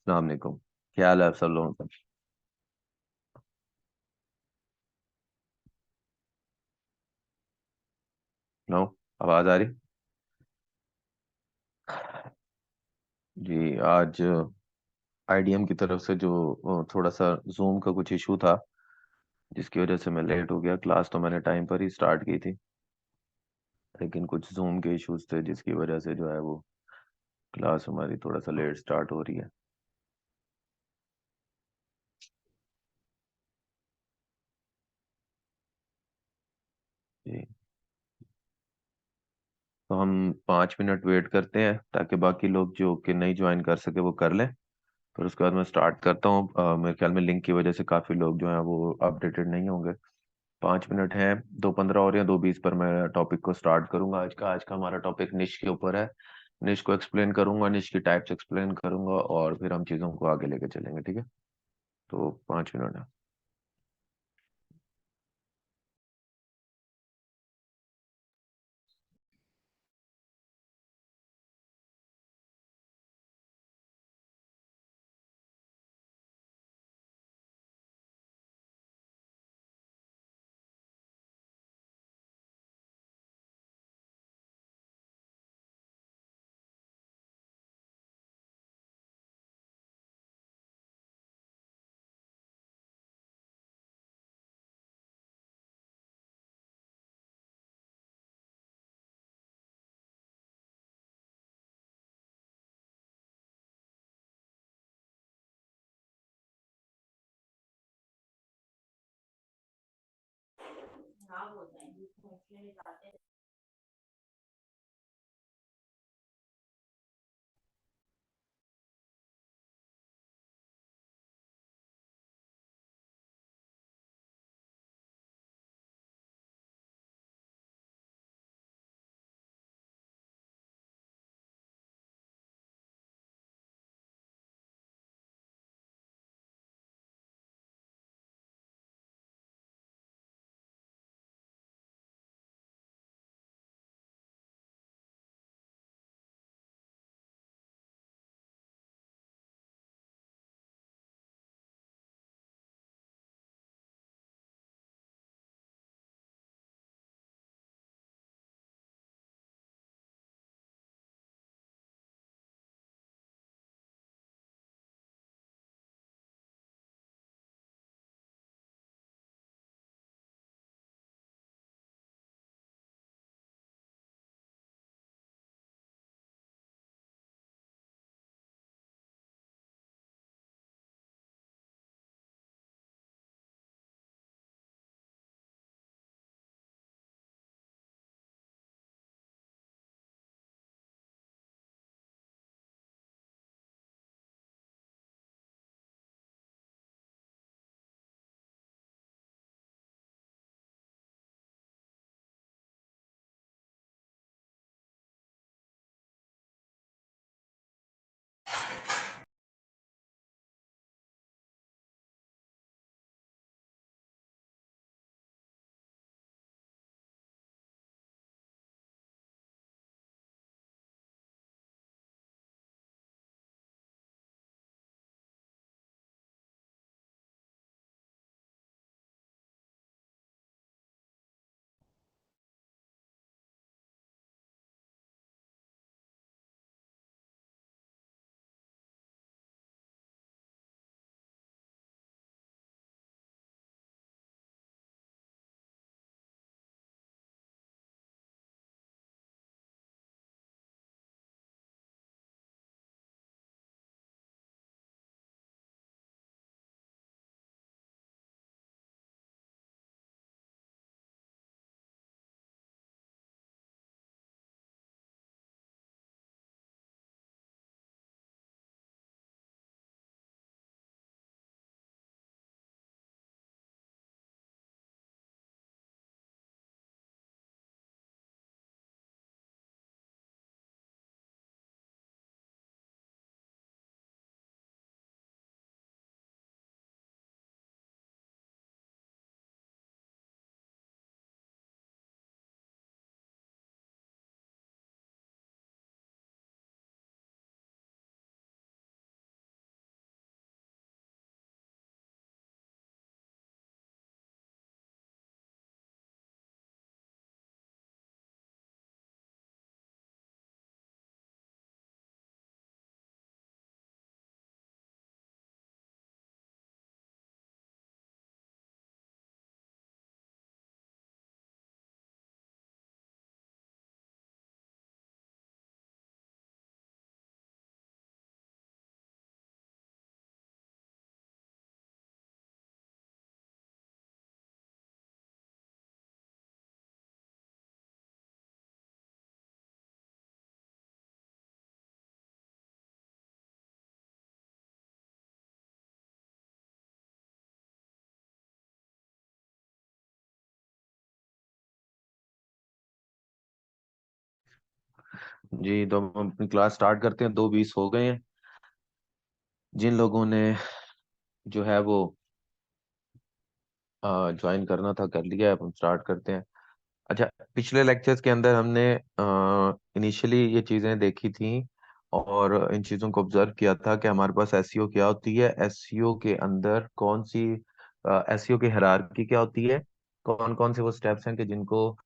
अस्सलाम वालेकुम। क्या हाल है आप सब लोगों का? नो, आवाज आ रही? जी, आज आईडीएम की तरफ से जो थोड़ा सा जूम का कुछ इशू था, जिसकी वजह से मैं लेट हो गया। क्लास तो मैंने टाइम पर ही स्टार्ट की थी, लेकिन कुछ जूम के इश्यूज थे जिसकी वजह से जो है वो क्लास हमारी थोड़ा सा लेट स्टार्ट हो रही है। जी, तो हम 5 मिनट वेट करते हैं ताकि बाकी लोग जो कि नहीं ज्वाइन कर सके वो कर लें। फिर उसके बाद मैं स्टार्ट करता हूँ। मेरे ख्याल में लिंक की वजह से काफ़ी लोग जो हैं वो अपडेटेड नहीं होंगे। 5 मिनट हैं, 2:15 और या 2:20 पर मैं टॉपिक को स्टार्ट करूंगा। आज का हमारा टॉपिक निश के ऊपर है। निश को एक्सप्लेन करूंगा, निश की टाइप्स एक्सप्लेन करूंगा, और फिर हम चीज़ों को आगे लेके चलेंगे। ठीक है? तो 5 मिनट है। जी, तो हम अपनी क्लास स्टार्ट करते हैं। 2:20 हो गए हैं। जिन लोगों ने जो है वो ज्वाइन करना था कर लिया है। अब हम स्टार्ट करते हैं। अच्छा, पिछले लेक्चर्स के अंदर हमने इनिशियली ये चीज़ें देखी थी और इन चीज़ों को ऑब्जर्व किया था कि हमारे पास एसईओ क्या होती है, एसईओ के अंदर कौन सी एसईओ की हायरार्की क्या होती है, कौन कौन से वो स्टेप्स हैं कि जिनको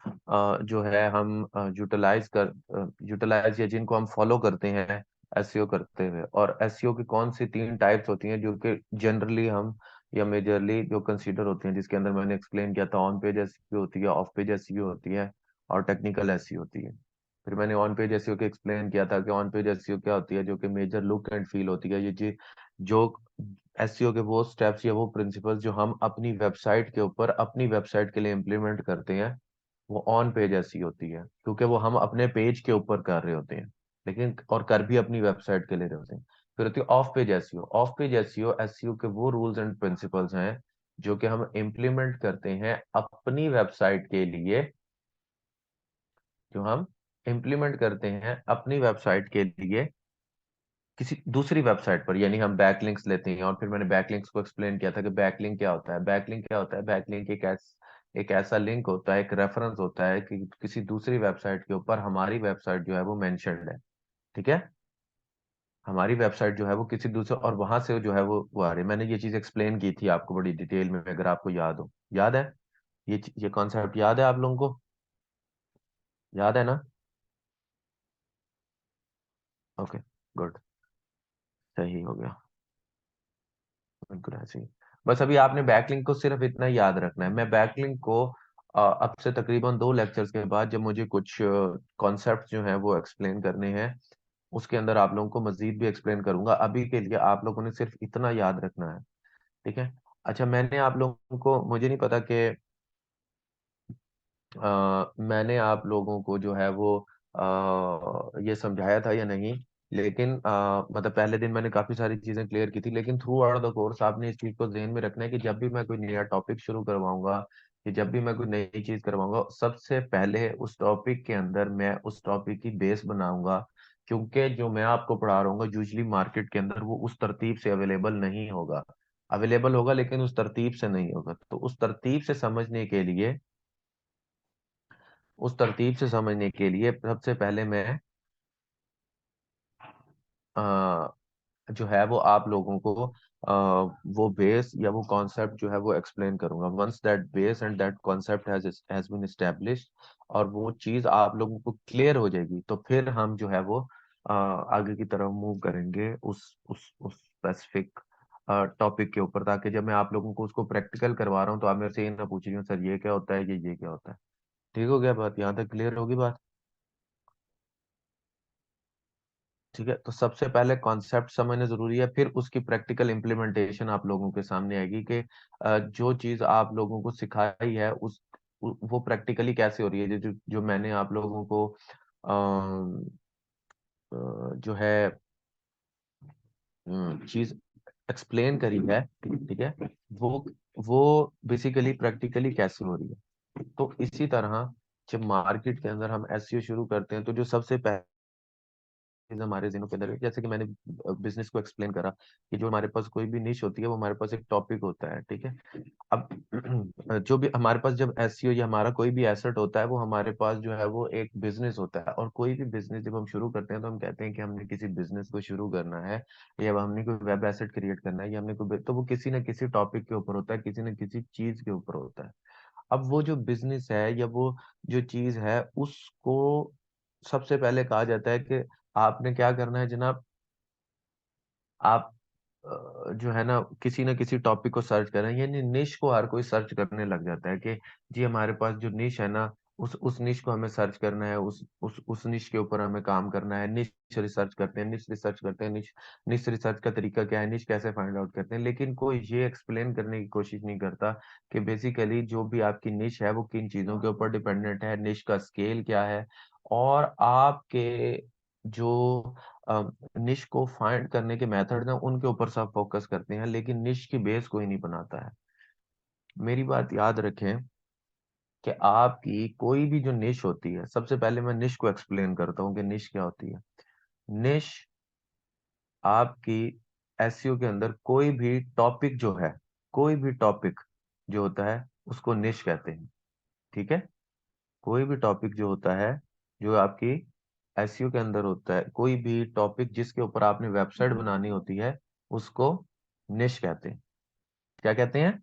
जो है हम यूटिलाइज या जिनको हम फॉलो करते हैं एसईओ करते हुए, और एसईओ की कौन सी 3 टाइप्स होती हैं जो कि जनरली हम या मेजरली जो कंसीडर होती हैं, जिसके अंदर मैंने एक्सप्लेन किया था ऑन पेज एसईओ होती है, ऑफ पेज एसईओ होती है और टेक्निकल एसईओ होती है। फिर मैंने ऑन पेज एसईओ के एक्सप्लेन किया था कि ऑन पेज एसईओ क्या होती है, जो कि मेजर लुक एंड फील होती है। जो एसईओ के वो स्टेप्स या वो प्रिंसिपल्स जो हम अपनी वेबसाइट के ऊपर अपनी वेबसाइट के लिए इम्प्लीमेंट करते हैं, वो ऑन पेज एसईओ होती है, क्योंकि वो हम अपने पेज के ऊपर कर रहे होते हैं, लेकिन और कर भी अपनी वेबसाइट के लिए रहे होते हैं। फिर होती है of page SEO. Of page SEO SEO के वो रूल्स एंड प्रिंसिपल्स हैं जो कि हम इम्प्लीमेंट करते हैं अपनी वेबसाइट के लिए, जो हम इम्प्लीमेंट करते हैं अपनी वेबसाइट के लिए किसी दूसरी वेबसाइट पर, यानी हम बैकलिंक्स लेते हैं। और फिर मैंने बैकलिंक्स को एक्सप्लेन किया था कि बैकलिंक क्या होता है। बैकलिंक क्या होता है? बैकलिंक एक ऐसा लिंक होता है, एक रेफरेंस होता है कि किसी दूसरी वेबसाइट के ऊपर हमारी वेबसाइट जो है वो मेंशन्ड है। ठीक है, हमारी वेबसाइट जो है वो किसी दूसरे, और वहां से जो है वो आ रही है। मैंने ये चीज एक्सप्लेन की थी आपको बड़ी डिटेल में, अगर आपको याद हो। याद है? ये कॉन्सेप्ट याद है आप लोगों को? याद है ना? ओके, गुड, सही हो गया। बिल्कुल ऐसे ही। बस अभी आपने बैकलिंक को सिर्फ इतना ही याद रखना है। मैं बैकलिंक को अब से तकरीबन 2 लेक्चर्स के बाद, जब मुझे कुछ कॉन्सेप्ट जो हैं वो एक्सप्लेन करने हैं, उसके अंदर आप लोगों को मजीद भी एक्सप्लेन करूंगा। अभी के लिए आप लोगों ने सिर्फ इतना याद रखना है। ठीक है। अच्छा, मैंने आप लोगों को, मुझे नहीं पता कि मैंने आप लोगों को जो है वो ये समझाया था या नहीं, लेकिन मतलब पहले दिन मैंने काफी सारी चीजें क्लियर की थी, लेकिन थ्रू आउट द कोर्स आपने इस चीज को ध्यान में रखना है कि जब भी मैं कोई नया टॉपिक शुरू करवाऊंगा, कि जब भी मैं कोई नई चीज करवाऊंगा, सबसे पहले उस टॉपिक के अंदर मैं उस टॉपिक की बेस बनाऊंगा। क्योंकि जो मैं आपको पढ़ा रहा हूँ यूजली मार्केट के अंदर वो उस तरतीब से अवेलेबल नहीं होगा। अवेलेबल होगा लेकिन उस तरतीब से नहीं होगा। तो उस तरतीब से समझने के लिए सबसे पहले मैं अ, जो है वो आप लोगों को वो बेस या वो कॉन्सेप्ट जो है वो एक्सप्लेन करूंगा। Once that base and that concept has been established, और वो चीज आप लोगों को क्लियर हो जाएगी, तो फिर हम जो है वो आगे की तरफ मूव करेंगे उस स्पेसिफिक टॉपिक के ऊपर, ताकि जब मैं आप लोगों को उसको प्रैक्टिकल करवा रहा हूँ तो आप मेरे से ये ना पूछिए सर ये क्या होता है, ये क्या होता है। ठीक हो गया बात? यहाँ तक क्लियर होगी बात? ठीक है, तो सबसे पहले कॉन्सेप्ट समझना जरूरी है, फिर उसकी प्रैक्टिकल इम्प्लीमेंटेशन आप लोगों के सामने आएगी कि जो चीज आप लोगों को सिखाई है वो प्रैक्टिकली कैसे हो रही है। जो मैंने आप लोगों को जो है चीज एक्सप्लेन करी है, ठीक है, वो वो बेसिकली प्रैक्टिकली कैसे हो रही है। तो इसी तरह जब मार्केट के अंदर हम एसईओ शुरू करते हैं, तो जो सबसे पहले चीज हमारे जिनों के अंदर है, जैसे कि मैंने बिजनेस को एक्सप्लेन करा कि जो हमारे पास कोई भी निश होती है वो हमारे पास एक टॉपिक होता है। ठीक है। अब जो भी हमारे पास जब एसईओ या हमारा कोई भी एसेट होता है, वो हमारे पास जो है वो एक बिजनेस होता है। और कोई भी बिजनेस जब हम शुरू करते हैं तो हम कहते हैं कि हमने किसी बिजनेस को शुरू करना है, या हमने कोई वेब एसेट क्रिएट करना है, या हमने कोई, तो वो किसी न किसी टॉपिक के ऊपर होता है, किसी न किसी चीज के ऊपर होता है। अब वो जो बिजनेस है या वो जो चीज है, उसको सबसे पहले कहा जाता है कि आपने क्या करना है जनाब। आप जो है ना किसी न किसी टॉपिक को सर्च कर रहे हैं, यानी निश को हर कोई सर्च करने लग जाता है कि जी हमारे पास जो निश है ना, उस निश को हमें सर्च करना है, उस निश के ऊपर हमें काम करना है। निश रिसर्च करते हैं, निश रिसर्च करते हैं, निश निश रिसर्च का तरीका क्या है, निश कैसे फाइंड आउट करते हैं, लेकिन कोई ये एक्सप्लेन करने की कोशिश नहीं करता कि बेसिकली जो भी आपकी निश है वो किन चीजों के ऊपर डिपेंडेंट है, निश का स्केल क्या है, और आपके जो निश को फाइंड करने के मेथड ना उनके ऊपर सब फोकस करते हैं, लेकिन निश की बेस कोई नहीं बनाता है। मेरी बात याद रखें, कि आपकी कोई भी जो निश होती है, सबसे पहले मैं निश को एक्सप्लेन करता हूँ कि निश क्या होती है। निश आपकी एसईओ के अंदर कोई भी टॉपिक जो है, कोई भी टॉपिक जो होता है उसको निश कहते हैं। ठीक है, कोई भी टॉपिक जो होता है, जो आपकी एसईओ के अंदर होता है, कोई भी टॉपिक जिसके ऊपर आपने वेबसाइट बनानी होती है, उसको निश कहते हैं। क्या कहते हैं?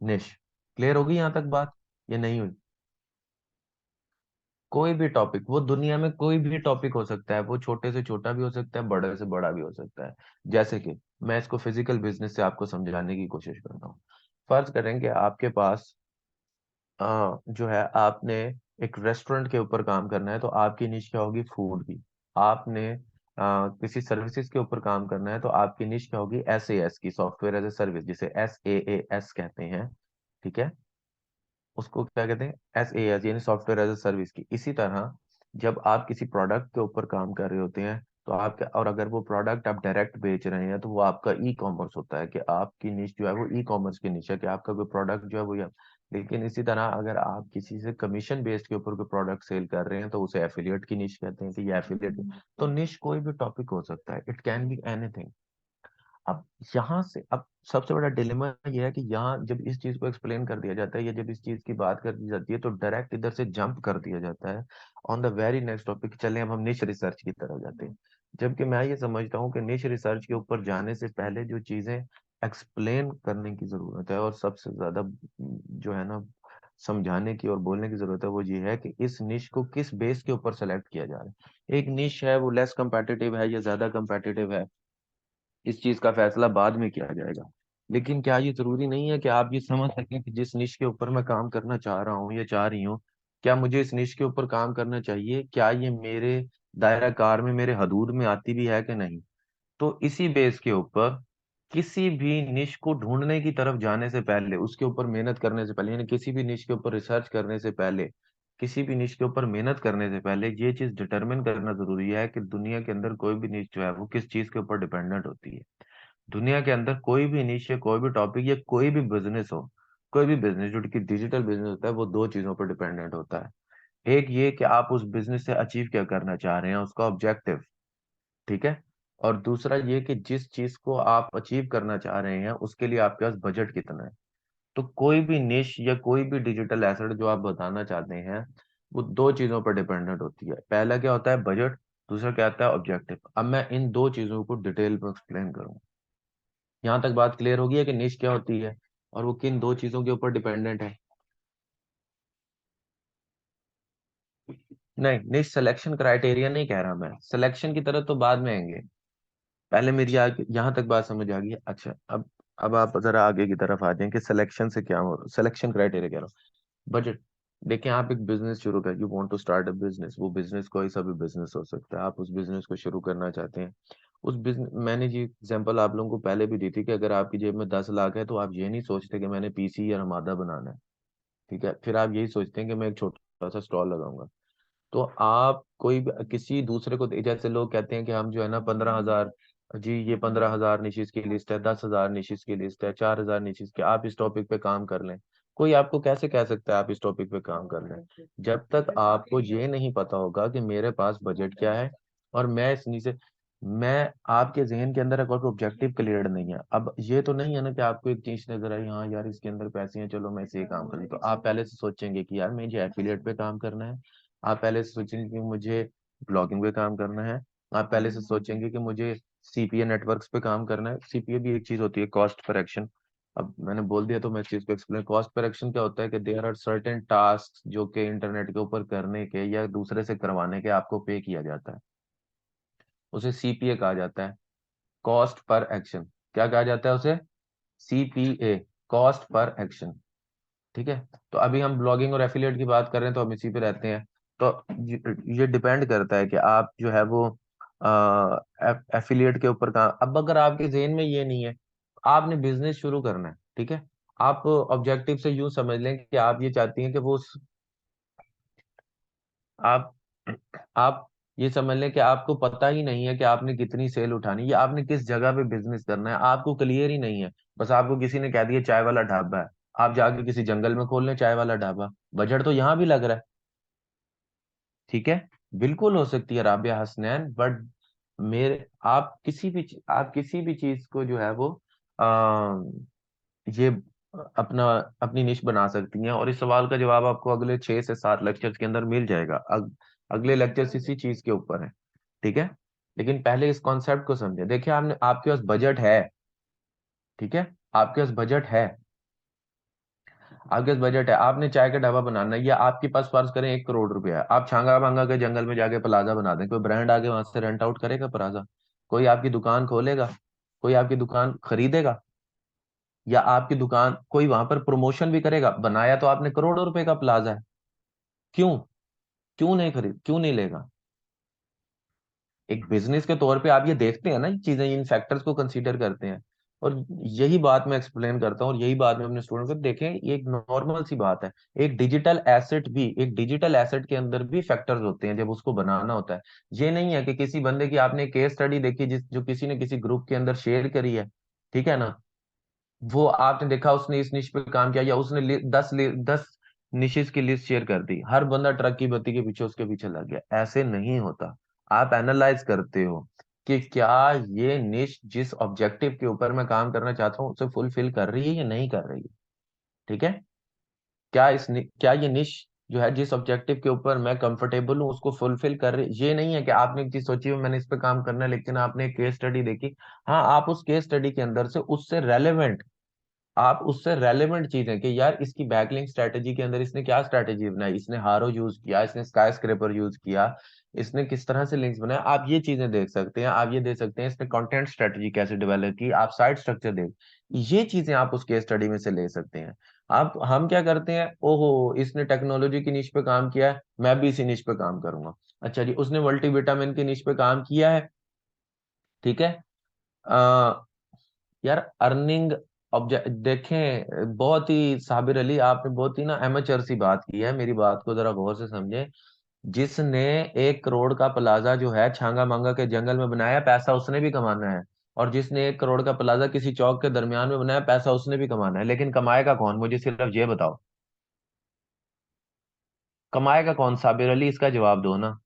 निश। क्लियर होगी यहां तक बात? ये नहीं हुई? कोई भी टॉपिक, वो दुनिया में कोई भी टॉपिक हो सकता है, वो छोटे से छोटा भी हो सकता है, बड़े से बड़ा भी हो सकता है। जैसे कि मैं इसको फिजिकल बिजनेस से आपको समझाने की कोशिश करता हूँ। फर्ज करें कि आपके पास जो है, आपने एक रेस्टोरेंट के ऊपर काम करना है, तो आपकी निश क्या होगी? फूड की। आपने किसी सर्विसेज के ऊपर काम करना है, तो आपकी निश क्या होगी? SAS की, सॉफ्टवेयर एज ए सर्विस, जिसे SaaS कहते हैं। ठीक है, उसको क्या कहते हैं? SAS, यानी सॉफ्टवेयर एज ए सर्विस की। इसी तरह जब आप किसी प्रोडक्ट के ऊपर काम कर रहे होते हैं, तो आपका, और अगर वो प्रोडक्ट आप डायरेक्ट बेच रहे हैं, तो वो आपका ई कॉमर्स होता है, कि आपकी निश जो है वो ई कॉमर्स की निश है, कि आपका कोई प्रोडक्ट जो है वो लेकिन इसी तरह अगर आप किसी से कमीशन बेस्ड के ऊपर कोई प्रोडक्ट सेल कर रहे हैं, तो उसे एफिलिएट की निश कहते हैं, कि ये एफिलिएट। तो निश कोई भी टॉपिक हो सकता है, इट कैन बी एनीथिंग। अब यहाँ से, अब सबसे बड़ा डिलेमा यह है कि यहाँ जब इस चीज को एक्सप्लेन कर दिया जाता है, या जब इस चीज की बात कर दी जाती है, तो डायरेक्ट इधर से जंप कर दिया जाता है on the very next topic. चले अब हम निश रिसर्च की तरफ जाते हैं। जबकि मैं ये समझता हूँ कि निश रिसर्च के ऊपर जाने से पहले जो चीजें एक्सप्लेन करने की जरूरत है, और सबसे ज्यादा जो है ना समझाने की और बोलने की जरूरत है, वो ये है कि इस निश को किस बेस के ऊपर सेलेक्ट किया जा रहा है। एक निश है, वो लेस कंपेटिटिव है या ज्यादा कंपेटिटिव है, इस चीज का फैसला बाद में किया जाएगा। लेकिन क्या ये जरूरी नहीं है कि आप ये समझ सकें कि जिस निश के ऊपर मैं काम करना चाह रहा हूँ या चाह रही हूँ, क्या मुझे इस निश के ऊपर काम करना चाहिए, क्या ये मेरे दायरा कार में, मेरे हदूद में आती भी है कि नहीं। तो इसी बेस के ऊपर किसी भी निश को ढूंढने की तरफ जाने से पहले, उसके ऊपर मेहनत करने से पहले, यानी किसी भी निश के ऊपर रिसर्च करने से पहले, किसी भी निश के ऊपर मेहनत करने से पहले ये चीज डिटरमिन करना जरूरी है कि दुनिया के अंदर कोई भी निश जो है वो किस चीज के ऊपर डिपेंडेंट होती है। दुनिया के अंदर कोई भी निश या कोई भी टॉपिक या कोई भी बिजनेस हो, कोई भी बिजनेस जो कि डिजिटल बिजनेस होता है, वो दो चीजों पर डिपेंडेंट होता है। एक ये कि आप उस बिजनेस से अचीव क्या करना चाह रहे हैं, उसका ऑब्जेक्टिव। ठीक है, और दूसरा ये कि जिस चीज को आप अचीव करना चाह रहे हैं, उसके लिए आपके पास बजट कितना है। तो कोई भी निश या कोई भी डिजिटल एसेट जो आप बताना चाहते हैं, वो दो चीजों पर डिपेंडेंट होती है। पहला क्या होता है? बजट। दूसरा क्या होता है? ऑब्जेक्टिव। अब मैं इन दो चीजों को डिटेल में एक्सप्लेन करूंगा। यहाँ तक बात क्लियर होगी है कि निश क्या होती है और वो किन दो चीजों के ऊपर डिपेंडेंट है? नहीं, निश सिलेक्शन क्राइटेरिया नहीं कह रहा मैं, सिलेक्शन की तरफ तो बाद में आएंगे। पहले मेरी आगे यहाँ तक बात समझ आ गई है? अच्छा, अब आप जरा आगे की तरफ आ जाएं कि सिलेक्शन से क्या हो, सिलेक्शन क्राइटेरिया कह रहा हूँ। बजट। देखिए, आप एक बिजनेस शुरू कर, you want to start a business, वो बिजनेस कोई सा भी बिजनेस हो सकता है, आप उस बिजनेस को शुरू करना चाहते हैं। उस बिजनेस, मैंने जी एग्जांपल आप लोगों को पहले भी दी थी, कि अगर आपकी जेब में 10 लाख है, तो आप ये नहीं सोचते कि मैंने PC या रमादा बनाना है। ठीक है, फिर आप यही सोचते हैं कि मैं एक छोटा सा स्टॉल लगाऊंगा। तो आप किसी दूसरे को जैसे लोग कहते हैं कि हम जो है ना 15,000, जी ये 15,000 निशिस की लिस्ट है, 10,000 निशिस की लिस्ट है, 4,000 निशिस की, आप इस टॉपिक पे काम कर लें। कोई आपको कैसे कह सकता है आप इस टॉपिक पे काम कर लें, जब तक आपको ये नहीं पता होगा कि मेरे पास बजट क्या है, और मैं इस नीचे, मैं आपके जहन के अंदर अगर कोई ऑब्जेक्टिव क्लियर नहीं है। अब ये तो नहीं है ना कि आपको एक चीज नजर आई, हाँ यार इसके अंदर पैसे हैं, चलो मैं इसे ही काम करूँ, तो आप पहले से सोचेंगे कि यार मुझे एफिलिएट पे काम करना है। आप पहले से सोचेंगे कि मुझे ब्लॉगिंग पे काम करना है। आप पहले से सोचेंगे कि मुझे CPA नेटवर्क्स पे काम करना है। CPA भी एक चीज होती है, कॉस्ट पर एक्शन। अब मैंने बोल दिया तो मैं इस चीज को एक्सप्लेन, कॉस्ट पर एक्शन क्या होता है कि देयर आर सर्टेन टास्क जो कि इंटरनेट के ऊपर करने के या दूसरे से करवाने के आपको पे किया जाता है, उसे CPA कहा जाता है, कॉस्ट पर एक्शन। क्या कहा जाता है उसे? CPA, cost per action. ठीक है, तो अभी हम ब्लॉगिंग और एफिलिएट की बात कर रहे हैं, तो हम इसी पे रहते हैं। तो ये डिपेंड करता है कि आप जो है वो एफिलिएट के ऊपर काम, अब अगर आपके जेहन में ये नहीं है, आपने बिजनेस शुरू करना है। ठीक है, आप ऑब्जेक्टिव से यूं समझ लें कि आप ये चाहती हैं कि आप आप ये समझ लें कि आपको पता ही नहीं है कि आपने कितनी सेल उठानी है, या आपने किस जगह पे बिजनेस करना है, आपको क्लियर ही नहीं है। बस आपको किसी ने कह दिया चाय वाला ढाबा है, आप जाके किसी जंगल में खोल लें चाय वाला ढाबा, बजट तो यहाँ भी लग रहा है। ठीक है, बिल्कुल हो सकती है राबिया हसनैन, बट मेरे आप किसी भी चीज को जो है वो आ, ये अपना अपनी निश बना सकती हैं। और इस सवाल का जवाब आपको अगले 6 से 7 लेक्चर्स के अंदर मिल जाएगा। अगले लेक्चर्स इसी चीज के ऊपर है। ठीक है, लेकिन पहले इस कॉन्सेप्ट को समझे। देखिए, आपने आपके पास बजट है, ठीक है, आपके पास बजट है, आपके पास बजट है, आपने चाय का ढाबा बनाना है, या आपके पास फर्ज करें 1 करोड़ रुपया है, आप छांगा भांगा के जंगल में जाके प्लाजा बना दें, कोई ब्रांड आगे वहां से रेंट आउट करेगा प्लाजा? कोई आपकी दुकान खोलेगा? कोई आपकी दुकान खरीदेगा? या आपकी दुकान कोई वहां पर प्रमोशन भी करेगा? बनाया तो आपने करोड़ों रुपए का प्लाजा है, क्यों? क्यों नहीं लेगा? एक बिजनेस के तौर पे आप ये देखते हैं ना, ये चीजें, इन फैक्टर्स को कंसीडर करते हैं। और यही बात मैं एक्सप्लेन करता हूँ, और यही बात मैं अपने स्टूडेंट को, देखें ये एक नॉर्मल सी बात है। एक डिजिटल एसेट के अंदर भी फैक्टर्स होते हैं जब उसको बनाना होता है। ये नहीं है कि किसी बंदे की आपने केस स्टडी देखी जिस जो किसी ने किसी ग्रुप के अंदर शेयर करी है, ठीक है ना, वो आपने देखा उसने इस निश पे काम किया, या उसने 10 निशेस की लिस्ट शेयर कर दी, हर बंदा ट्रक की बत्ती के पीछे उसके पीछे लग गया। ऐसे नहीं होता। आप एनालाइज करते हो कि क्या ये निश जिस ऑब्जेक्टिव के ऊपर मैं काम करना चाहता हूँ उसे फुलफिल कर रही है या नहीं कर रही है। ठीक है, क्या ये निश जो है जिस ऑब्जेक्टिव के ऊपर मैं कंफर्टेबल हूँ उसको फुलफिल कर रही? ये नहीं है कि आपने एक चीज सोची हो मैंने इस पे काम करना है, लेकिन आपने एक केस स्टडी देखी, हाँ आप उस केस स्टडी के अंदर से उससे रेलेवेंट, आप उससे रेलेवेंट चीजें कि यार इसकी बैकलिंक स्ट्रेटेजी के अंदर इसने क्या स्ट्रेटेजी बनाई, इसने हारो यूज किया, इसने स्काई स्क्रैपर यूज किया, इसने किस तरह से लिंक्स बनाए, आप ये चीजें देख सकते हैं। आप ये देख सकते हैं इसने कंटेंट स्ट्रेटेजी कैसे डेवलप की, आप साइट स्ट्रक्चर देख, ये चीजें आप उस केस स्टडी में से ले सकते हैं। आप हम क्या करते हैं, ओहो इसने टेक्नोलॉजी की निश पे काम किया है, मैं भी इसी निश पे काम करूंगा। अच्छा जी, उसने मल्टीविटामिन की निश पे काम किया है, ठीक है, यार अर्निंग ऑब्जेक्ट देखें, बहुत ही साबिर अली आपने बहुत ही ना एमेचर सी बात की है, मेरी बात को जरा गौर से समझे। जिसने 1 करोड़ का प्लाजा जो है छांगा मांगा के जंगल में बनाया, पैसा उसने भी कमाना है। और जिसने 1 करोड़ का प्लाजा किसी चौक के दरमियान में बनाया, पैसा उसने भी कमाना है। लेकिन कमाएगा कौन, मुझे सिर्फ ये बताओ, कमाएगा कौन साबिर अली, इसका जवाब दो ना।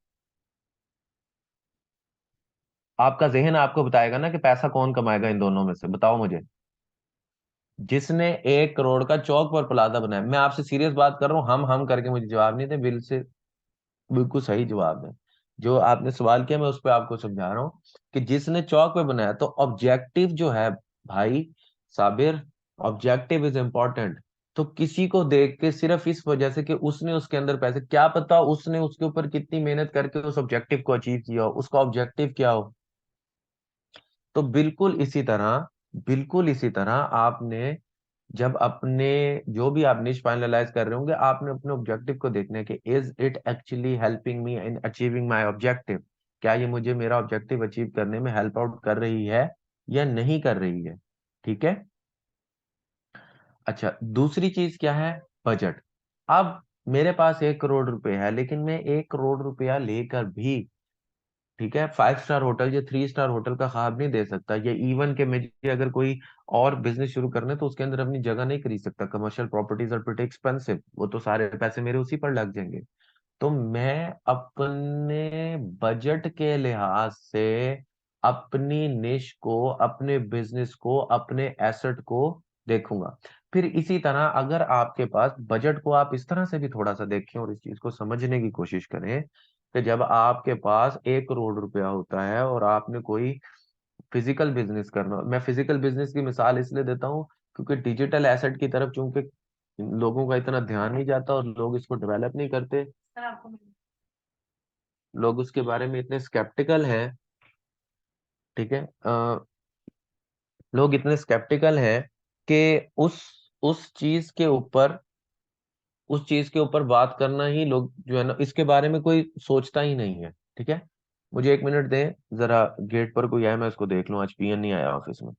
आपका जहन आपको बताएगा ना कि पैसा कौन कमाएगा इन दोनों में से, बताओ मुझे। जिसने 1 करोड़ का चौक पर प्लाजा बनाया, मैं आपसे सीरियस बात कर रहा हूँ, हम करके मुझे जवाब नहीं दे, बिल से बिल्कुल सही जवाब है। जो आपने सवाल किया मैं उस पर आपको समझा रहा हूँ कि जिसने चौक पे बनाया, तो ऑब्जेक्टिव जो है भाई साबिर, ऑब्जेक्टिव इज इंपॉर्टेंट। तो किसी को देख के सिर्फ इस वजह से कि उसने उसके अंदर पैसे, क्या पता उसने उसके ऊपर कितनी मेहनत करके उस ऑब्जेक्टिव को अचीव किया हो, उसका ऑब्जेक्टिव क्या हो। तो बिल्कुल इसी तरह आपने जब अपने जो भी आप निश फाइनलाइज कर रहे होंगे, आपने अपने ऑब्जेक्टिव को देखना है कि is it actually helping me in achieving my objective, क्या ये मुझे मेरा ऑब्जेक्टिव अचीव करने में हेल्प आउट कर रही है या नहीं कर रही है। ठीक है, अच्छा दूसरी चीज क्या है, बजट। अब मेरे पास 1 करोड़ रुपए है, लेकिन मैं 1 करोड़ रुपया लेकर भी, ठीक है, 5 स्टार होटल या 3 स्टार होटल का ख्वाब नहीं दे सकता, या इवन के मुझे अगर कोई और बिजनेस शुरू करना है तो उसके अंदर अपनी जगह नहीं खरीद सकता, commercial properties are pretty expensive, वो तो सारे पैसे मेरे उसी पर लग जाएंगे। तो मैं अपने बजट के लिहाज से अपनी निश को, अपने बिजनेस को, अपने एसेट को देखूंगा। फिर इसी तरह अगर आपके पास बजट को आप इस तरह से भी थोड़ा सा देखें और इस चीज को समझने की कोशिश करें कि जब आपके पास 1 करोड़ रुपया होता है और आपने कोई फिजिकल बिजनेस करना, मैं फिजिकल बिजनेस की मिसाल इसलिए देता हूँ क्योंकि डिजिटल एसेट की तरफ चूंकि लोगों का इतना ध्यान नहीं जाता और लोग इसको डेवलप नहीं करते, लोग उसके बारे में इतने स्केप्टिकल हैं, ठीक है, लोग इतने स्केप्टिकल हैं कि उस चीज के ऊपर उस चीज के ऊपर बात करना ही, लोग जो है ना इसके बारे में कोई सोचता ही नहीं है। ठीक है, मुझे 1 मिनट दें, जरा गेट पर कोई आया मैं उसको देख लूं, आज पीएन नहीं आया ऑफिस में।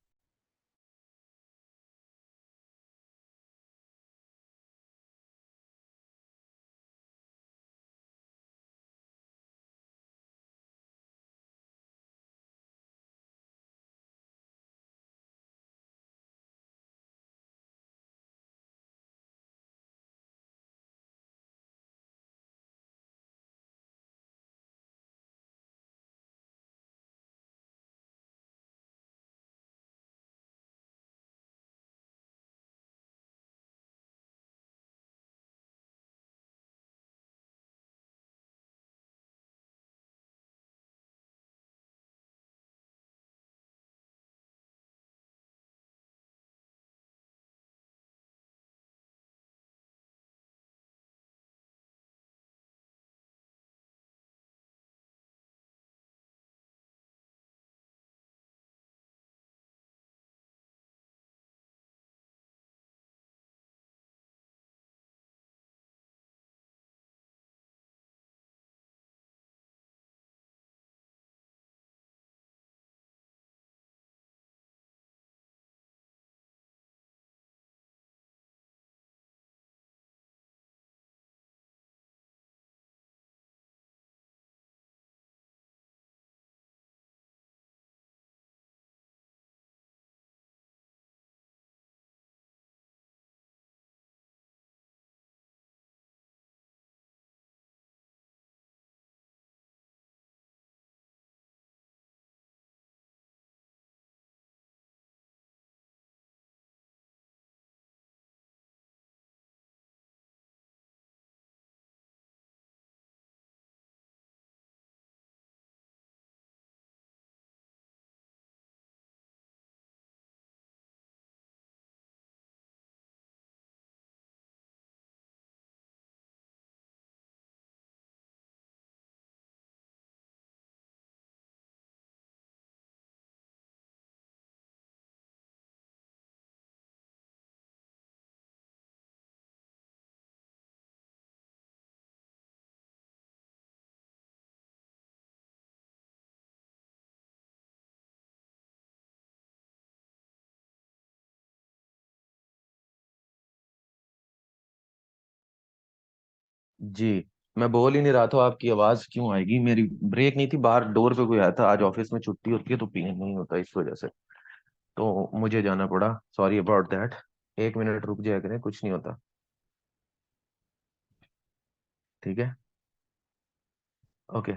जी, मैं बोल ही नहीं रहा था, आपकी आवाज क्यों आएगी? मेरी ब्रेक नहीं थी, बाहर डोर पे कोई आया था। आज ऑफिस में छुट्टी होती है तो पीएम नहीं होता, इस वजह से तो मुझे जाना पड़ा। Sorry about that. 1 मिनट रुक जाया करें, कुछ नहीं होता। ठीक है। ओके।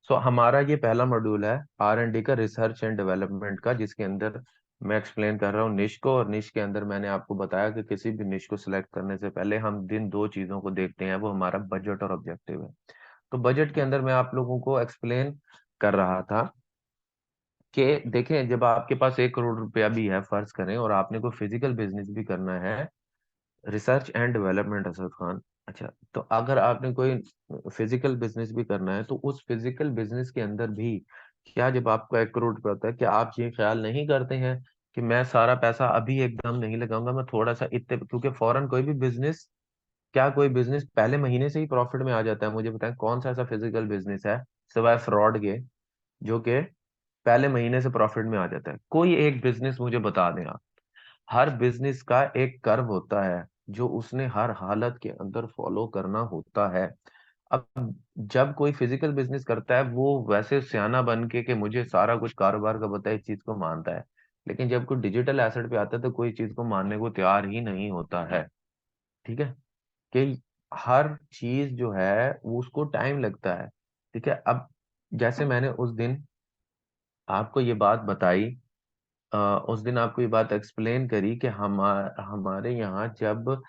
सो हमारा ये पहला मॉड्यूल है R&D का, रिसर्च एंड डेवलपमेंट का, जिसके अंदर मैं एक्सप्लेन कर रहा हूँ निश को। और निश के अंदर मैंने आपको बताया कि किसी भी निश को सिलेक्ट करने से पहले हम जिन दो चीजों को देखते हैं वो हमारा बजट और ऑब्जेक्टिव है। तो बजट के अंदर मैं आप लोगों को एक्सप्लेन कर रहा था कि देखें, जब आपके पास 1 करोड़ रुपया भी है फर्ज करें, और आपने कोई फिजिकल बिजनेस भी करना है, research and development, Asad Khan. अच्छा, तो अगर आपने कोई फिजिकल बिजनेस भी करना है तो उस फिजिकल बिजनेस के अंदर भी, क्या जब आपका 1 करोड़ रुपया होता है, क्या आप ये ख्याल नहीं करते हैं कि मैं सारा पैसा अभी एकदम नहीं लगाऊंगा, मैं थोड़ा सा इतने, क्योंकि फौरन कोई भी बिजनेस, क्या कोई बिजनेस पहले महीने से ही प्रॉफिट में आ जाता है? मुझे बताएं कौन सा ऐसा फिजिकल बिजनेस है सिवाय फ्रॉड के जो कि पहले महीने से प्रॉफिट में आ जाता है? कोई एक बिजनेस मुझे बता दें आप। हर बिजनेस का एक कर्व होता है जो उसने हर हालत के अंदर फॉलो करना होता है। अब जब कोई फिजिकल बिजनेस करता है वो वैसे सियाना बन के कि मुझे सारा कुछ कारोबार का पता है, इस चीज को मानता है। लेकिन जब कोई डिजिटल एसेट पे आता है तो कोई चीज को मानने को तैयार ही नहीं होता है। ठीक है। कि हर चीज जो है वो उसको टाइम लगता है। ठीक है। अब जैसे मैंने उस दिन आपको ये बात बताई, अ, उस दिन आपको ये बात एक्सप्लेन करी कि हमारे यहाँ जब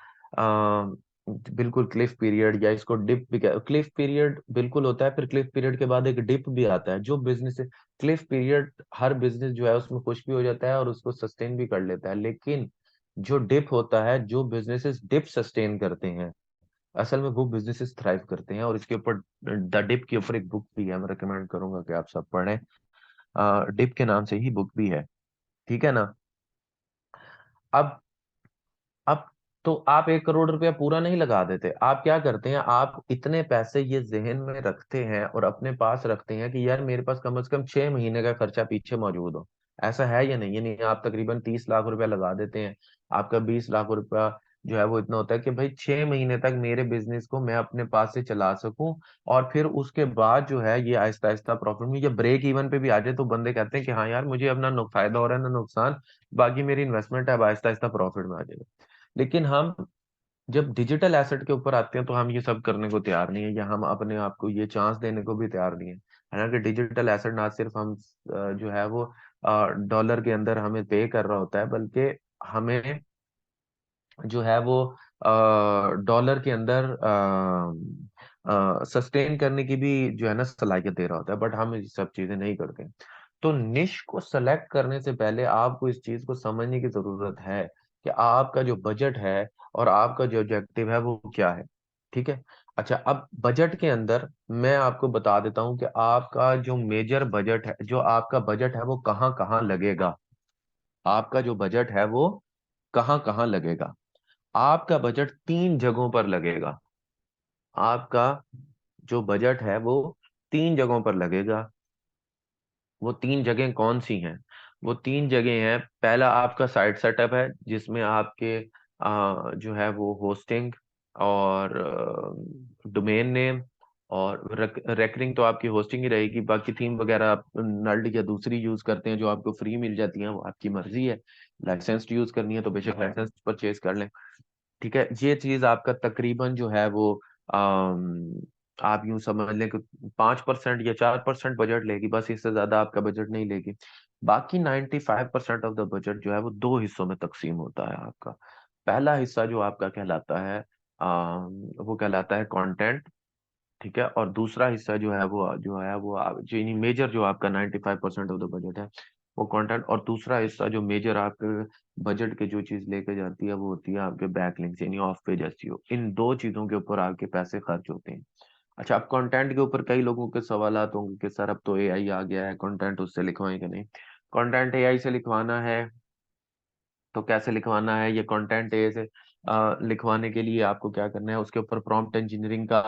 बिल्कुल क्लिफ पीरियड, या इसको डिप भी क्लिफ पीरियड बिल्कुल होता है, फिर क्लिफ पीरियड के बाद एक डिप भी आता है। जो बिजनेस क्लिफ पीरियड, हर बिजनेस जो है उसमें खुश भी हो जाता है और उसको सस्टेन भी कर लेता है। लेकिन जो डिप होता है, जो बिजनेसेस डिप सस्टेन करते हैं, असल में वो बिजनेसेस थ्राइव करते हैं। और इसके ऊपर, द डिप के ऊपर एक बुक भी है, मैं रिकमेंड करूंगा कि आप सब पढ़ें। डिप के नाम से ही बुक भी है। ठीक है ना। अब अब तो आप 1 करोड़ रुपया पूरा नहीं लगा देते, आप क्या करते हैं, आप इतने पैसे ये जहन में रखते हैं और अपने पास रखते हैं कि यार मेरे पास कम से कम 6 महीने का खर्चा पीछे मौजूद हो। ऐसा है या नहीं? ये नहीं, आप तकरीबन 30 लाख रुपया लगा देते हैं, आपका 20 लाख रुपया जो है वो इतना होता है कि भाई 6 महीने तक मेरे बिजनेस को मैं अपने पास से चला सकूं। और फिर उसके बाद जो है ये आहिस्ता आहिस्ता प्रॉफिट में या ब्रेक इवन पे भी आ जाए तो बंदे कहते हैं कि हाँ यार मुझे अपना फायदा हो रहा है ना नुकसान, बाकी मेरी इन्वेस्टमेंट है, अब आहिस्ता आहिस्ता प्रॉफिट में आ जाएगा। लेकिन हम जब डिजिटल एसेट के ऊपर आते हैं तो हम ये सब करने को तैयार नहीं है, या हम अपने आप को ये चांस देने को भी तैयार नहीं है। हालांकि डिजिटल एसेट ना सिर्फ हम जो है वो डॉलर के अंदर हमें पे कर रहा होता है, बल्कि हमें जो है वो डॉलर के अंदर सस्टेन करने की भी जो है ना सलाहियत दे रहा होता है। बट हम ये सब चीजें नहीं करते। तो निश को सेलेक्ट करने से पहले आपको इस चीज को समझने की जरूरत है कि आपका जो बजट है और आपका जो ऑब्जेक्टिव है वो क्या है। ठीक है। अच्छा, अब बजट के अंदर मैं आपको बता देता हूं कि आपका जो मेजर बजट है, जो आपका बजट है वो कहाँ कहाँ लगेगा। आपका जो बजट है वो कहाँ कहाँ लगेगा। आपका बजट 3 जगहों पर लगेगा। आपका जो बजट है वो 3 जगहों पर लगेगा। वो 3 जगह कौन सी हैं? वो 3 जगह हैं, पहला आपका साइट सेटअप है जिसमें आपके जो है वो होस्टिंग और डोमेन नेम और रेकरिंग, तो आपकी होस्टिंग ही रहेगी। बाकी थीम वगैरह आप नल्ड या दूसरी यूज करते हैं जो आपको फ्री मिल जाती हैं, वो आपकी मर्जी है। लाइसेंस यूज करनी है तो बेशक लाइसेंस परचेज कर लें। ठीक है। ये चीज आपका तकरीबन जो है वो आप यूं समझ लें कि 5% या 4% बजट लेगी, बस इससे ज्यादा आपका बजट नहीं लेगी। बाकी 95% ऑफ द बजट जो है वो दो हिस्सों में तकसीम होता है आपका। पहला हिस्सा जो आपका कहलाता है, वो कहलाता है कंटेंट। ठीक है। और दूसरा हिस्सा जो मेजर जो आपका 95% ऑफ द बजट है वो कंटेंट। और दूसरा हिस्सा जो मेजर आपके बजट के जो चीज लेके जाती है वो होती है आपके बैकलिंक्स यानी ऑफ पेज एसईओ। इन दो चीजों के ऊपर आपके पैसे खर्च होते हैं। अच्छा, अब कंटेंट के ऊपर कई लोगों के सवाल होंगे कि सर अब तो एआई आ गया है, कंटेंट उससे लिखवाएं कि नहीं? कंटेंट एआई से लिखवाना है तो कैसे लिखवाना है? ये कंटेंट एआई से लिखवाने के लिए आपको क्या करना है, उसके ऊपर प्रॉम्प्ट इंजीनियरिंग का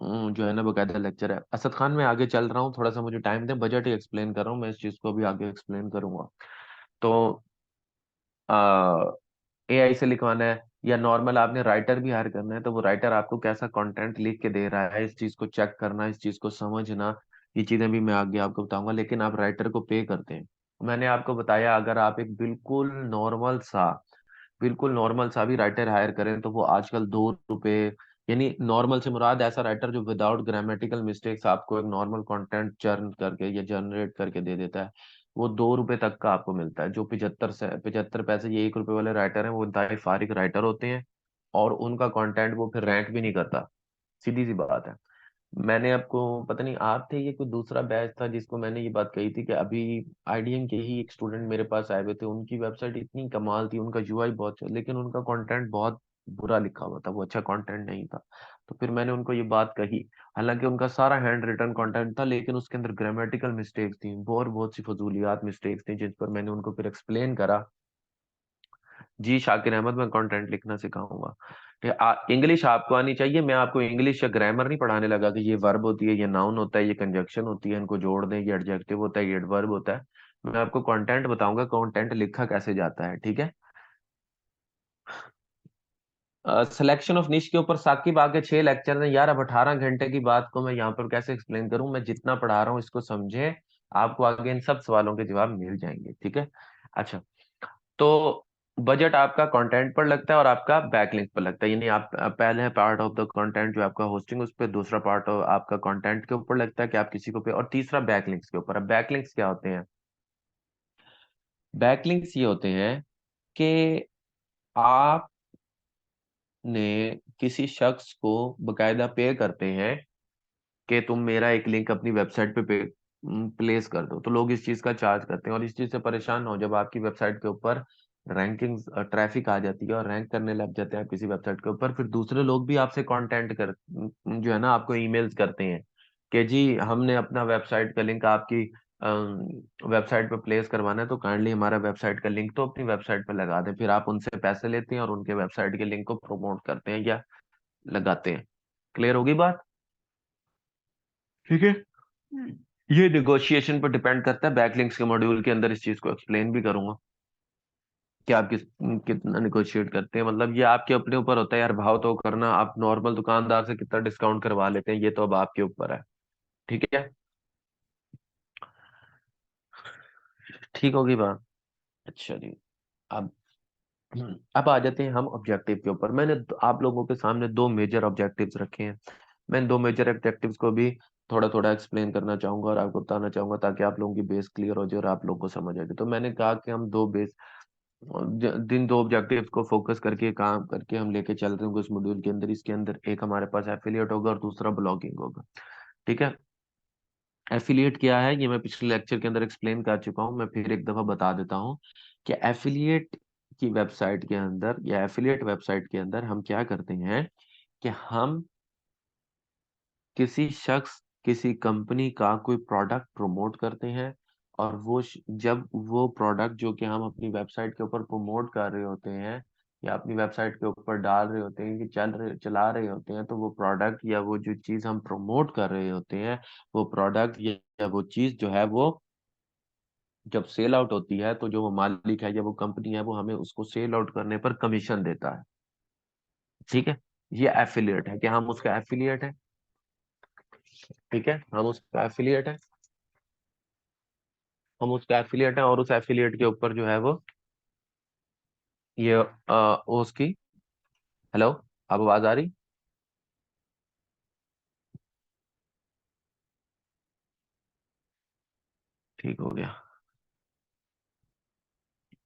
जो है ना बकायदा लेक्चर है। असद खान, मैं आगे चल रहा हूँ, थोड़ा सा मुझे टाइम दे, बजट ही एक्सप्लेन कर रहा हूँ, मैं इस चीज को भी आगे एक्सप्लेन करूंगा। तो एआई से लिखवाना है या नॉर्मल आपने राइटर भी हायर करना है, तो वो राइटर आपको कैसा कंटेंट लिख के दे रहा है, इस चीज को चेक करना, इस चीज को समझना, ये चीजें भी मैं आगे आपको बताऊंगा। लेकिन आप राइटर को पे करते हैं। मैंने आपको बताया, अगर आप एक बिल्कुल नॉर्मल सा भी राइटर हायर करें तो वो आजकल 2 रुपए, यानी नॉर्मल से मुराद ऐसा राइटर जो विदाउट ग्रामेटिकल मिस्टेक्स आपको एक नॉर्मल कंटेंट चर्न करके या जनरेट करके दे देता है, वो 2 रुपए तक का आपको मिलता है। जो 75 पैसे ये 1 रुपए वाले राइटर हैं, वो इंतहाई फारिग राइटर होते हैं, और उनका कंटेंट वो फिर रैंक भी नहीं करता। सीधी सी बात है। मैंने आपको, पता नहीं आप थे ये कोई दूसरा बैच था जिसको मैंने ये बात कही थी कि अभी आईडीएम के ही एक स्टूडेंट मेरे पास आए हुए थे, उनकी वेबसाइट इतनी कमाल थी, उनका यूआई बहुत अच्छा, लेकिन उनका कंटेंट बहुत बुरा लिखा हुआ था, वो अच्छा कंटेंट नहीं था। तो फिर मैंने उनको ये बात कही, हालांकि उनका सारा हैंड रिटन कंटेंट था, लेकिन उसके अंदर ग्रामेटिकल मिस्टेक्स थी, बहुत सी फजूलियात मिस्टेक्स थी, जिस पर मैंने उनको फिर एक्सप्लेन करा। जी शाकिर अहमद, मैं कंटेंट लिखना सिखाऊंगा। इंग्लिश आपको आनी चाहिए। मैं आपको इंग्लिश या ग्रामर नहीं पढ़ाने लगा कि ये वर्ब होती है, ये नाउन होता है, ये कंजक्शन होती है, इनको जोड़ दें, ये एडजेक्टिव होता है, ये एडवर्ब होता है। मैं आपको कंटेंट बताऊंगा, कंटेंट लिखा कैसे जाता है, ठीक है। सिलेक्शन ऑफ निश के ऊपर साकिब आगे 6 लेक्चर हैं यार, अब 18 घंटे की बात को मैं यहाँ पर कैसे एक्सप्लेन करूं। मैं जितना पढ़ा रहा हूँ इसको समझे, आपको आगे इन सब सवालों के जवाब मिल जाएंगे, ठीक है। अच्छा, तो बजट आपका कंटेंट पर लगता है और आपका बैकलिंक पर लगता है, यानी आप पहले है पार्ट ऑफ द कंटेंट जो आपका होस्टिंग, उस पर, दूसरा पार्ट आपका कंटेंट के ऊपर लगता है कि आप किसी को पे, और तीसरा बैकलिंक्स के ऊपर। अब बैकलिंक्स क्या होते हैं? बैकलिंक्स ये होते हैं कि आपने किसी शख्स को बकायदा पे करते हैं कि तुम मेरा एक लिंक अपनी वेबसाइट पे प्लेस कर दो, तो लोग इस चीज का चार्ज करते हैं, और इस चीज से परेशान ना हो, जब आपकी वेबसाइट के ऊपर रैंकिंग ट्रैफिक आ जाती है और रैंक करने लग जाते हैं आप किसी वेबसाइट के ऊपर, फिर दूसरे लोग भी आपसे कांटेक्ट कर जो है ना, आपको ईमेल्स करते हैं कि जी हमने अपना वेबसाइट का लिंक आपकी वेबसाइट पे प्लेस करवाना है, तो काइंडली हमारा वेबसाइट का लिंक तो अपनी वेबसाइट पे लगा दें। फिर आप उनसे पैसे लेते हैं और उनके वेबसाइट के लिंक को प्रमोट करते हैं या लगाते हैं। क्लियर होगी बात? ठीक है। ये निगोशिएशन पर डिपेंड करता है, बैकलिंक्स के मॉड्यूल के अंदर इस चीज को एक्सप्लेन भी करूंगा कि आप कितना निगोशिएट करते हैं। मतलब ये आपके अपने ऊपर होता है यार, भाव तो करना, आप नॉर्मल दुकानदार से कितना डिस्काउंट करवा लेते हैं, ये तो अब आपके ऊपर है, ठीक है। ठीक होगी बात। अच्छा जी। अब अब आ जाते हैं हम ऑब्जेक्टिव के ऊपर। मैंने आप लोगों के सामने 2 मेजर ऑब्जेक्टिव्स रखे हैं। मैं 2 मेजर ऑब्जेक्टिव्स को भी थोड़ा थोड़ा एक्सप्लेन करना चाहूंगा और आपको बताना चाहूंगा, ताकि आप लोगों की बेस क्लियर हो जाए और आप लोगों को समझ आ जाए। तो मैंने कहा कि हम जिन 2 ऑब्जेक्टिव्स को फोकस करके काम करके हम लेके चल रहे होंगे उस मॉड्यूल के अंदर, इसके अंदर एक हमारे पास एफिलिएट होगा और दूसरा ब्लॉगिंग होगा, ठीक है। एफिलिएट क्या है ये मैं पिछले लेक्चर के अंदर एक्सप्लेन कर चुका हूँ, मैं फिर एक दफा बता देता हूँ कि एफिलिएट की वेबसाइट के अंदर या एफिलिएट वेबसाइट के अंदर हम क्या करते हैं कि हम किसी शख्स, किसी कंपनी का कोई प्रोडक्ट प्रमोट करते हैं, और जब वो प्रोडक्ट जो कि हम अपनी वेबसाइट के ऊपर प्रमोट कर रहे होते हैं या अपनी वेबसाइट के ऊपर डाल रहे होते हैं कि चला रहे होते हैं, तो वो प्रोडक्ट या वो जो चीज़ हम प्रमोट कर रहे होते हैं, वो प्रोडक्ट या वो चीज़ जो है वो जब सेल आउट होती है, तो जो वो मालिक है या वो कंपनी है, वो हमें उसको सेल आउट करने पर कमीशन देता है, ठीक है। ये एफिलिएट है कि हम उसका एफिलिएट है, ठीक है, हम उसका एफिलिएट है और उस एफिलिएट के ऊपर जो है वो ये उसकी, हेलो, अब आवाज आ रही? ठीक हो गया।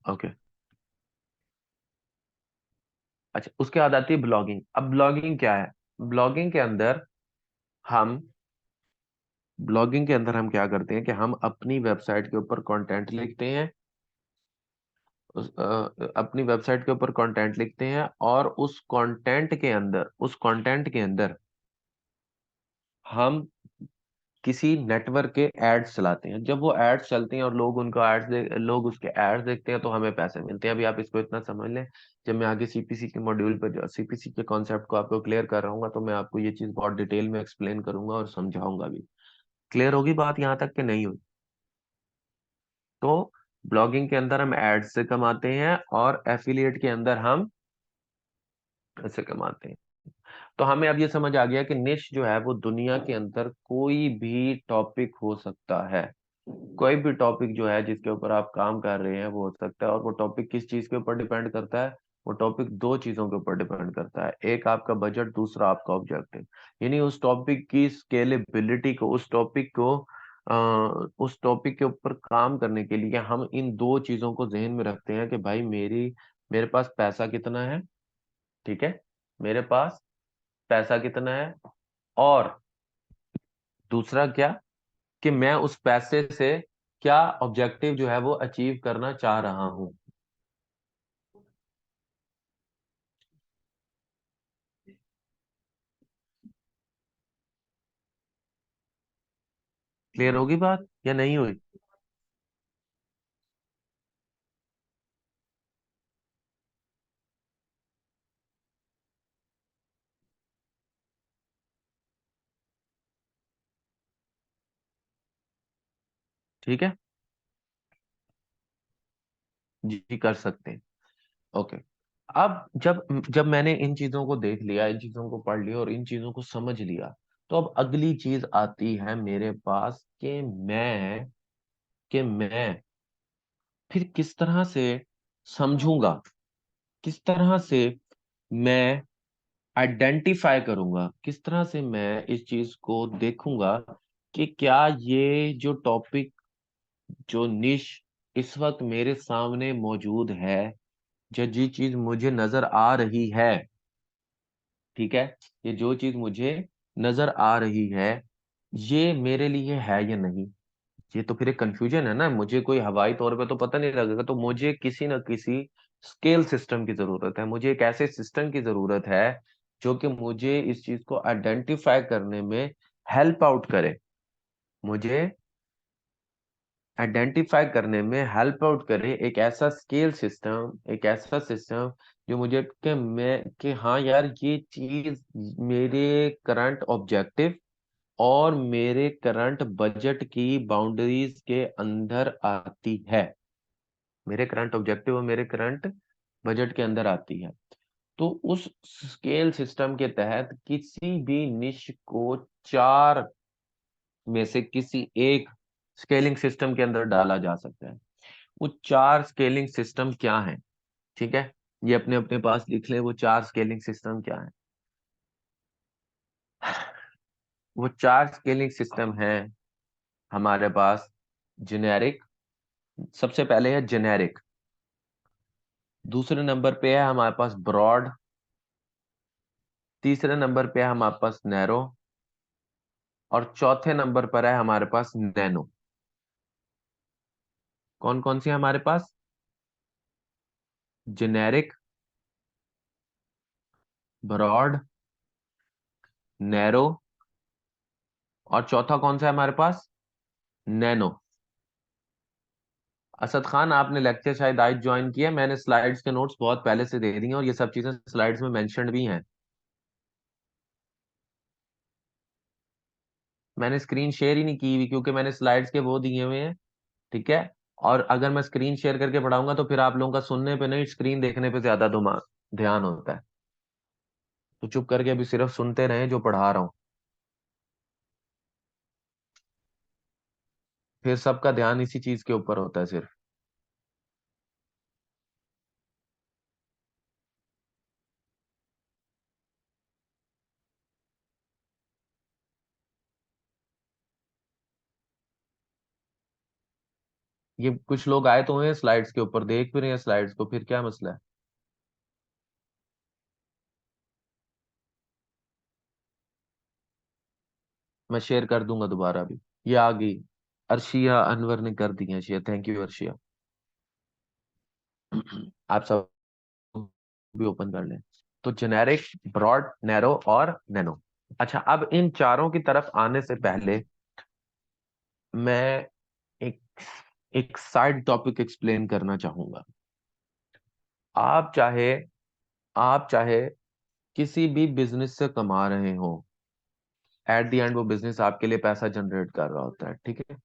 ओके। अच्छा, उसके बाद आती है ब्लॉगिंग। अब ब्लॉगिंग क्या है? ब्लॉगिंग के अंदर हम ब्लॉगिंग के अंदर हम क्या करते हैं कि हम अपनी वेबसाइट के ऊपर कंटेंट लिखते हैं, अपनी वेबसाइट के ऊपर कंटेंट लिखते हैं, और उस कंटेंट के अंदर हम किसी नेटवर्क के एड्स चलाते हैं। जब वो एड्स चलते हैं और लोग उसके एड्स देखते हैं, तो हमें पैसे मिलते हैं। अभी आप इसको इतना समझ लें, जब मैं आगे सीपीसी के मॉड्यूल पर सीपीसी के कॉन्सेप्ट को आपको क्लियर कर रहा हूँ, तो मैं आपको ये चीज बहुत डिटेल में एक्सप्लेन करूंगा और समझाऊंगा भी। क्लियर होगी बात यहाँ तक कि नहीं हुई? तो ब्लॉगिंग के अंदर हम एड्स से कमाते हैं, और एफिलिएट के अंदर हम ऐसे कमाते हैं। तो हमें अब ये समझ आ गया कि निश जो है वो दुनिया के अंदर कोई भी टॉपिक हो सकता है। कोई भी टॉपिक जो है जिसके ऊपर आप काम कर रहे हैं वो हो सकता है। और वो टॉपिक किस चीज के ऊपर डिपेंड करता है? वो टॉपिक दो चीजों के ऊपर डिपेंड करता है, एक आपका बजट, दूसरा आपका ऑब्जेक्टिव। यानी उस टॉपिक की स्केलेबिलिटी को, उस टॉपिक के ऊपर काम करने के लिए हम इन दो चीजों को जहन में रखते हैं कि भाई मेरे पास पैसा कितना है। ठीक है, मेरे पास पैसा कितना है, और दूसरा क्या, कि मैं उस पैसे से क्या ऑब्जेक्टिव जो है वो अचीव करना चाह रहा हूं। क्लियर होगी बात या नहीं हुई? ठीक है, जी कर सकते हैं। ओके। अब जब जब मैंने इन चीजों को देख लिया, इन चीजों को पढ़ लिया और इन चीजों को समझ लिया, तो अब अगली चीज आती है मेरे पास कि मैं फिर किस तरह से समझूंगा, किस तरह से मैं आइडेंटिफाई करूंगा, किस तरह से मैं इस चीज को देखूंगा कि क्या ये जो टॉपिक, जो निश इस वक्त मेरे सामने मौजूद है, जो जी चीज मुझे नजर आ रही है, ठीक है, ये जो चीज मुझे नजर आ रही है, ये मेरे लिए है या नहीं। ये तो फिर एक कंफ्यूजन है ना। मुझे कोई हवाई तौर पे तो पता नहीं लगेगा, तो मुझे किसी ना किसी स्केल सिस्टम की जरूरत है, मुझे एक ऐसे सिस्टम की जरूरत है जो कि मुझे इस चीज को आइडेंटिफाई करने में हेल्प आउट करे, मुझे आइडेंटिफाई करने में हेल्प आउट करे। एक ऐसा स्केल सिस्टम, एक ऐसा सिस्टम जो मुझे कि मैं कि हाँ यार, ये चीज मेरे करंट ऑब्जेक्टिव और मेरे करंट बजट की बाउंड्रीज के अंदर आती है, मेरे करंट ऑब्जेक्टिव और मेरे करंट बजट के अंदर आती है। तो उस स्केल सिस्टम के तहत किसी भी निश को चार में से किसी एक स्केलिंग सिस्टम के अंदर डाला जा सकता है। वो चार स्केलिंग सिस्टम क्या हैं? ठीक है, ये अपने अपने पास लिख ले, वो चार स्केलिंग सिस्टम क्या है। वो चार स्केलिंग सिस्टम है हमारे पास। जेनेरिक, सबसे पहले है जेनेरिक। दूसरे नंबर पे है हमारे पास ब्रॉड। तीसरे नंबर पे है हमारे पास नैरो। और चौथे नंबर पर है हमारे पास नैनो। कौन कौन सी है हमारे पास? जेनेरिक, ब्रॉड, नैरो, और चौथा कौन सा है हमारे पास? नैनो। असद खान, आपने लेक्चर शायद आज ज्वाइन किया है। मैंने स्लाइड्स के नोट्स बहुत पहले से दे दी हैं और ये सब चीजें स्लाइड्स में मेंशन्ड भी हैं। मैंने स्क्रीन शेयर ही नहीं की हुई क्योंकि मैंने स्लाइड्स के वो दिए हुए हैं। ठीक है, और अगर मैं स्क्रीन शेयर करके पढ़ाऊंगा तो फिर आप लोगों का सुनने पे नहीं, स्क्रीन देखने पे ज्यादा ध्यान होता है। तो चुप करके अभी सिर्फ सुनते रहे जो पढ़ा रहा हूँ, फिर सबका ध्यान इसी चीज के ऊपर होता है सिर्फ। ये कुछ लोग आए तो हैं स्लाइड्स के ऊपर, देख भी रहे हैं स्लाइड्स को, फिर क्या मसला है? मैं शेयर कर दूंगा दोबारा भी। ये आ गई, अर्शिया अनवर ने कर दी है शेयर। Thank you Arshia. आप सब भी ओपन कर लें। तो जेनेरिक, ब्रॉड, नैरो और नैनो। अच्छा, अब इन चारों की तरफ आने से पहले मैं एक एक साइड टॉपिक एक्सप्लेन करना चाहूंगा। आप चाहे आप चाहे किसी भी बिजनेस से कमा रहे हो, एट द एंड वो बिजनेस आपके लिए पैसा जनरेट कर रहा होता है। ठीक है,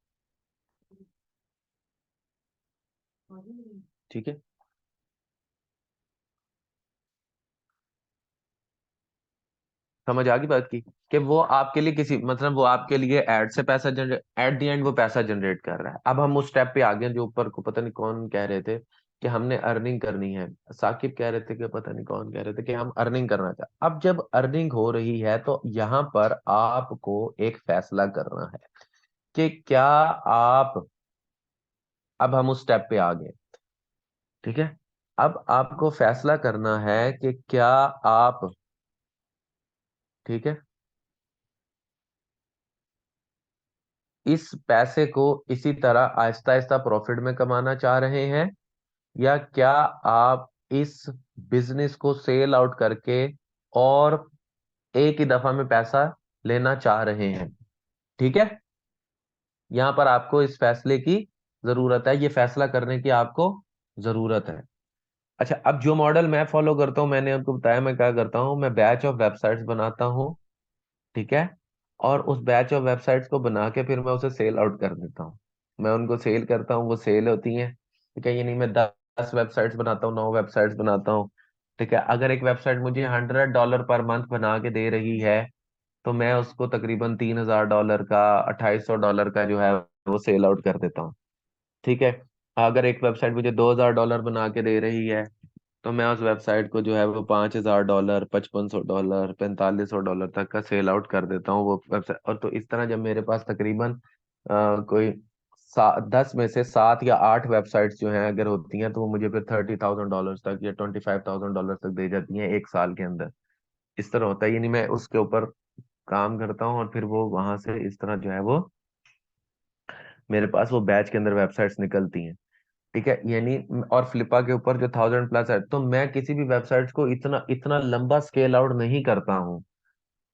ठीक है। समझ आ गई बात की, कि वो आपके लिए किसी मतलब वो आपके लिए एड से पैसा जनरेट, एट द एंड वो पैसा जनरेट कर रहा है। अब हम उस स्टेप पे आ गए जो ऊपर को पता नहीं कौन कह रहे थे कि हमने अर्निंग करनी है। साकिब कह रहे थे कि पता नहीं कौन कह रहे थे कि हम अर्निंग करना चाहते। अब जब अर्निंग हो रही है तो यहाँ पर आपको एक फैसला करना है कि क्या आप, अब हम उस स्टेप पे आ गए, ठीक है। अब आपको फैसला करना है कि क्या आप, ठीक है, इस पैसे को इसी तरह आहिस्ता आहिस्ता प्रॉफिट में कमाना चाह रहे हैं, या क्या आप इस बिजनेस को सेल आउट करके और एक ही दफा में पैसा लेना चाह रहे हैं। ठीक है, यहां पर आपको इस फैसले की जरूरत है, ये फैसला करने की आपको जरूरत है। अच्छा, अब जो मॉडल मैं फॉलो करता हूं, मैंने आपको बताया मैं क्या करता हूं, मैं बैच ऑफ वेबसाइट्स बनाता हूं, ठीक है। और उस बैच ऑफ वेबसाइट्स को बना के फिर मैं उसे सेल आउट कर देता हूँ। मैं उनको सेल करता हूँ, वो सेल होती हैं, ठीक है। ये नहीं मैं 10 वेबसाइट्स बनाता हूँ, 9 वेबसाइट्स बनाता हूँ, ठीक है। अगर एक वेबसाइट मुझे $100 पर मंथ बना के दे रही है, तो मैं उसको तकरीबन $3000 का, $2800 का जो है वो सेल आउट कर देता हूँ, ठीक है। अगर एक वेबसाइट मुझे $2000 बना के दे रही है, तो मैं उस वेबसाइट को जो है वो $5000, $5500, $4500 तक का सेल आउट कर देता हूँ वो वेबसाइट। और तो इस तरह जब मेरे पास तकरीबन कोई 10 में से 7 या 8 वेबसाइट्स जो हैं अगर होती हैं, तो वो मुझे फिर $30,000 तक या $25,000 तक दे जाती हैं एक साल के अंदर। इस तरह होता है, यानी मैं उसके ऊपर काम करता हूँ और फिर वो वहां से इस तरह जो है वो मेरे पास वो बैच के अंदर वेबसाइट्स निकलती हैं, ठीक है। यानी और फ्लिपा के ऊपर जो 1000+ है, तो मैं किसी भी वेबसाइट को इतना इतना लंबा स्केल आउट नहीं करता हूँ,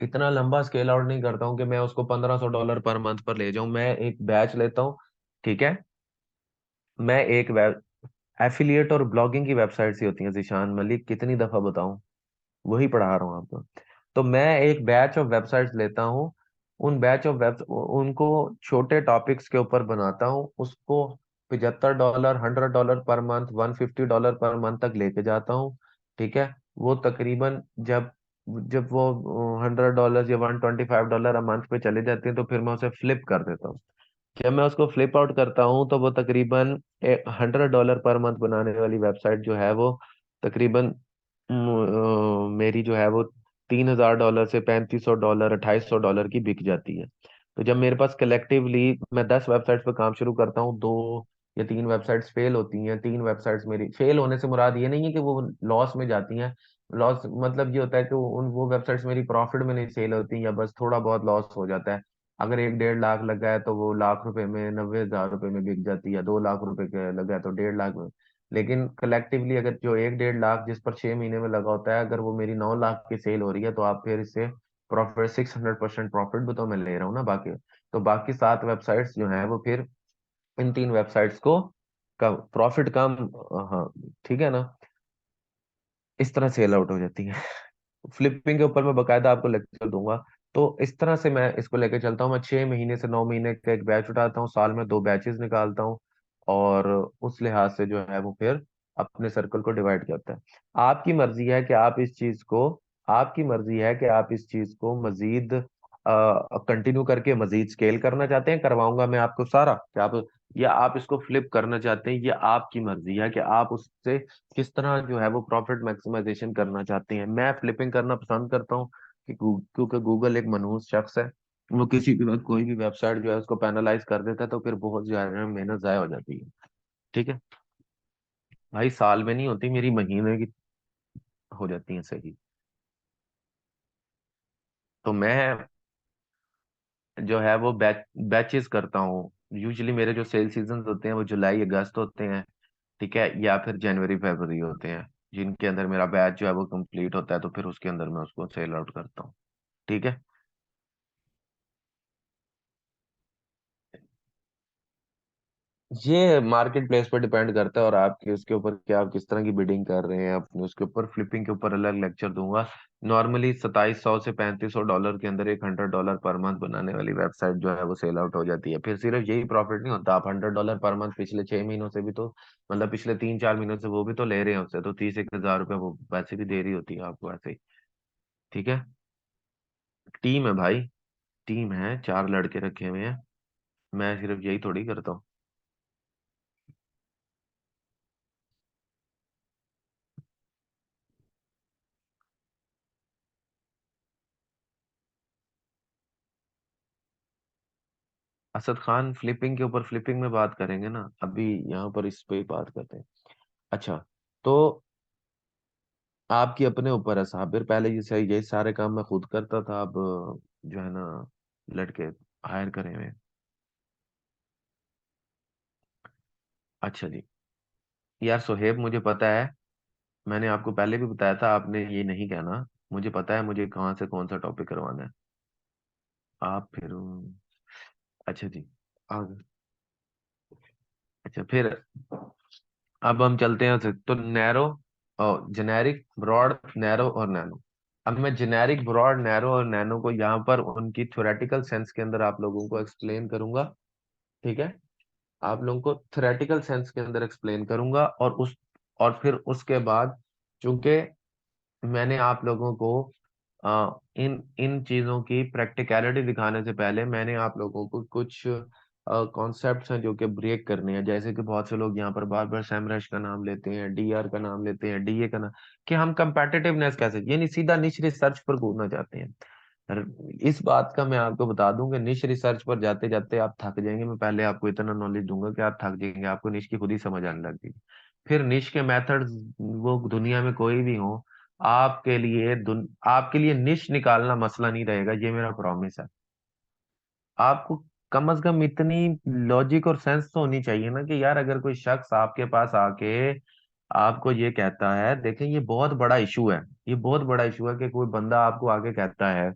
इतना लंबा स्केल आउट नहीं करता हूँ कि मैं उसको $1500 पर मंथ पर ले जाऊं। मैं एक बैच लेता हूँ, ठीक है। मैं एक वेब एफिलिएट और ब्लॉगिंग की वेबसाइट्स ही होती हैं जिशान मलिक, कितनी दफा बताऊं, वही पढ़ा रहा हूँ आपको। तो मैं एक बैच ऑफ वेबसाइट्स लेता हूँ, उन बैच ऑफ वेब उनको छोटे टॉपिक्स के ऊपर बनाता हूँ, उसको $75, $100 पर मंथ, $150 पर मंथ तक लेके जाता हूँ, ठीक है। वो तकरीबन जब जब वो $100 या $125 मंथ पे चले जाते हैं, तो फिर मैं उसे फ्लिप कर देता हूँ। जब मैं उसको फ्लिप आउट करता हूँ, तो वो तकरीबन $100 पर मंथ बनाने वाली वेबसाइट जो है वो तकरीबन मेरी जो है वो $3000 से $3500, $2800 की बिक जाती है। तो जब मेरे पास कलेक्टिवली मैं 10 वेबसाइट्स पर काम शुरू करता हूँ, 2 या 3 वेबसाइट्स फेल होती हैं, 3 वेबसाइट्स मेरी फेल होने से मुराद ये नहीं है कि वो लॉस में जाती हैं। लॉस मतलब ये होता है कि वो वेबसाइट्स मेरी प्रॉफिट में नहीं सेल होती, या बस थोड़ा बहुत लॉस हो जाता है। अगर 1-1.5 लाख लगा है, तो वो ₹1,00,000 में, ₹90,000 में बिक जाती है। ₹2 लाख का लगा है तो 1.5 लाख में। लेकिन कलेक्टिवली अगर जो 1-1.5 लाख जिस पर 6 महीने में लगा होता है, अगर वो मेरी 9 लाख की सेल हो रही है, तो आप फिर इससे प्रॉफिट 600% प्रॉफिट भी तो मैं ले रहा हूँ ना बाकी। तो बाकी 7 वेबसाइट्स जो हैं वो फिर इन 3 वेबसाइट्स को कम प्रॉफिट कम, हाँ, ठीक है ना, इस तरह सेल आउट हो जाती है। फ्लिपिंग के ऊपर मैं बकायदा आपको लेक्चर दूंगा। तो इस तरह से मैं इसको लेकर चलता हूँ। मैं 6 महीने से 9 महीने का एक बैच उठाता हूँ, साल में 2 बैचेस निकालता हूँ, और उस लिहाज से जो है वो फिर अपने सर्कल को डिवाइड करता है। आपकी मर्जी है कि आप इस चीज को, आपकी मर्जी है कि आप इस चीज को मजीद कंटिन्यू करके मजीद स्केल करना चाहते हैं, करवाऊंगा मैं आपको सारा, कि आप, या आप इसको फ्लिप करना चाहते हैं, ये आपकी मर्जी है कि आप उससे किस तरह जो है वो प्रॉफिट मैक्सिमाइजेशन करना चाहते हैं। मैं फ्लिपिंग करना पसंद करता हूँ कि क्योंकि गूगल एक मनहूस शख्स है, वो किसी भी वक्त कोई भी वेबसाइट जो है उसको पैनलाइज कर देता है, तो फिर बहुत ज्यादा मेहनत जाया हो जाती है, ठीक है। भाई साल में नहीं होती, मेरी महीने की हो जाती है सही। तो मैं जो है वो बैचेस करता हूँ। यूजुअली मेरे जो सेल सीजन होते हैं वो जुलाई अगस्त होते हैं, ठीक है, या फिर जनवरी फरवरी होते हैं, जिनके अंदर मेरा बैच जो है वो कंप्लीट होता है, तो फिर उसके अंदर मैं उसको सेल आउट करता हूँ, ठीक है। ये मार्केट प्लेस पर डिपेंड करता है, और आपके उसके ऊपर कि आप किस तरह की बिडिंग कर रहे हैं अपने उसके ऊपर। फ्लिपिंग के ऊपर अलग लेक्चर दूंगा। नॉर्मली 2700 से $3500 के अंदर एक $100 पर मंथ बनाने वाली वेबसाइट जो है वो सेल आउट हो जाती है। फिर सिर्फ यही प्रॉफिट नहीं होता, आप $100 पर मंथ पिछले 6 महीनों से भी तो, मतलब पिछले 3-4 महीनों से वो भी तो ले रहे हैं उससे, तो 30-1 हजार रुपये वो वैसे भी दे रही होती है आपको, ऐसे ही, ठीक है। टीम है भाई, टीम है, 4 लड़के रखे हुए हैं। मैं सिर्फ यही थोड़ी करता हूँ। असद खान फ्लिपिंग के ऊपर फ्लिपिंग में बात करेंगे ना, अभी यहाँ पर इस पे ही बात करते हैं। अच्छा, तो आपकी अपने ऊपर है साबिर, पहले ये सही, यही सारे काम मैं खुद करता था, अब जो है ना, लड़के हायर करे हुए हैं। अच्छा जी। यार सोहेब, मुझे पता है, मैंने आपको पहले भी बताया था, आपने ये नहीं कहना। मुझे पता है मुझे कहाँ से कौन सा टॉपिक करवाना है। आप फिर अच्छा जी, आगे। अच्छा फिर अब हम चलते हैं तो नैरो और जेनेरिक, ब्रॉड, नैरो और नैनो। अब मैं जेनेरिक, ब्रॉड, नैरो और नैनो को यहाँ पर उनकी थ्योरेटिकल सेंस के अंदर आप लोगों को एक्सप्लेन करूंगा। ठीक है, आप लोगों को थ्योरेटिकल सेंस के अंदर एक्सप्लेन करूंगा, और फिर उसके बाद, चूंकि मैंने आप लोगों को इन इन चीजों की प्रैक्टिकलिटी दिखाने से पहले मैंने आप लोगों को कुछ कॉन्सेप्ट्स हैं जो कि ब्रेक करने हैं। जैसे कि बहुत से लोग यहाँ पर बार बार सैमरश का नाम लेते हैं, डीआर का नाम लेते हैं, डीए का नाम, कि हम कंपेटिटिवनेस कैसे, यानी सीधा निश रिसर्च पर कूदना चाहते हैं। इस बात का मैं आपको बता दूं कि निश रिसर्च पर जाते जाते आप थक जाएंगे। मैं पहले आपको इतना नॉलेज दूंगा कि आप थक जाएंगे, आपको निश की खुद ही समझ आने लग जाएगी। फिर निश के मेथड्स, वो दुनिया में कोई भी हो, आपके लिए निश निकालना मसला नहीं रहेगा, ये मेरा प्रॉमिस है। आपको कम से कम इतनी लॉजिक और सेंस तो होनी चाहिए ना, कि यार अगर कोई शख्स आपके पास आके आपको ये कहता है, देखें ये बहुत बड़ा इशू है, ये बहुत बड़ा इशू है कि कोई बंदा आपको आके कहता है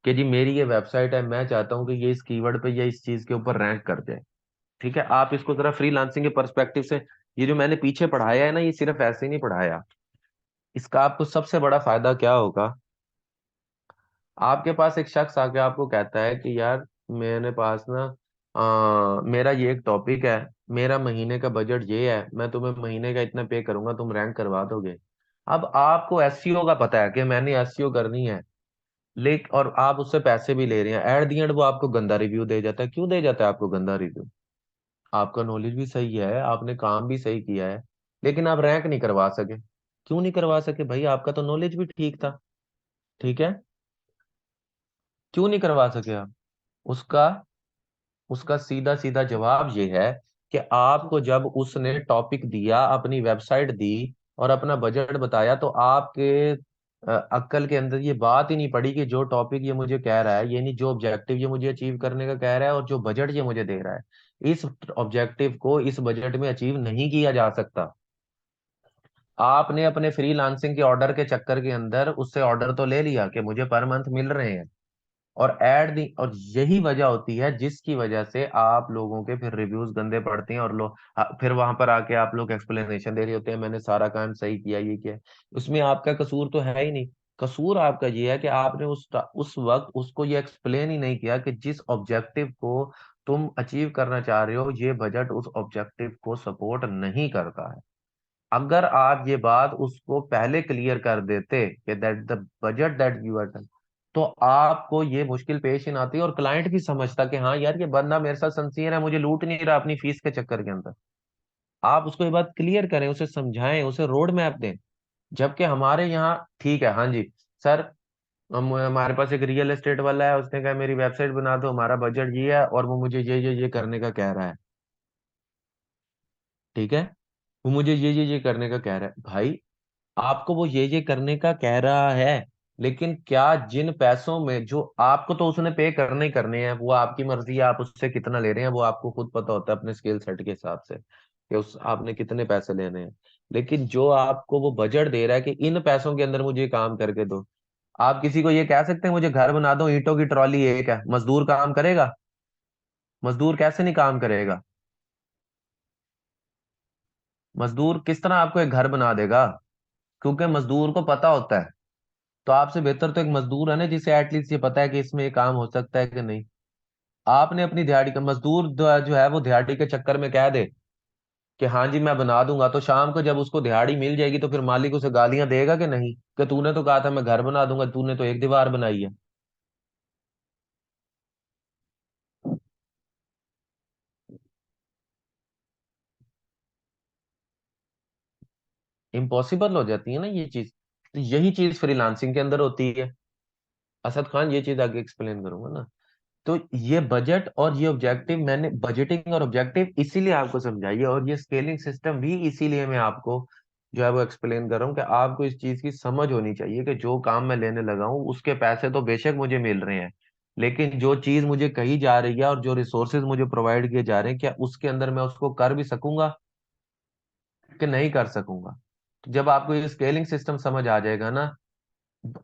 कि जी मेरी ये वेबसाइट है, मैं चाहता हूँ कि ये इस कीवर्ड पे या इस चीज के ऊपर रैंक कर जाए। ठीक है, आप इसको जरा फ्रीलांसिंग के पर्सपेक्टिव से, ये जो मैंने पीछे पढ़ाया है ना, ये सिर्फ ऐसे ही नहीं पढ़ाया। इसका आपको सबसे बड़ा फायदा क्या होगा, आपके पास एक शख्स आके आपको कहता है कि यार मेरे पास ना मेरा ये एक टॉपिक है, मेरा महीने का बजट ये है, मैं तुम्हें महीने का इतना पे करूंगा, तुम रैंक करवा दोगे। अब आपको एसईओ का पता है कि मैंने एसईओ करनी है, लेकिन और आप उससे पैसे भी ले रहे हैं, एट दी एंड वो आपको गंदा रिव्यू दे जाता है। क्यों दे जाता है आपको गंदा रिव्यू? आपका नॉलेज भी सही है, आपने काम भी सही किया है, लेकिन आप रैंक नहीं करवा सके। क्यों नहीं करवा सके भाई? आपका तो नॉलेज भी ठीक था। ठीक है, क्यों नहीं करवा सके आप? उसका उसका सीधा सीधा जवाब ये है कि आपको जब उसने टॉपिक दिया, अपनी वेबसाइट दी और अपना बजट बताया, तो आपके अक्ल के अंदर ये बात ही नहीं पड़ी कि जो टॉपिक ये मुझे कह रहा है, ये नहीं, जो ऑब्जेक्टिव ये मुझे अचीव करने का कह रहा है और जो बजट ये मुझे दे रहा है, इस ऑब्जेक्टिव को इस बजट में अचीव नहीं किया जा सकता। आपने अपने फ्रीलांसिंग के ऑर्डर के चक्कर के अंदर उससे ऑर्डर तो ले लिया कि मुझे पर मंथ मिल रहे हैं, और एट दी और यही वजह होती है जिसकी वजह से आप लोगों के फिर रिव्यूज गंदे पड़ते हैं, और लोग फिर वहां पर आके आप लोग एक्सप्लेनेशन दे रहे होते हैं, मैंने सारा काम सही किया, ये किया। उसमें आपका कसूर तो है ही नहीं। कसूर आपका ये है कि आपने उस वक्त उसको ये एक्सप्लेन ही नहीं किया कि जिस ऑब्जेक्टिव को तुम अचीव करना चाह रहे हो, ये बजट उस ऑब्जेक्टिव को सपोर्ट नहीं करता है। अगर आप ये बात उसको पहले क्लियर कर देते कि that the budget that you are, तो आपको ये मुश्किल पेश ही ना आती, और क्लाइंट भी समझता कि हाँ यार ये बंदा मेरे साथ सिंसियर है, मुझे लूट नहीं रहा अपनी फीस के चक्कर के अंदर। आप उसको ये बात क्लियर करें, उसे समझाएं, उसे रोड मैप दें। जबकि हमारे यहाँ ठीक है, हाँ जी सर, हमारे पास एक रियल एस्टेट वाला है, उसने कहा मेरी वेबसाइट बना दो, हमारा बजट ये है और वो मुझे ये करने का कह रहा है। ठीक है, वो मुझे ये करने का कह रहा है भाई। आपको वो ये करने का कह रहा है, लेकिन क्या जिन पैसों में जो आपको तो उसने पे करने ही करने हैं, वो आपकी मर्जी है, आप उससे कितना ले रहे हैं वो आपको खुद पता होता है अपने स्किल सेट के हिसाब से, कि उस आपने कितने पैसे लेने हैं। लेकिन जो आपको वो बजट दे रहा है कि इन पैसों के अंदर मुझे ये काम करके दो, आप किसी को ये कह सकते हैं मुझे घर बना दो, ईंटों की ट्रॉली एक है, मजदूर काम करेगा? मजदूर कैसे नहीं काम करेगा? मजदूर किस तरह आपको एक घर बना देगा? क्योंकि मजदूर को पता होता है। तो आपसे बेहतर तो एक मजदूर है ना, जिसे एटलीस्ट ये पता है कि इसमें ये काम हो सकता है कि नहीं। आपने अपनी दिहाड़ी का, मजदूर जो है वो दिहाड़ी के चक्कर में कह दे कि हाँ जी मैं बना दूंगा, तो शाम को जब उसको दिहाड़ी मिल जाएगी तो फिर मालिक उसे गालियां देगा कि नहीं, कि तूने तो कहा था मैं घर बना दूंगा, तूने तो एक दीवार बनाई है। इम्पॉसिबल हो जाती है ना ये चीज। तो यही चीज फ्रीलांसिंग के अंदर होती है। असद खान, ये चीज आगे एक्सप्लेन करूंगा ना। तो ये बजट और ये ऑब्जेक्टिव, मैंने बजटिंग और ऑब्जेक्टिव इसीलिए आपको समझाइए, और ये स्केलिंग सिस्टम भी इसीलिए मैं आपको जो है वो एक्सप्लेन कर रहा हूँ, कि आपको इस चीज की समझ होनी चाहिए कि जो काम मैं लेने लगा हूँ उसके पैसे तो बेशक मुझे मिल रहे हैं, लेकिन जो चीज मुझे कही जा रही है और जो रिसोर्सेज मुझे प्रोवाइड किए जा रहे हैं, क्या उसके अंदर मैं उसको कर भी सकूंगा कि नहीं कर सकूंगा। तो जब आपको ये स्केलिंग सिस्टम समझ आ जाएगा ना,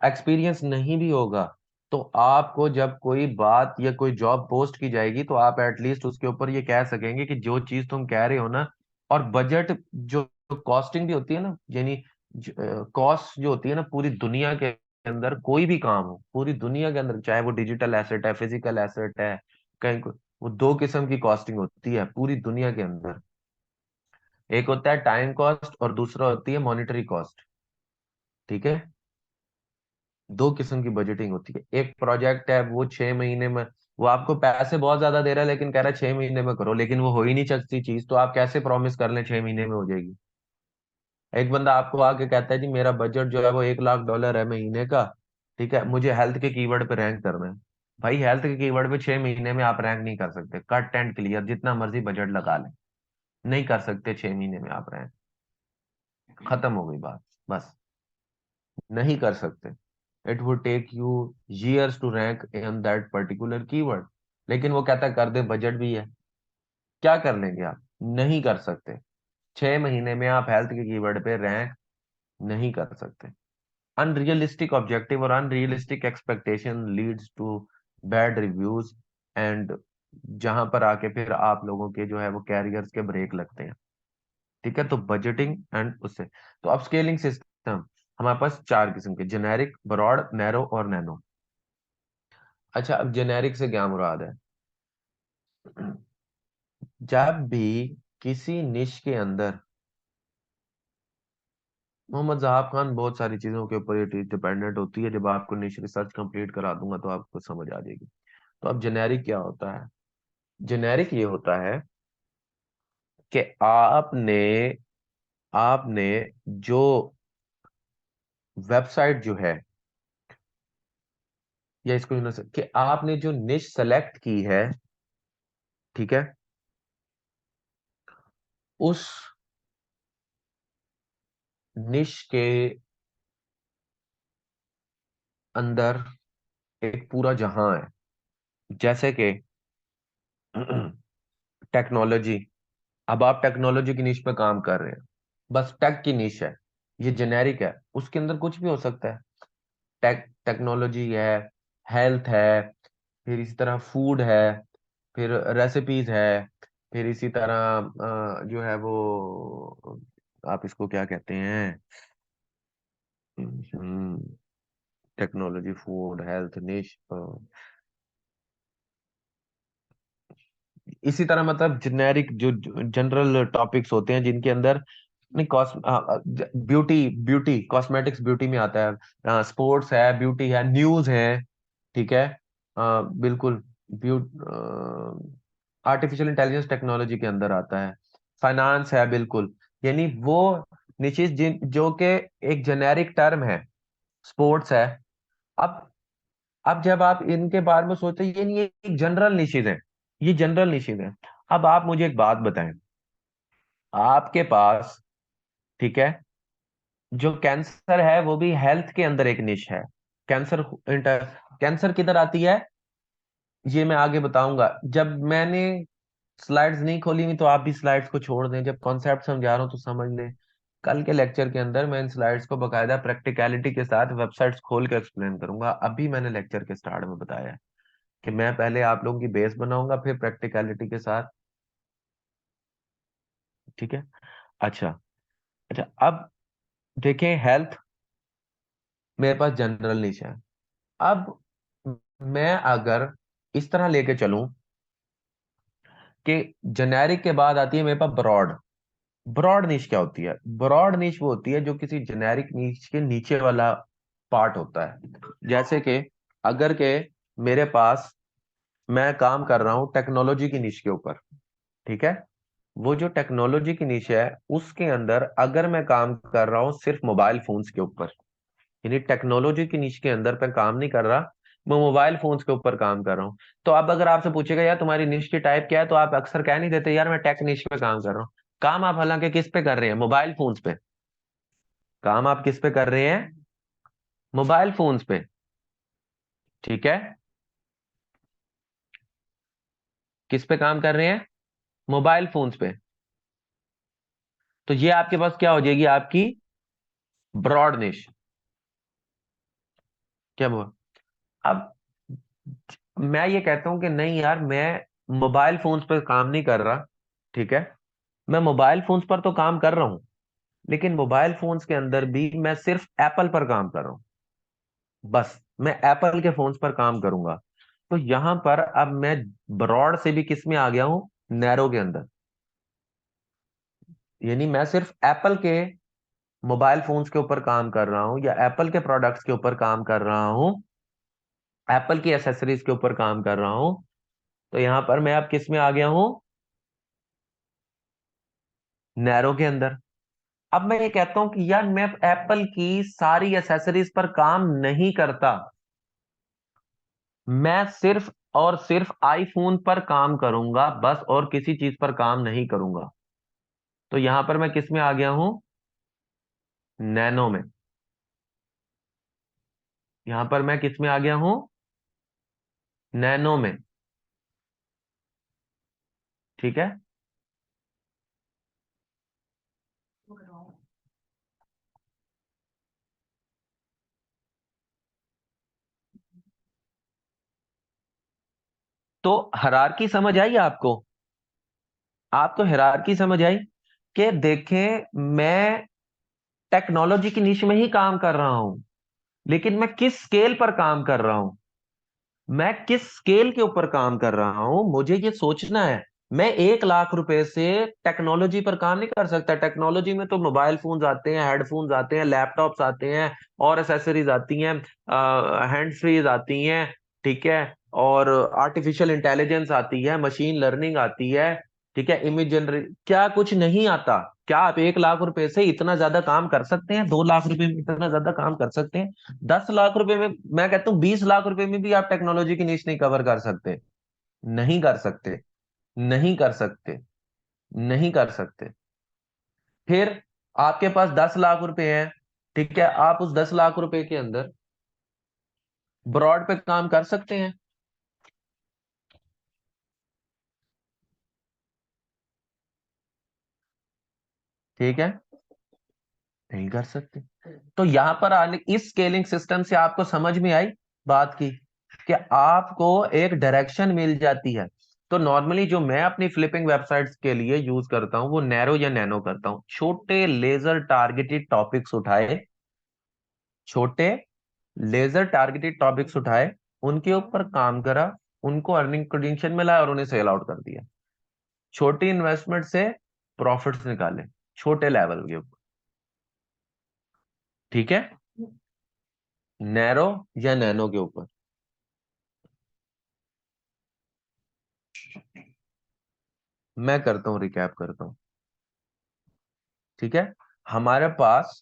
एक्सपीरियंस नहीं भी होगा, तो आपको जब कोई बात या कोई जॉब पोस्ट की जाएगी तो आप एटलीस्ट उसके ऊपर ये कह सकेंगे कि जो चीज तुम कह रहे हो ना। और बजट जो कॉस्टिंग भी होती है ना, यानी कॉस्ट जो होती है ना पूरी दुनिया के अंदर, कोई भी काम हो पूरी दुनिया के अंदर, चाहे वो डिजिटल एसेट है, फिजिकल एसेट है, कहीं वो दो किस्म की कॉस्टिंग होती है पूरी दुनिया के अंदर। एक होता है टाइम कॉस्ट और दूसरा होती है मॉनिटरी कॉस्ट। ठीक है। दो किस्म की बजटिंग होती है। एक प्रोजेक्ट है वो 6 महीने में, वो आपको पैसे बहुत ज्यादा दे रहा है लेकिन कह रहा है 6 महीने में करो, लेकिन वो हो ही नहीं सकती चीज, तो आप कैसे प्रॉमिस कर लें 6 महीने में हो जाएगी। एक बंदा आपको आके कहता है जी मेरा बजट जो है वो $1 लाख है महीने का, ठीक है, मुझे हेल्थ के कीवर्ड पे रैंक करना है। भाई हेल्थ के कीवर्ड पे 6 महीने में आप रैंक नहीं कर सकते, कट एंड क्लियर, जितना मर्जी बजट लगा लें, नहीं कर सकते 6 महीने में आप रैंक। खत्म हो गई बात। बस नहीं कर सकते। It would take you years to rank in that particular keyword. लेकिन वो कहता है कर दे, बजट भी है, क्या कर लेंगे आप। नहीं कर सकते। 6 महीने में आप हेल्थ के कीवर्ड पे रैंक नहीं कर सकते। अनरियलिस्टिक ऑब्जेक्टिव और unrealistic expectation leads to bad reviews, and जहां पर आके फिर आप लोगों के जो है वो कैरियर्स के ब्रेक लगते हैं। ठीक है। तो बजटिंग एंड उससे, तो अपस्केलिंग सिस्टम हमारे पास चार किस्म के: जेनेरिक, ब्रॉड, नैरो और नैनो। अच्छा, अब जेनेरिक से क्या मुराद है? जब भी किसी निश के अंदर, मोहम्मद जहाब खान, बहुत सारी चीजों के ऊपर ये डिपेंडेंट होती है, जब आपको निश रिसर्च कंप्लीट करा दूंगा तो आपको समझ आ जाएगी। तो अब जेनेरिक क्या होता है? जेनेरिक ये होता है कि आपने आपने जो वेबसाइट जो है, या इसको कि आपने जो निश सेलेक्ट की है, ठीक है, उस निश के अंदर एक पूरा जहां है। जैसे कि टेक्नोलॉजी, अब आप टेक्नोलॉजी की निश पे काम कर रहे हैं, बस टेक की निश है, ये जेनेरिक है, उसके अंदर कुछ भी हो सकता है। टेक्नोलॉजी है, हेल्थ है, फिर इसी तरह फूड है, फिर रेसिपीज है, फिर इसी तरह जो है वो आप इसको क्या कहते हैं, टेक्नोलॉजी, फूड, हेल्थ, निश, इसी तरह मतलब जेनेरिक जो जनरल टॉपिक्स होते हैं जिनके अंदर, नहीं cos beauty, beauty cosmetics beauty में आता है, स्पोर्ट्स है, ब्यूटी है, न्यूज है, ठीक है, बिल्कुल, आर्टिफिशियल इंटेलिजेंस टेक्नोलॉजी के अंदर आता है, फाइनेंस है, बिल्कुल। यानी वो निशिज जिन जो कि एक जेनेरिक टर्म है, स्पोर्ट्स है। अब अब जब आप इनके बारे में सोचते हैं, ये नहीं, ये एक जनरल निशिज है, ये जनरल निशिज है। अब आप मुझे एक बात बताएं, आपके पास, ठीक है, जो कैंसर है वो भी हेल्थ के अंदर एक निश है। कैंसर इंटर कैंसर किधर आती है, ये मैं आगे बताऊंगा। जब मैंने स्लाइड्स नहीं खोली हुई तो आप भी स्लाइड्स को छोड़ दें, जब कॉन्सेप्ट समझा रहा हूं तो समझ लें। कल के लेक्चर के अंदर मैं इन स्लाइड्स को बकायदा प्रैक्टिकलिटी के साथ वेबसाइट्स खोल के एक्सप्लेन करूंगा। अभी मैंने लेक्चर के स्टार्ट में बताया है कि मैं पहले आप लोगों की बेस बनाऊंगा, फिर प्रैक्टिकलिटी के साथ। ठीक है। अच्छा। अच्छा, अब देखें, हेल्थ मेरे पास जनरल निश है। अब मैं अगर इस तरह लेके चलूं कि जेनेरिक के बाद आती है मेरे पास ब्रॉड, ब्रॉड नीश क्या होती है? ब्रॉड नीश वो होती है जो किसी जेनेरिक नीश के नीचे वाला पार्ट होता है। जैसे कि अगर के मेरे पास, मैं काम कर रहा हूं टेक्नोलॉजी की नीश के ऊपर, ठीक है। वो जो टेक्नोलॉजी की नीश है उसके अंदर अगर मैं काम कर रहा हूं सिर्फ मोबाइल फोन्स के ऊपर, यानी टेक्नोलॉजी की नीश के अंदर मैं काम नहीं कर रहा, मैं मोबाइल फोन्स के ऊपर काम कर रहा हूँ। तो अब अगर आपसे पूछेगा यार तुम्हारी निश की टाइप क्या है, तो आप अक्सर कह नहीं देते यार मैं टेक निश पे काम कर रहा हूँ। काम आप हालांकि किस पे कर रहे हैं? मोबाइल फोन्स पे। काम आप किस पे कर रहे हैं? मोबाइल फोन्स पे, ठीक है। किस पे काम कर रहे हैं? मोबाइल फोन्स पे। तो ये आपके पास क्या हो जाएगी? आपकी ब्रॉड निश। क्या हुआ? अब मैं ये कहता हूं कि नहीं यार, मैं मोबाइल फोन्स पर काम नहीं कर रहा, ठीक है। मैं मोबाइल फोन्स पर तो काम कर रहा हूं, लेकिन मोबाइल फोन्स के अंदर भी मैं सिर्फ एप्पल पर काम कर रहा हूं। बस मैं एप्पल के फोन्स पर काम करूंगा। तो यहां पर अब मैं ब्रॉड से भी किस में आ गया हूं? नैरो के अंदर। यानी मैं सिर्फ एप्पल के मोबाइल फोन्स के ऊपर काम कर रहा हूं, या एप्पल के प्रोडक्ट्स के ऊपर काम कर रहा हूं, एप्पल की एसेसरीज के ऊपर काम कर रहा हूं। तो यहां पर मैं अब किस में आ गया हूं? नैरो के अंदर। अब मैं ये कहता हूं कि यार मैं एप्पल की सारी एसेसरीज पर काम नहीं करता, मैं सिर्फ और सिर्फ आईफोन पर काम करूंगा बस, और किसी चीज पर काम नहीं करूंगा। तो यहां पर मैं किस में आ गया हूं? नैनो में। यहां पर मैं किस में आ गया हूं? नैनो में, ठीक है। तो हायरार्की समझ आई आपको? आपको हायरार्की समझ आई? कि देखें, मैं टेक्नोलॉजी की निश में ही काम कर रहा हूं, लेकिन मैं किस स्केल पर काम कर रहा हूं, मैं किस स्केल के ऊपर काम कर रहा हूं, मुझे ये सोचना है। मैं 1 लाख रुपए से टेक्नोलॉजी पर काम नहीं कर सकता। टेक्नोलॉजी में तो मोबाइल फोन्स आते हैं, हेडफोन्स आते हैं, लैपटॉप्स आते हैं, और एसेसरीज आती हैं, हैंड फ्रीज आती हैं, ठीक है। और आर्टिफिशियल इंटेलिजेंस आती है, मशीन लर्निंग आती है, ठीक है, इमेज जनरेट, क्या कुछ नहीं आता? क्या आप 1 लाख रुपए से इतना ज्यादा काम कर सकते हैं? 2 लाख रुपए में इतना ज्यादा काम कर सकते हैं? 10 लाख रुपए में, मैं कहता हूँ 20 लाख रुपए में भी आप टेक्नोलॉजी की नीश नहीं कवर कर सकते। नहीं कर सकते, नहीं कर सकते, नहीं कर सकते। फिर आपके पास 10 लाख रुपए हैं, ठीक है, आप उस 10 लाख रुपए के अंदर ब्रॉड पे काम कर सकते हैं? ठीक है, नहीं कर सकते। तो यहां पर आने, इस स्केलिंग सिस्टम से आपको समझ में आई बात की, कि आपको एक डायरेक्शन मिल जाती है। तो नॉर्मली जो मैं अपनी फ्लिपिंग वेबसाइट्स के लिए यूज करता हूं वो नैरो या नैनो करता हूं। छोटे लेजर टारगेटेड टॉपिक्स उठाए, छोटे लेजर टारगेटेड टॉपिक्स उठाए, उनके ऊपर काम करा, उनको अर्निंग पोटेंशियल मिला और उन्हें सेल आउट कर दिया। छोटी इन्वेस्टमेंट से प्रॉफिट्स निकाले, छोटे लेवल के ऊपर, ठीक है। नैरो या नैनो के ऊपर। मैं करता हूं, रिकैप करता हूं, ठीक है। हमारे पास,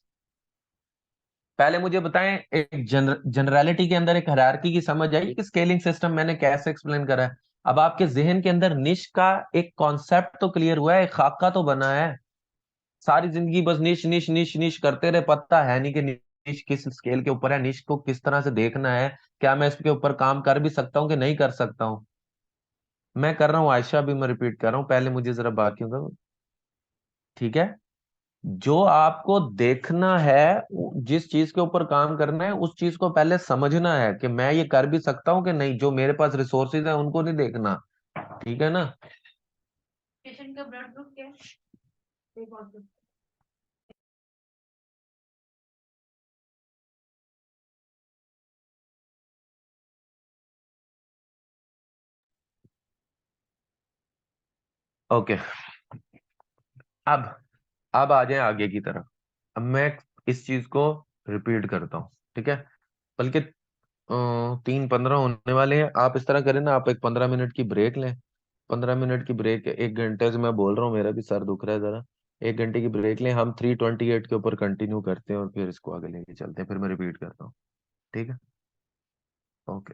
पहले मुझे बताएं, एक जनरलिटी के अंदर एक हायरार्की की समझ आई कि स्केलिंग सिस्टम मैंने कैसे एक्सप्लेन करा है? अब आपके जहन के अंदर निश का एक कॉन्सेप्ट तो क्लियर हुआ है, एक खाका तो बना है। सारी जिंदगी बस निश निश निश निश करते रहे, पता है नहीं कि निश किस स्केल के ऊपर है, निश को किस तरह से देखना है, क्या मैं इसके ऊपर काम कर भी सकता हूँ कि नहीं कर सकता हूँ। मैं कर रहा हूँ आयशा, भी मैं रिपीट कर रहा हूँ, पहले मुझे जरा बाकियों का, ठीक है। जो आपको देखना है, जिस चीज के ऊपर काम करना है, उस चीज को पहले समझना है कि मैं ये कर भी सकता हूँ कि नहीं। जो मेरे पास रिसोर्सेज है उनको नहीं देखना, ठीक है ना। पेशेंट का ब्लड ग्रुप क्या है? ओके। अब अब आ जाए आगे की तरफ। अब मैं इस चीज को रिपीट करता हूँ, ठीक है। बल्कि 3:15 होने वाले हैं, आप इस तरह करें ना, आप एक 15 मिनट की ब्रेक लें। 15 मिनट की ब्रेक, 1 घंटे से मैं बोल रहा हूँ, मेरा भी सर दुख रहा है जरा। 1 घंटे की ब्रेक लें, हम 3:28 के ऊपर कंटिन्यू करते हैं और फिर इसको आगे लेके चलते हैं, फिर मैं रिपीट करता हूँ। ठीक है। ओके।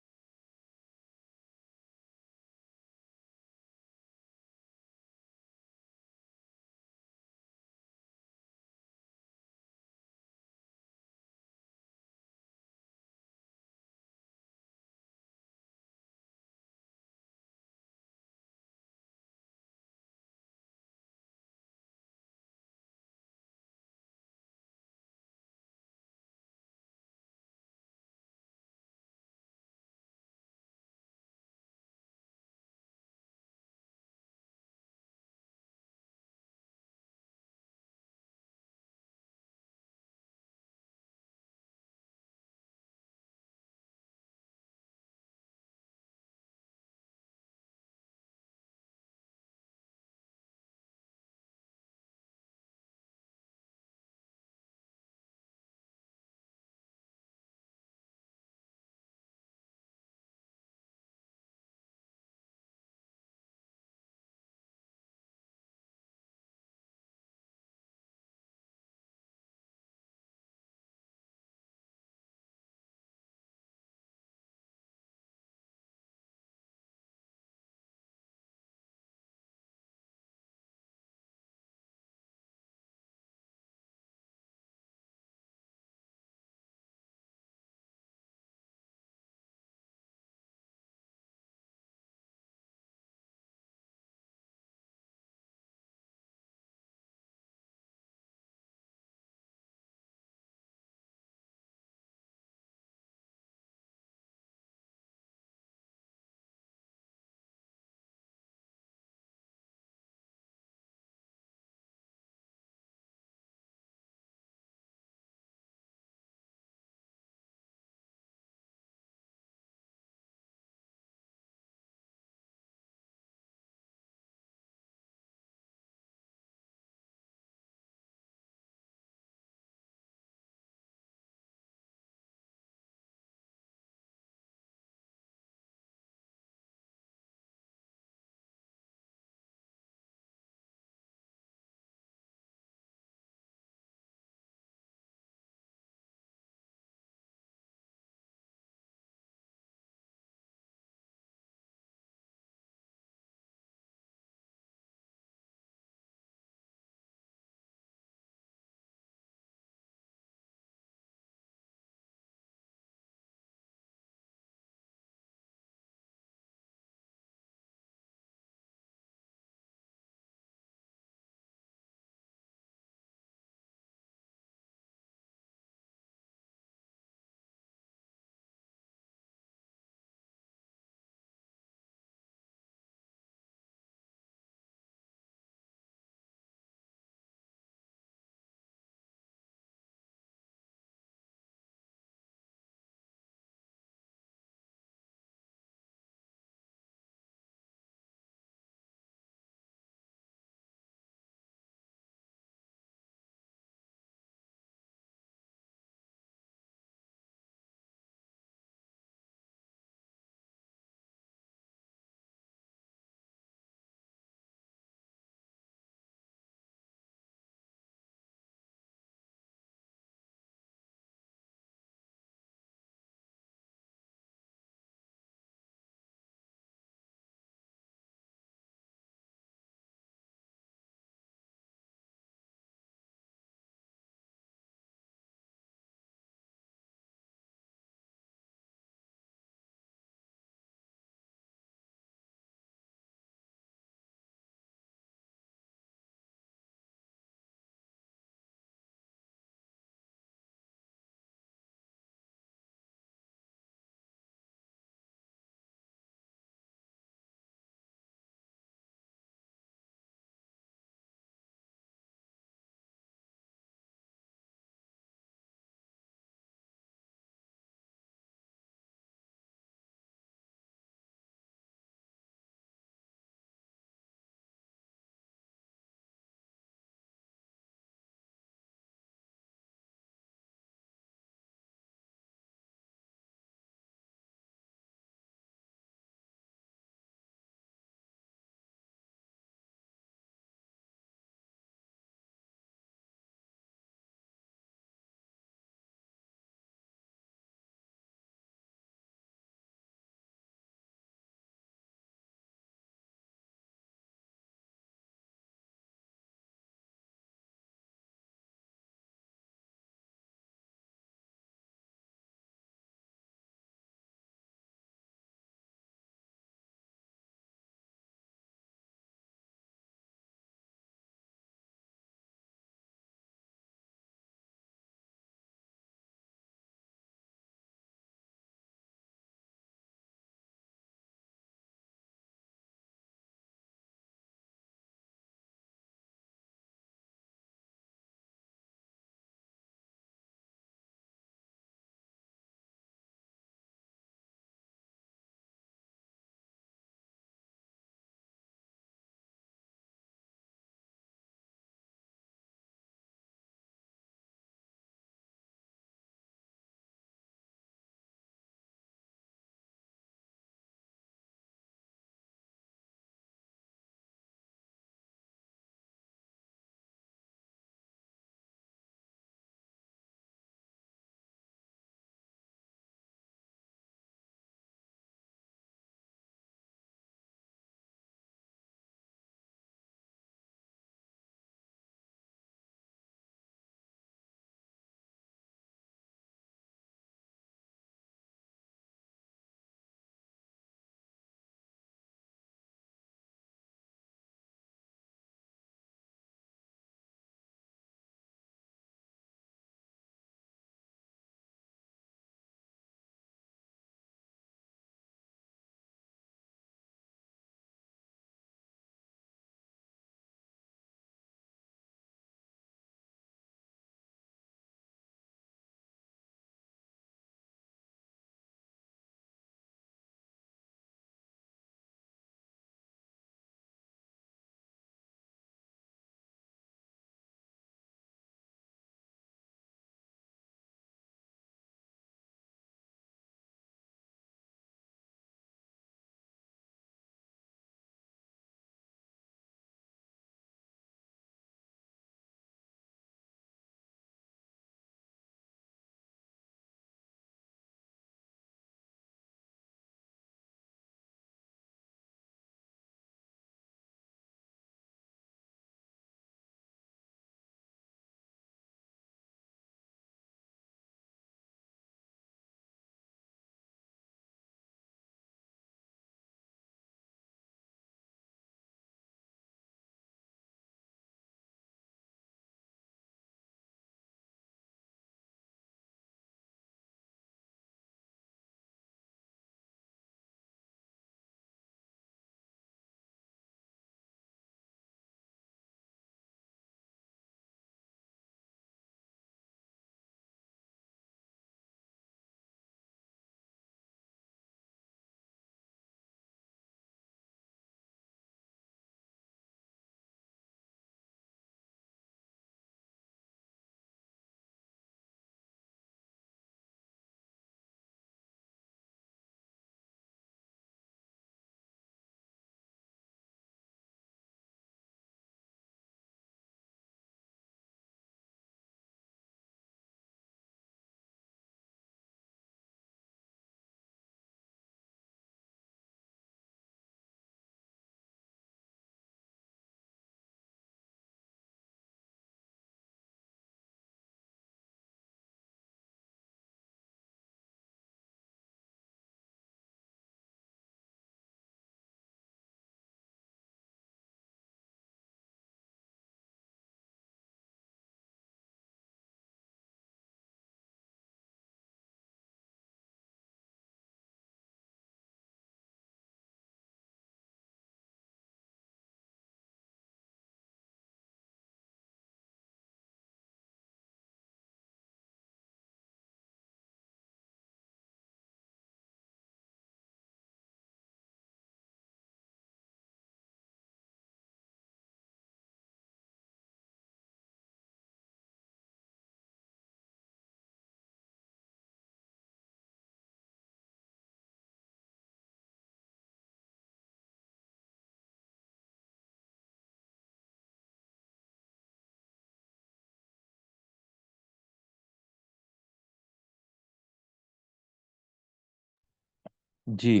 जी।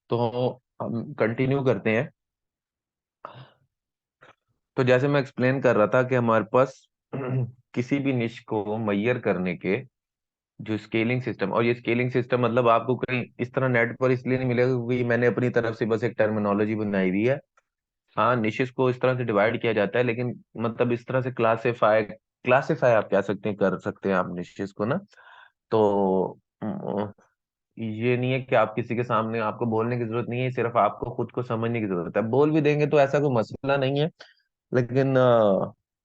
तो हम कंटिन्यू करते हैं। तो जैसे मैं एक्सप्लेन कर रहा था कि हमारे पास किसी भी निश को मैयर करने के जो स्केलिंग सिस्टम, और ये स्केलिंग सिस्टम मतलब आपको कहीं इस तरह नेट पर इसलिए नहीं मिलेगा क्योंकि मैंने अपनी तरफ से बस एक टर्मिनोलॉजी बनाई हुई है। हाँ, निशेस को इस तरह से डिवाइड किया जाता है, लेकिन मतलब इस तरह से क्लासिफाई क्लासिफाई आप कह सकते हैं, कर सकते हैं आप निशेस को ना। तो ये नहीं है कि आप किसी के सामने, आपको बोलने की जरूरत नहीं है, सिर्फ आपको खुद को समझने की जरूरत है। बोल भी देंगे तो ऐसा कोई मसला नहीं है, लेकिन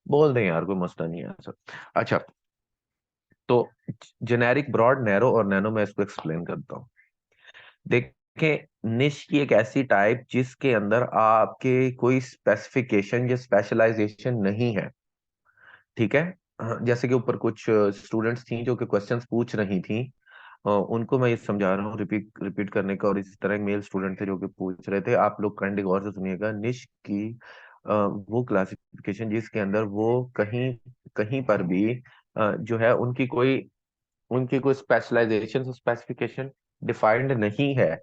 बोल दें यार, कोई मसला नहीं है ऐसा। अच्छा, तो जेनेरिक, ब्रॉड, नैरो और नैनो, मैं इसको एक्सप्लेन करता हूँ। देखें, निश की एक ऐसी टाइप जिसके अंदर आपके कोई स्पेसिफिकेशन या स्पेशलाइजेशन नहीं है। ठीक है। जैसे कि ऊपर कुछ स्टूडेंट्स थी जो कि क्वेश्चंस पूछ रही थी, उनको मैं ये समझा रहा हूँ रिपीट रिपीट करने का। और इसी तरह एक मेल स्टूडेंट थे जो कि पूछ रहे थे, आप लोग काइंडली गौर से सुनिएगा। निश की वो क्लासिफिकेशन जिसके अंदर वो कहीं कहीं पर भी जो है उनकी कोई स्पेशलाइजेशन स्पेसिफिकेशन डिफाइंड नहीं है।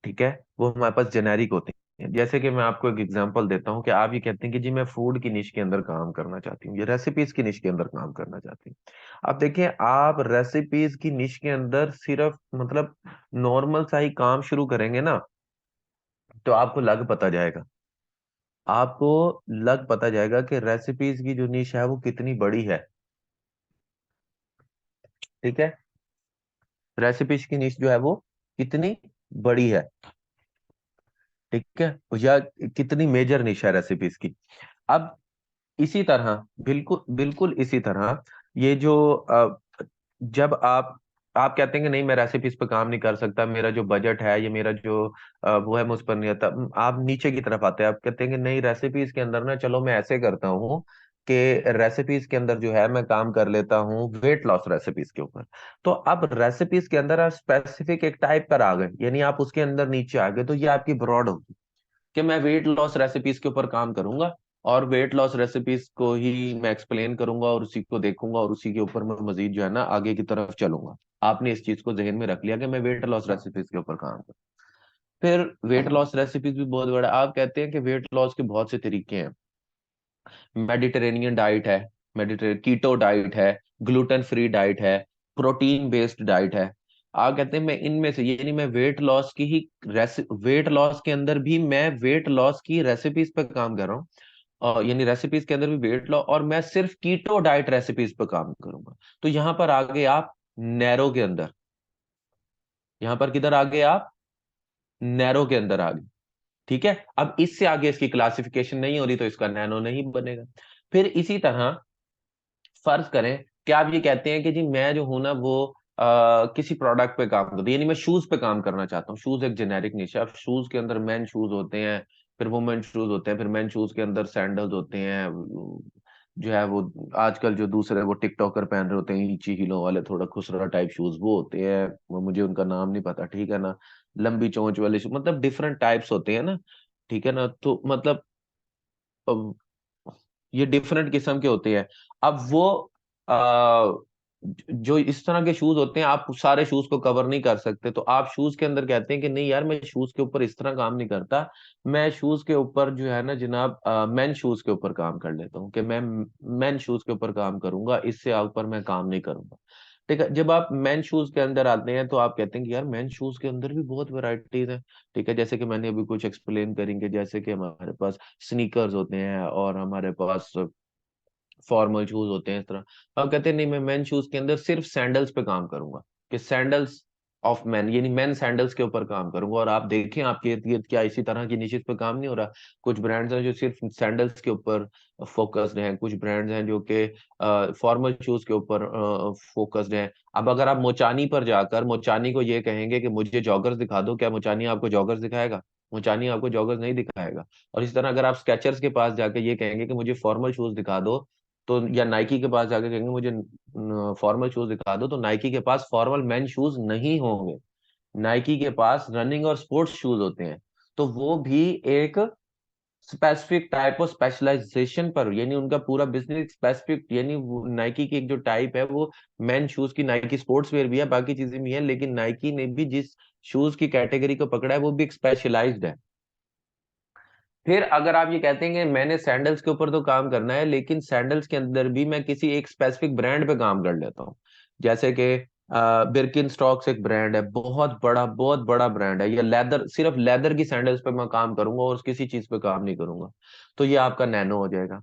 ठीक है, वो हमारे पास जेनेरिक होते हैं। जैसे कि मैं आपको एक एग्जांपल देता हूँ कि आप ये कहते हैं कि जी मैं फूड की निश के अंदर काम करना चाहती हूँ, या रेसिपीज की निश के अंदर काम करना चाहती हूँ। अब देखिए, आप रेसिपीज की निश के अंदर सिर्फ मतलब नॉर्मल सा ही काम शुरू करेंगे ना, तो आपको लग पता जाएगा कि रेसिपीज की जो निश है वो कितनी बड़ी है। ठीक है, रेसिपीज की निश जो है वो कितनी बड़ी है। ठीक है, या कितनी मेजर निश है रेसिपीज की। अब इसी तरह, बिल्कुल बिल्कुल इसी तरह, ये जो जब आप कहते हैं कि नहीं मैं रेसिपीज पे काम नहीं कर सकता, मेरा जो बजट है, ये मेरा जो वो है, मुझ पर नहीं आता। आप नीचे की तरफ आते हैं, आप कहते हैं कि नहीं रेसिपीज के अंदर ना, चलो मैं ऐसे करता हूँ कि रेसिपीज के अंदर जो है मैं काम कर लेता हूँ वेट लॉस रेसिपीज के ऊपर। तो अब रेसिपीज के अंदर आप स्पेसिफिक एक टाइप पर आ गए, यानी आप उसके अंदर नीचे आ गए, तो ये आपकी ब्रॉड होगी कि मैं वेट लॉस रेसिपीज के ऊपर काम करूंगा, और वेट लॉस रेसिपीज को ही मैं एक्सप्लेन करूंगा और उसी को देखूंगा, और उसी के ऊपर मैं मजीद जो है ना आगे की तरफ चलूंगा। आपने इस चीज को जहन में रख लिया कि मैं वेट लॉस रेसिपीज के ऊपर काम करूँ। फिर वेट लॉस रेसिपीज भी बहुत बड़ा, आप कहते हैं कि वेट लॉस के बहुत से तरीके हैं। मेडिटेरेनियन डाइट है, मेडिटेरियन कीटो डाइट है, ग्लूटेन फ्री डाइट है, प्रोटीन बेस्ड डाइट है। आप कहते हैं मैं इनमें से, यानी मैं वेट लॉस की ही वेट लॉस के अंदर भी मैं वेट लॉस की रेसिपीज पे काम कर रहा हूँ, यानी रेसिपीज के अंदर भी वेट लॉस, और मैं सिर्फ कीटो डाइट रेसिपीज पे काम करूंगा। तो यहां पर आ गए आप नैरो के अंदर। यहां पर किधर आ गए आप? नैरो के अंदर आ गए। ठीक है, अब इससे आगे इसकी क्लासिफिकेशन नहीं हो रही तो इसका नैनो नहीं बनेगा। फिर इसी तरह फर्ज करें कि आप ये कहते हैं कि जी मैं जो हूं ना वो किसी प्रोडक्ट पे काम करता हूं, यानी मैं शूज पे काम करना चाहता हूँ। शूज एक जेनेरिक निश है। अब शूज के अंदर मेन शूज होते हैं, फिर वुमेन शूज होते हैं, फिर मेन शूज के अंदर सैंडल्स होते हैं, जो है वो आजकल जो दूसरे वो टिकटॉकर पहन रहे होते हैं नीची हीलों वाले, थोड़ा खुसरा टाइप शूज वो होते हैं, वो मुझे उनका नाम नहीं पता। ठीक है ना, लंबी चोंच वाले शूज, मतलब डिफरेंट टाइप्स होते हैं ना। ठीक है ना, तो मतलब ये डिफरेंट किस्म के होते हैं। अब वो आ, जो इस तरह के शूज होते हैं, आप सारे शूज को कवर नहीं कर सकते, तो आप शूज के अंदर कहते हैं कि नहीं यार मैं शूज के ऊपर इस तरह काम नहीं करता, मैं शूज के ऊपर जो है ना जनाब मेन शूज के ऊपर काम कर लेता हूँ, कि मैं मेन शूज के ऊपर काम करूंगा, इससे ऊपर मैं काम नहीं करूंगा। ठीक है, जब आप मेन शूज के अंदर आते हैं तो आप कहते हैं कि यार मेन शूज के अंदर भी बहुत वैरायटीज है। ठीक है, जैसे कि मैंने अभी कुछ एक्सप्लेन करेंगे, जैसे कि हमारे पास स्नीकर्स होते हैं, और हमारे पास फॉर्मल शूज होते हैं इस तरह। अब कहते हैं नहीं मैं मेन शूज के अंदर सिर्फ सैंडल्स पे काम करूंगा, कि सैंडल्स ऑफ मैन, यानी मैन सैंडल्स के ऊपर काम करूंगा। और आप देखें आपके इर्द गिर्द क्या इसी तरह की निशित पे काम नहीं हो रहा? कुछ ब्रांड्स हैं जो सिर्फ सैंडल्स के ऊपर फोकस्ड हैं, कुछ ब्रांड्स हैं जो कि फॉर्मल शूज के ऊपर फोकस्ड हैं। अब अगर आप मोचानी पर जाकर मोचानी को ये कहेंगे कि मुझे जॉगर्स दिखा दो, क्या मोचानी आपको जॉगर्स दिखाएगा? मोचानी आपको जॉगर्स नहीं दिखाएगा। और इस तरह अगर आप स्केचर्स के पास जाके ये कहेंगे कि मुझे फॉर्मल शूज दिखा दो, तो या नाइकी के पास जाके कहेंगे मुझे फॉर्मल शूज दिखा दो, तो नाइकी के पास फॉर्मल मेन शूज नहीं होंगे। नाइकी के पास रनिंग और स्पोर्ट्स शूज होते हैं, तो वो भी एक स्पेसिफिक टाइप ऑफ स्पेशलाइजेशन पर, यानी उनका पूरा बिजनेस स्पेसिफिक, यानी नाइकी की एक जो टाइप है वो मेन शूज की, नाइकी स्पोर्ट्स वेयर भी है, बाकी चीजें भी हैं, लेकिन नाइकी ने भी जिस शूज की कैटेगरी को पकड़ा है वो भी एक स्पेशलाइज्ड है। फिर अगर आप ये कहते हैं कि मैंने सैंडल्स के ऊपर तो काम करना है, लेकिन सैंडल्स के अंदर भी मैं किसी एक स्पेसिफिक ब्रांड पे काम कर लेता हूँ, जैसे कि बिर्किन स्टॉक्स एक ब्रांड है, बहुत बड़ा ब्रांड है, या लेदर, सिर्फ लेदर की सैंडल्स पे मैं काम करूंगा और किसी चीज पे काम नहीं करूंगा, तो ये आपका नैनो हो जाएगा।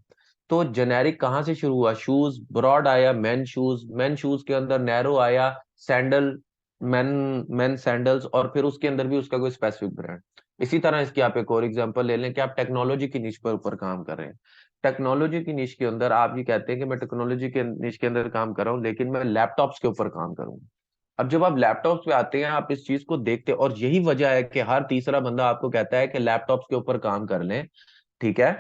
तो जेनेरिक कहाँ से शुरू हुआ? शूज ब्रॉड आया, मेन शूज के अंदर नैरो आया, सैंडल, मेन मेन सैंडल्स, और फिर उसके अंदर भी उसका कोई स्पेसिफिक ब्रांड। इसी तरह इसकी आप एक और एग्जांपल ले लें कि आप टेक्नोलॉजी की निश पर ऊपर काम कर रहे हैं। टेक्नोलॉजी की निश के अंदर आप ये कहते हैं कि मैं टेक्नोलॉजी के निश के अंदर काम कर रहा हूँ, लेकिन मैं लैपटॉप्स के ऊपर काम करूंगा। अब जब आप लैपटॉप्स पे आते हैं, आप इस चीज को देखते हैं, और यही वजह है कि हर तीसरा बंदा आपको कहता है कि लैपटॉप्स के ऊपर काम कर लें। ठीक है,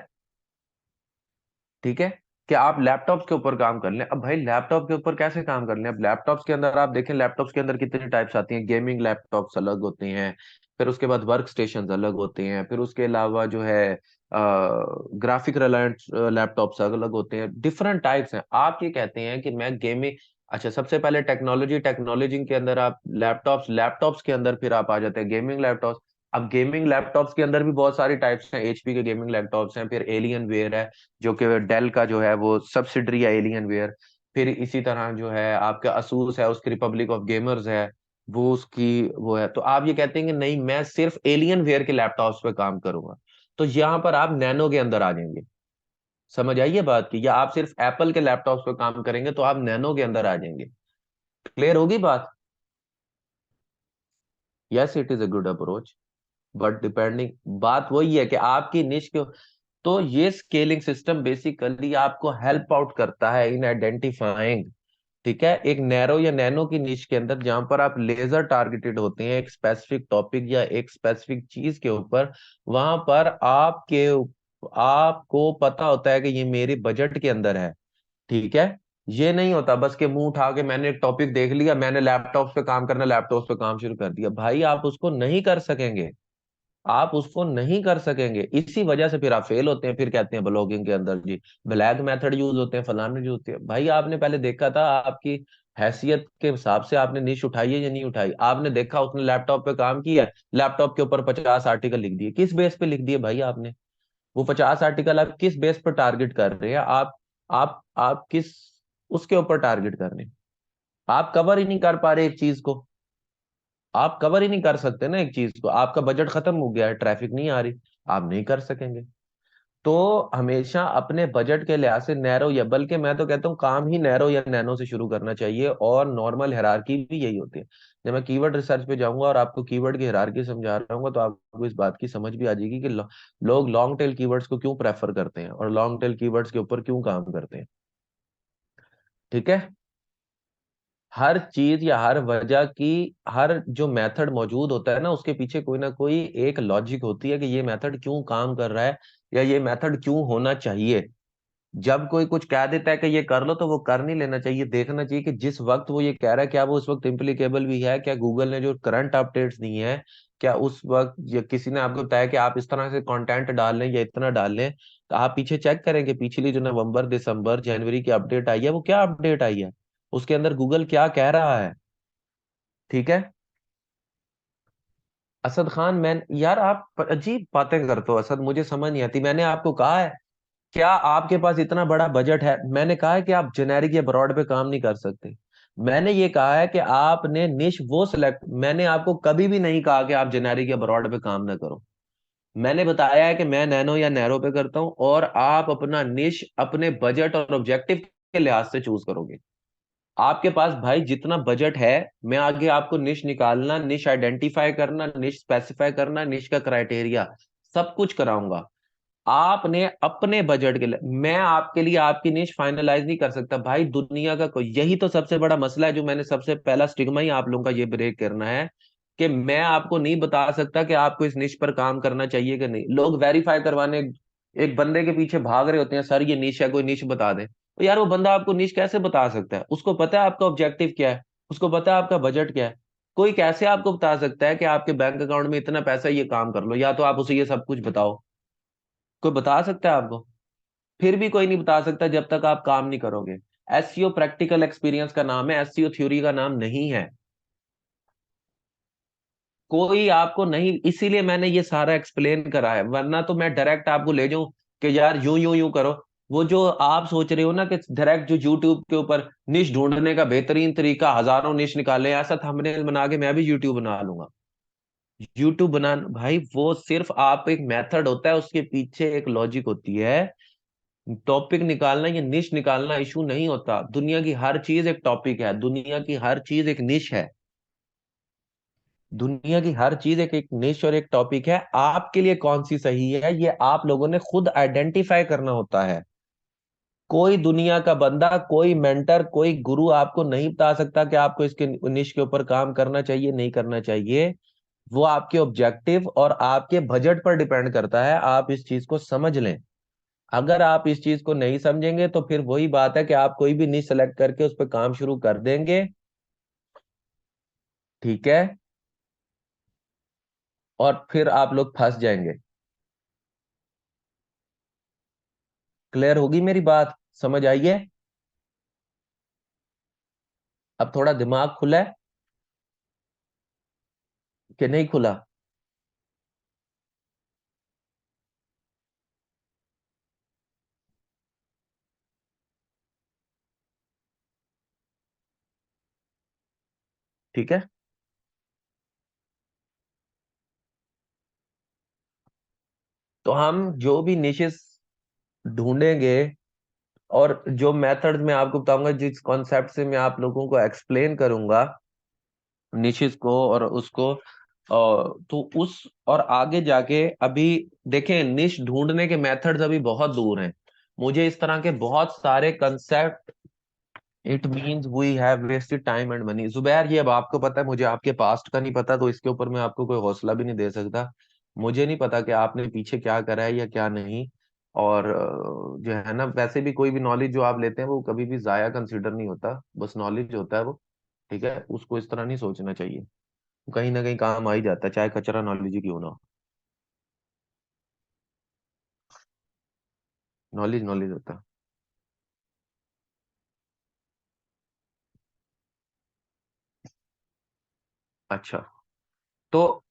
ठीक है, कि आप लैपटॉप के ऊपर काम कर लें। अब भाई लैपटॉप के ऊपर कैसे काम कर लें? अब लैपटॉप्स के अंदर आप देखें, लैपटॉप्स के अंदर कितनी टाइप्स आती हैं। गेमिंग लैपटॉप्स अलग होते हैं, फिर उसके बाद वर्क स्टेशन अलग होते हैं, फिर उसके अलावा जो है ग्राफिक रिलायंट लैपटॉप्स अलग होते हैं, डिफरेंट टाइप्स हैं। आप ये कहते हैं कि मैं गेमिंग, अच्छा सबसे पहले टेक्नोलॉजी के अंदर आप लैपटॉप्स के अंदर फिर आप आ जाते हैं गेमिंग लैपटॉप्स। अब गेमिंग लैपटॉप्स के अंदर भी बहुत सारी टाइप्स हैं, एचपी के गेमिंग लैपटॉप्स हैं, फिर एलियन वेयर है जो कि डेल का जो है वो सब्सिडरी है एलियन वेयर। फिर इसी तरह जो है आपका असूस है, उसकी रिपब्लिक ऑफ गेमर्स है, वो उसकी वो है। तो आप ये कहते हैं कि नहीं मैं सिर्फ एलियन वेयर के लैपटॉप्स पे काम करूंगा, तो यहाँ पर आप नैनो के अंदर आ जाएंगे। समझ आइए बात की, या आप सिर्फ एप्पल के लैपटॉप्स पे काम करेंगे तो आप नैनो के अंदर आ जाएंगे। क्लियर होगी बात? Yes, it is a good approach, but depending, बात वही है कि आपकी निश क्यों। तो ये स्केलिंग सिस्टम बेसिकली आपको हेल्प आउट करता है इन आइडेंटिफाइंग, ठीक है, एक नैरो या नैनो की निश के अंदर जहां पर आप लेजर टारगेटेड होते हैं एक स्पेसिफिक टॉपिक या एक स्पेसिफिक चीज के ऊपर। वहां पर आपको पता होता है कि ये मेरे बजट के अंदर है। ठीक है, ये नहीं होता बस के मुंह उठा के मैंने एक टॉपिक देख लिया, मैंने लैपटॉप पे काम करना, लैपटॉप पे काम शुरू कर दिया। भाई आप उसको नहीं कर सकेंगे, आप उसको नहीं कर सकेंगे, इसी वजह से फिर आप फेल होते हैं। फिर कहते हैं ब्लॉगिंग के अंदर जी ब्लैक मेथड यूज होते हैं, फलाने यूज होते हैं। भाई आपने पहले देखा था आपकी हैसियत के हिसाब से आपने निश उठाई है या नहीं उठाई? आपने देखा उसने लैपटॉप पे काम किया है, लैपटॉप के ऊपर 50 आर्टिकल लिख दिए, किस बेस पे लिख दिए भाई आपने? वो 50 आर्टिकल आप किस बेस पर टारगेट कर रहे हैं? आप किस उसके ऊपर टारगेट कर रहे हैं? आप कवर ही नहीं कर पा रहे एक चीज को, आप कवर ही नहीं कर सकते ना एक चीज को, आपका बजट खत्म हो गया है, ट्रैफिक नहीं आ रही, आप नहीं कर सकेंगे। तो हमेशा अपने बजट के लिहाज से नैरो, या बल्कि मैं तो कहता हूँ काम ही नैरो या नैनो से शुरू करना चाहिए, और नॉर्मल हायरार्की भी यही होती है। जब मैं कीवर्ड रिसर्च पे जाऊंगा और आपको कीवर्ड की हायरार्की समझा रहा हूँ तो आपको इस बात की समझ भी आ जाएगी कि लोग लॉन्ग टेल कीवर्ड्स को क्यों प्रेफर करते हैं और लॉन्ग टेल कीवर्ड्स के ऊपर क्यों काम करते हैं। ठीक है, हर चीज या हर वजह की, हर जो मेथड मौजूद होता है ना उसके पीछे कोई ना कोई एक लॉजिक होती है कि ये मेथड क्यों काम कर रहा है या ये मेथड क्यों होना चाहिए। जब कोई कुछ कह देता है कि ये कर लो तो वो कर नहीं लेना चाहिए, देखना चाहिए कि जिस वक्त वो ये कह रहा है क्या वो उस वक्त इम्प्लीकेबल भी है, क्या गूगल ने जो करंट अपडेट्स दी हैं क्या उस वक्त, या किसी ने आपको बताया कि आप इस तरह से कंटेंट डाल लें या इतना डाल लें, तो आप पीछे चेक करेंगे पिछली जो नवंबर दिसंबर जनवरी की अपडेट आई है वो क्या अपडेट आई है, उसके अंदर गूगल क्या कह रहा है। ठीक है, असद खान, मैं यार आप अजीब बातें करते हो असद, मुझे समझ नहीं आती। मैंने आपको कहा है क्या आपके पास इतना बड़ा बजट है? मैंने कहा है कि आप जेनेरिक या ब्रॉड पे काम नहीं कर सकते। मैंने ये कहा है कि आपने निश वो सिलेक्ट, मैंने आपको कभी भी नहीं कहा कि आप जेनेरिक या ब्रॉड पे काम ना करो। मैंने बताया है कि मैं नैनो या नैरो पे करता हूं, और आप अपना निश अपने बजट और ऑब्जेक्टिव के लिहाज से चूज करोगे। आपके पास भाई जितना बजट है, मैं आगे आपको निश निकालना, निश आइडेंटिफाई करना, निश स्पेसिफाई करना, निश का क्राइटेरिया सब कुछ कराऊंगा। आपने अपने बजट के लिए, मैं आपके लिए आपकी निश फाइनलाइज नहीं कर सकता भाई, दुनिया का कोई, यही तो सबसे बड़ा मसला है जो मैंने सबसे पहला स्टिग्मा ही आप लोगों का ये ब्रेक करना है कि मैं आपको नहीं बता सकता कि आपको इस निश पर काम करना चाहिए कि नहीं। लोग वेरीफाई करवाने एक बंदे के पीछे भाग रहे होते हैं, सर ये निश है, कोई निश बता दे। तो यार वो बंदा आपको निश कैसे बता सकता है? उसको पता है आपका ऑब्जेक्टिव क्या है, उसको पता है आपका बजट क्या है। कोई कैसे आपको बता सकता है कि आपके बैंक अकाउंट में इतना पैसा, ये काम कर लो, या तो आप उसे ये सब कुछ बताओ। कोई बता सकता है आपको? फिर भी कोई नहीं बता सकता जब तक आप काम नहीं करोगे। एसईओ प्रैक्टिकल एक्सपीरियंस का नाम है, एसईओ थ्योरी का नाम नहीं है। कोई आपको नहीं, इसीलिए मैंने ये सारा एक्सप्लेन करा है, वरना तो मैं डायरेक्ट आपको ले जाऊं कि यार यूं यूं यूं करो। वो जो आप सोच रहे हो ना कि डायरेक्ट जो यूट्यूब के ऊपर निश ढूंढने का बेहतरीन तरीका, हजारों निश निकाले, ऐसा थंबनेल बना के मैं भी यूट्यूब बना लूंगा। यूट्यूब बना भाई, वो सिर्फ आप एक मेथड होता है, उसके पीछे एक लॉजिक होती है। टॉपिक निकालना या निश निकालना इशू नहीं होता। दुनिया की हर चीज एक टॉपिक है, दुनिया की हर चीज एक निश है। दुनिया की हर चीज एक एक निश और एक टॉपिक है। आपके लिए कौन सी सही है, ये आप लोगों ने खुद आइडेंटिफाई करना होता है। कोई दुनिया का बंदा, कोई मेंटर, कोई गुरु आपको नहीं बता सकता कि आपको इसके निश के ऊपर काम करना चाहिए नहीं करना चाहिए। वो आपके ऑब्जेक्टिव और आपके बजट पर डिपेंड करता है। आप इस चीज को समझ लें। अगर आप इस चीज को नहीं समझेंगे तो फिर वही बात है कि आप कोई भी निश सेलेक्ट करके उस पर काम शुरू कर देंगे, ठीक है, और फिर आप लोग फंस जाएंगे। क्लियर होगी मेरी बात? समझ आई है? अब थोड़ा दिमाग खुला है कि नहीं खुला? ठीक है। तो हम जो भी निशेस ढूंढेंगे और जो मेथड मैं आपको बताऊंगा, जिस कॉन्सेप्ट से मैं आप लोगों को एक्सप्लेन करूंगा निशेस को और उसको, तो उस और आगे जाके अभी देखें, निश ढूंढने के मेथड्स अभी बहुत दूर हैं। मुझे इस तरह के बहुत सारे concept, it means we have wasted time and money. Zubair, ये अब आपको पता है, मुझे आपके पास्ट का नहीं पता, तो इसके ऊपर मैं आपको कोई हौसला भी नहीं दे सकता। मुझे नहीं पता कि आपने पीछे क्या करा है या क्या नहीं। और जो है ना, वैसे भी कोई भी नॉलेज जो आप लेते हैं वो कभी भी जाया कंसिडर नहीं होता, बस नॉलेज होता है वो। ठीक है, उसको इस तरह नहीं सोचना चाहिए। कहीं ना कहीं काम आ ही जाता है, चाहे कचरा नॉलेज ही क्यों ना हो। नॉलेज नॉलेज होता है। अच्छा, तो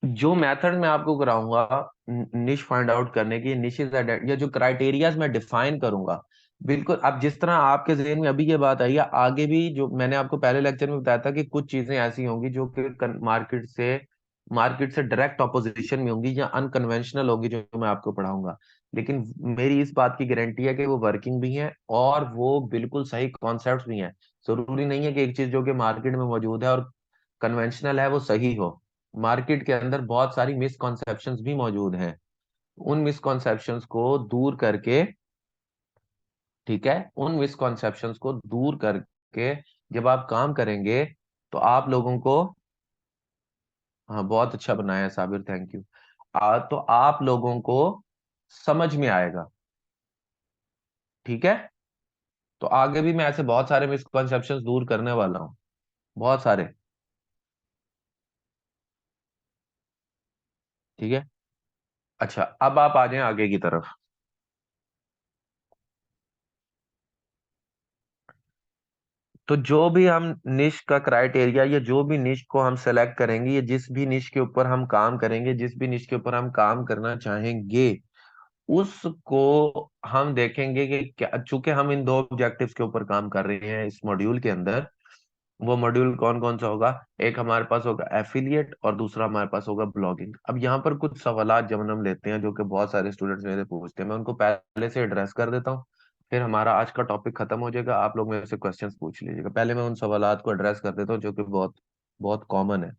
जो मेथड मैं आपको कराऊंगा निश फाइंड आउट करने की, निशेस या जो क्राइटेरियाज मैं डिफाइन करूंगा, बिल्कुल अब जिस तरह आपके जहन में अभी ये बात आई है, आगे भी जो मैंने आपको पहले लेक्चर में बताया था कि कुछ चीजें ऐसी होंगी जो कि मार्केट से डायरेक्ट ऑपोजिशन में होंगी या अनकन्वेंशनल होंगी, जो मैं आपको पढ़ाऊंगा। लेकिन मेरी इस बात की गारंटी है कि वो वर्किंग भी हैं और वो बिल्कुल सही कॉन्सेप्ट्स भी हैं। जरूरी नहीं है कि एक चीज जो कि मार्केट में मौजूद है और कन्वेंशनल है वो सही हो। मार्केट के अंदर बहुत सारी मिसकॉन्सेप्शंस भी मौजूद हैं। उन मिसकॉन्सेप्शंस को दूर करके, ठीक है, उन मिसकॉन्सेप्शंस को दूर करके जब आप काम करेंगे तो आप लोगों को, हाँ बहुत अच्छा बनाया है साबिर, थैंक यू। तो आप लोगों को समझ में आएगा। ठीक है, तो आगे भी मैं ऐसे बहुत सारे मिसकॉन्सेप्शंस दूर करने वाला हूँ, बहुत सारे। ठीक है। अच्छा, अब आप आ जाएं आगे की तरफ। तो जो भी हम निश का क्राइटेरिया या जो भी निश को हम सेलेक्ट करेंगे, या जिस भी निश के ऊपर हम काम करेंगे, जिस भी निश के ऊपर हम काम करना चाहेंगे, उसको हम देखेंगे कि क्या, चूंकि हम इन दो ऑब्जेक्टिव्स के ऊपर काम कर रहे हैं इस मॉड्यूल के अंदर। वो मॉड्यूल कौन कौन सा होगा? एक हमारे पास होगा एफिलिएट और दूसरा हमारे पास होगा ब्लॉगिंग। अब यहाँ पर कुछ सवालात जब हम लेते हैं जो कि बहुत सारे स्टूडेंट्स मेरे पूछते हैं, मैं उनको पहले से एड्रेस कर देता हूँ। फिर हमारा आज का टॉपिक खत्म हो जाएगा, आप लोग मेरे से क्वेश्चंस पूछ लीजिएगा। पहले मैं उन सवालात को एड्रेस कर देता हूँ जो कि बहुत बहुत कॉमन है।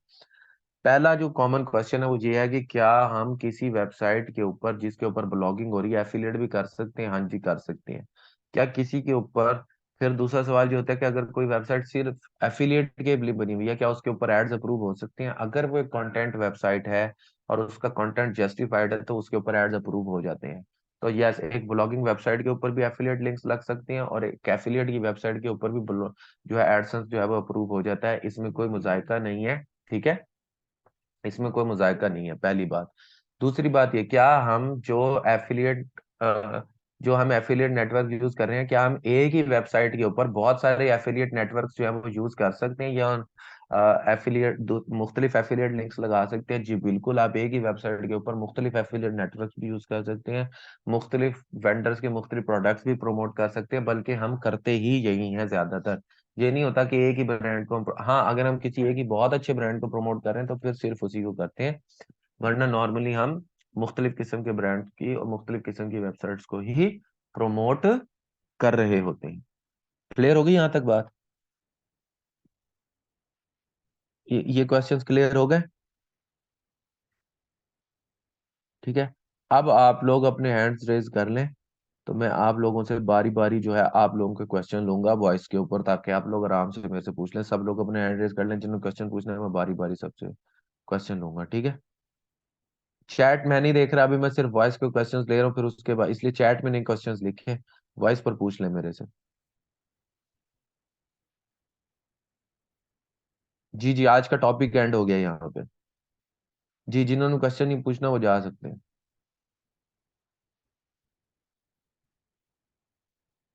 पहला जो कॉमन क्वेश्चन है वो ये है कि क्या हम किसी वेबसाइट के ऊपर जिसके ऊपर ब्लॉगिंग हो रही है एफिलिएट भी कर सकते हैं? हाँ जी, कर सकते हैं। क्या किसी के ऊपर, फिर दूसरा सवाल जो होता है कि अगर कोई वेबसाइट सिर्फ एफिलिएट के लिए बनी हुई है, क्या उसके ऊपर एड्स अप्रूव हो सकते हैं? अगर वो एक कंटेंट वेबसाइट है और उसका कंटेंट जस्टिफाइड है तो उसके ऊपर एड्स अप्रूव हो जाते हैं। तो यस, एक ब्लॉगिंग वेबसाइट के ऊपर भी एफिलिएट लिंक्स लग सकते हैं और एक एफिलिएट की वेबसाइट के ऊपर भी जो है एडसेंस जो है वो अप्रूव हो जाता है। इसमें कोई मुजायका नहीं है। ठीक है, इसमें कोई मुजायका नहीं है, पहली बात। दूसरी बात ये, क्या हम जो हम एफिलिएट नेटवर्क यूज कर रहे हैं, क्या हम एक ही वेबसाइट के ऊपर बहुत सारे एफिलिएट नेटवर्क जो है वो यूज कर सकते हैं, या एफिलिएट मुख्तलिफ एफिलिएट लिंक्स लगा सकते हैं? जी बिल्कुल, आप एक ही वेबसाइट के ऊपर मुख्तलिफ एफिलिएट नेटवर्क भी यूज कर सकते हैं, मुख्तलिफ वेंडर्स के मुख्तलिफ प्रोडक्ट्स भी प्रमोट कर सकते हैं, बल्कि हम करते ही यही हैं ज्यादातर। ये नहीं होता कि एक ही ब्रांड को हाँ, अगर हम किसी एक ही बहुत अच्छे ब्रांड को प्रमोट कर रहे हैं तो फिर सिर्फ उसी को करते हैं, वरना नॉर्मली हम मुख्तलिफ किस्म के ब्रांड की और मुख्तलिफ किस्म की वेबसाइट्स को ही प्रमोट कर रहे होते हैं। क्लियर हो गई यहाँ तक बात? ये क्वेश्चंस क्लियर हो गए? ठीक है। अब आप लोग अपने हैंड्स रेज कर लें, तो मैं आप लोगों से बारी बारी जो है आप लोगों के क्वेश्चन लूंगा वॉइस के ऊपर, ताकि आप लोग आराम से मेरे से पूछ लें। सब लोग अपने हैंड रेज कर लें, जिन्होंने क्वेश्चन पूछना है, मैं बारी बारी सबसे क्वेश्चन लूंगा, ठीक है? चैट मैं नहीं देख रहा अभी, मैं सिर्फ वॉइस के क्वेश्चंस ले रहा हूँ, फिर उसके बाद इसलिए चैट में नहीं क्वेश्चंस लिखे, वॉइस पर पूछ लें मेरे से। जी जी, आज का टॉपिक एंड हो गया यहाँ पे। जी, जिन्होंने क्वेश्चन नहीं पूछना वो जा सकते हैं।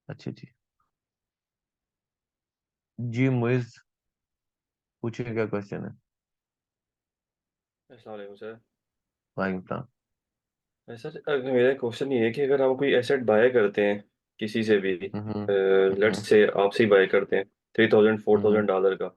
अच्छा जी। जी मुइज, पूछिए क्या क्वेश्चन है? अस्सलाम वालेकुम सर। वालेकुम सलाम। सर मेरा क्वेश्चन ये है कि अगर हम कोई एसेट बाय करते हैं किसी से भी, हम्म। लेट्स हम्म। से आपसे ही बाय करते हैं हम्म। $3000-$4000 का,